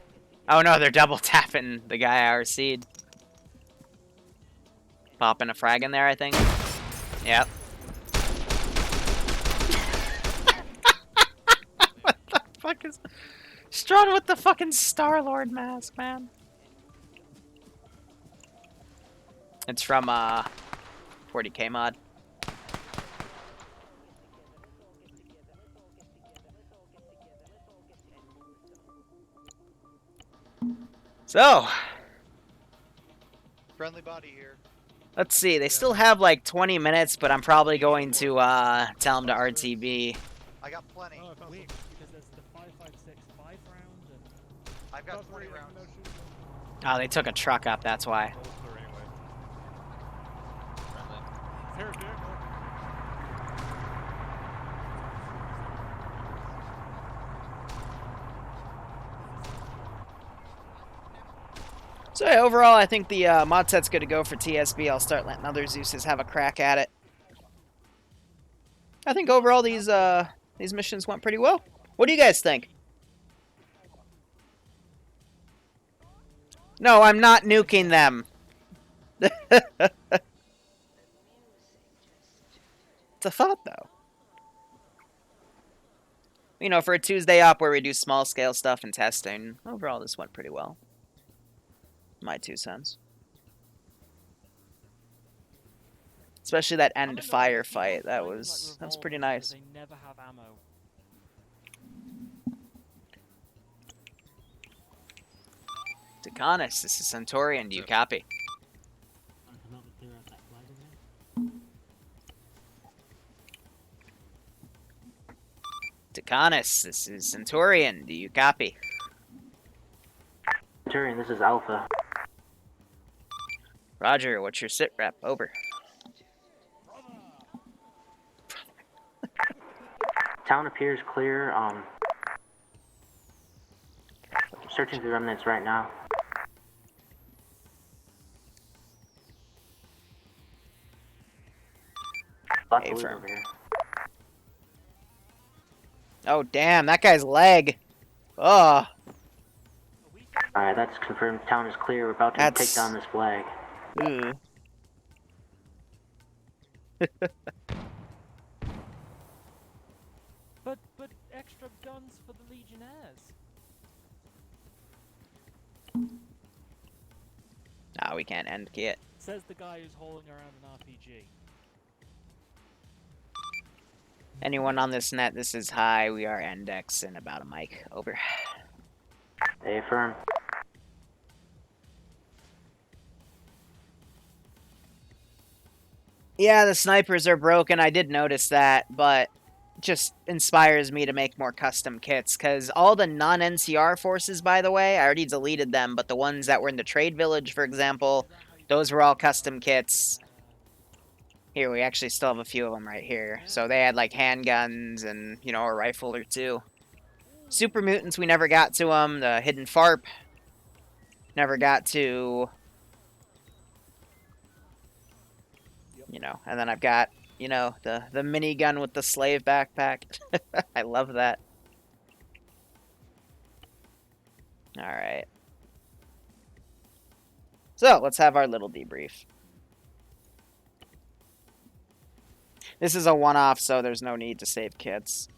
Oh no, they're double tapping the guy I RC'd. Popping a frag in there, I think. Yep. What the fuck is... Strong with the fucking Star-Lord mask, man. It's from, 40k mod. So, Friendly body here. let's see. They still have like 20 minutes, but I'm probably going to tell them to RTB. I got plenty. Oh, I found Weird, because there's the 5.56 5 round and I've got 20 rounds. Oh, they took a truck up. That's why. Holster anyway. Friendly. Here, vehicle. So yeah, overall, I think the mod set's good to go for TSB. I'll start letting other Zeuses have a crack at it. I think overall these missions went pretty well. What do you guys think? No, I'm not nuking them. It's a thought, though. You know, for a Tuesday up where we do small-scale stuff and testing, overall this went pretty well. My 2 cents. Especially that end firefight. That was pretty nice. They never have ammo. Decanis, this is Centaurian. Do you copy? Decanis, this is Centaurian. Do you copy? Centurion, this is Alpha. Roger, what's your sit rep? Over. Town appears clear. Searching the remnants right now. Lots A of loot firm. over here. Oh damn, that guy's leg. Ugh. Alright, that's confirmed. Town is clear. We're about to That's... take down this flag. Ugh. But extra guns for the Legionnaires. Ah, we can't end kit. Says the guy who's hauling around an RPG. Anyone on this net, this is high. We are index in about a mic. Over. Affirm. Yeah, the snipers are broken. I did notice that, but just inspires me to make more custom kits, because all the non-NCR forces, by the way, I already deleted them, but the ones that were in the trade village, for example, those were all custom kits. Here, we actually still have a few of them right here. So they had, like, handguns and, you know, a rifle or two. Super Mutants, we never got to them. The Hidden Farp, never got to. You know, and then I've got, you know, the minigun with the slave backpack. I love that. Alright. So, let's have our little debrief. This is a one-off, so there's no need to save kits.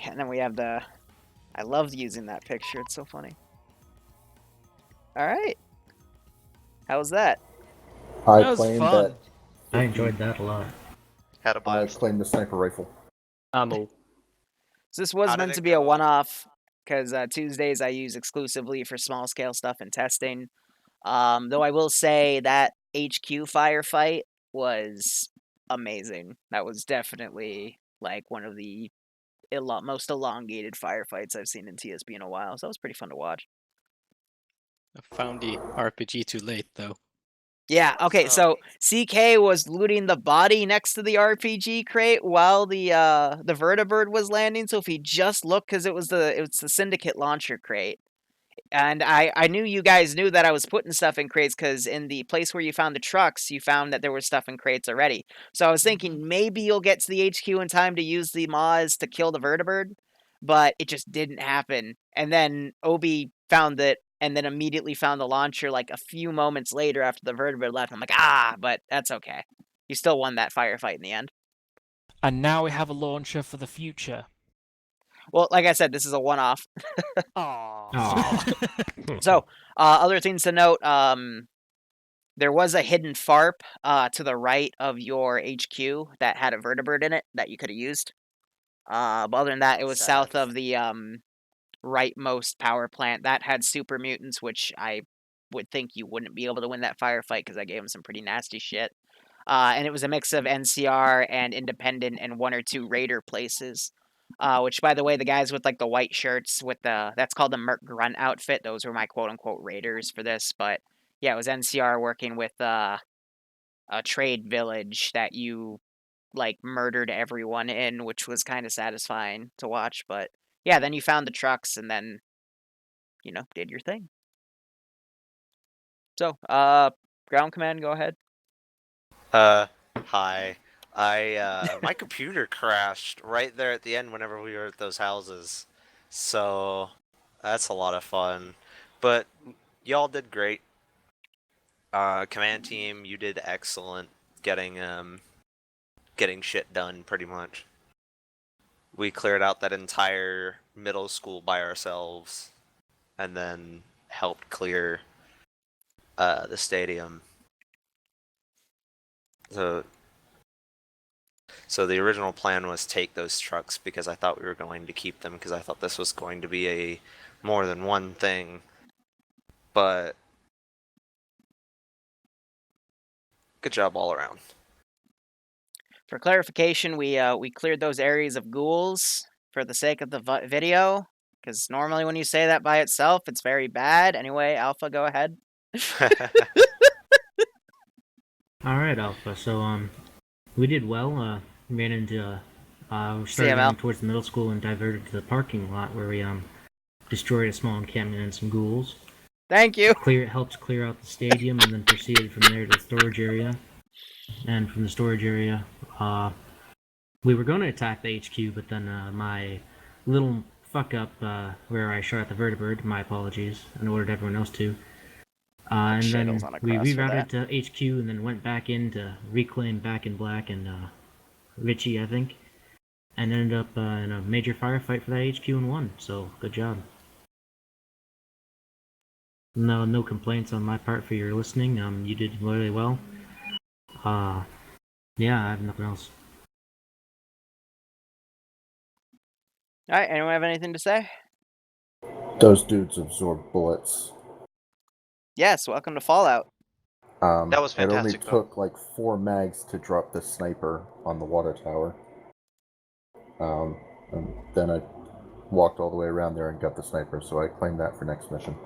And then we have the... I love using that picture. It's so funny. Alright. How was that? I That was claimed fun. that. I enjoyed that a lot. Had a I blast. claimed the sniper rifle. Ammo. So this was How did meant it to be a go? one-off, because Tuesdays I use exclusively for small-scale stuff and testing. Though I will say that HQ firefight was amazing. That was definitely, like, one of the most elongated firefights I've seen in TSB in a while, so that was pretty fun to watch. I found the RPG too late, though. Yeah, okay, so CK was looting the body next to the RPG crate while the vertibird was landing, so if he just looked, because it was the Syndicate launcher crate. And I knew you guys knew that I was putting stuff in crates, because in the place where you found the trucks, you found that there was stuff in crates already. So I was thinking maybe you'll get to the HQ in time to use the Moz to kill the vertibird, but it just didn't happen. And then Obi found it, and then immediately found the launcher like a few moments later after the vertibird left. I'm like, but that's okay. You still won that firefight in the end. And now we have a launcher for the future. Well, like I said, this is a one-off. Aww. So, other things to note, there was a hidden FARP to the right of your HQ that had a vertibird in it that you could have used. But other than that, it was south of the rightmost power plant. That had super mutants, which I would think you wouldn't be able to win that firefight because I gave them some pretty nasty shit. And it was a mix of NCR and independent and one or two raider places. Which, by the way, the guys with like the white shirts with that's called the Merc Grunt outfit. Those were my quote unquote raiders for this. But yeah, it was NCR working with a trade village that you like murdered everyone in, which was kind of satisfying to watch. But yeah, then you found the trucks and then, you know, did your thing. So, ground command, go ahead. Hi. My computer crashed right there at the end whenever we were at those houses. So, that's a lot of fun. But, y'all did great. Command team, you did excellent getting shit done, pretty much. We cleared out that entire middle school by ourselves, and then helped clear the stadium. So the original plan was take those trucks because I thought we were going to keep them because I thought this was going to be a more than one thing. But good job all around. For clarification, we cleared those areas of ghouls for the sake of the video, because normally when you say that by itself, it's very bad. Anyway, Alpha, go ahead. Alright, Alpha, so, we did well, ran into, we started CML. going towards the middle school and diverted to the parking lot where we, destroyed a small encampment and some ghouls. Thank you. Helped clear out the stadium, and then proceeded from there to the storage area. And from the storage area, we were going to attack the HQ, but then my little fuck up where I shot at the vertibird, my apologies, and ordered everyone else to. And then we rerouted to HQ and then went back in to reclaim Back in Black and Richie, I think, and ended up in a major firefight for that HQ and won. So good job. No complaints on my part for your listening. You did really well. Yeah, I have nothing else. All right, anyone have anything to say? Those dudes absorb bullets. Yes, welcome to Fallout. That was It only fantastic, though. took like 4 mags to drop the sniper on the water tower. And then I walked all the way around there and got the sniper, so I claimed that for next mission.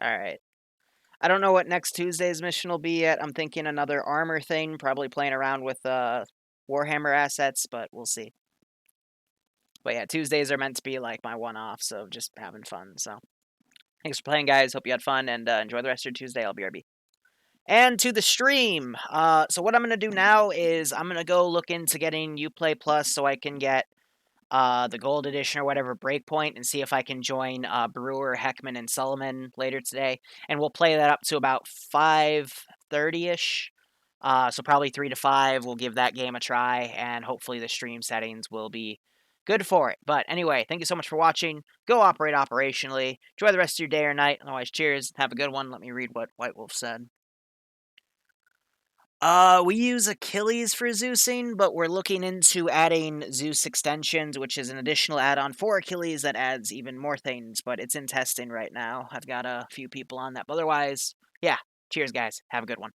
All right. I don't know what next Tuesday's mission will be yet. I'm thinking another armor thing, probably playing around with Warhammer assets, but we'll see. But yeah, Tuesdays are meant to be like my one-off, so just having fun. So thanks for playing, guys. Hope you had fun, and enjoy the rest of your Tuesday. I'll BRB. And to the stream. So what I'm going to do now is I'm going to go look into getting Uplay Plus so I can get the Gold Edition or whatever Breakpoint and see if I can join Brewer, Heckman, and Sullivan later today. And we'll play that up to about 5:30-ish. So probably 3 to 5. We'll give that game a try, and hopefully the stream settings will be good for it. But anyway, thank you so much for watching. Go operate operationally. Enjoy the rest of your day or night. Otherwise, cheers. Have a good one. Let me read what White Wolf said. We use Achilles for Zeusing, but we're looking into adding Zeus extensions, which is an additional add-on for Achilles that adds even more things, but it's in testing right now. I've got a few people on that. But otherwise, yeah, cheers, guys. Have a good one.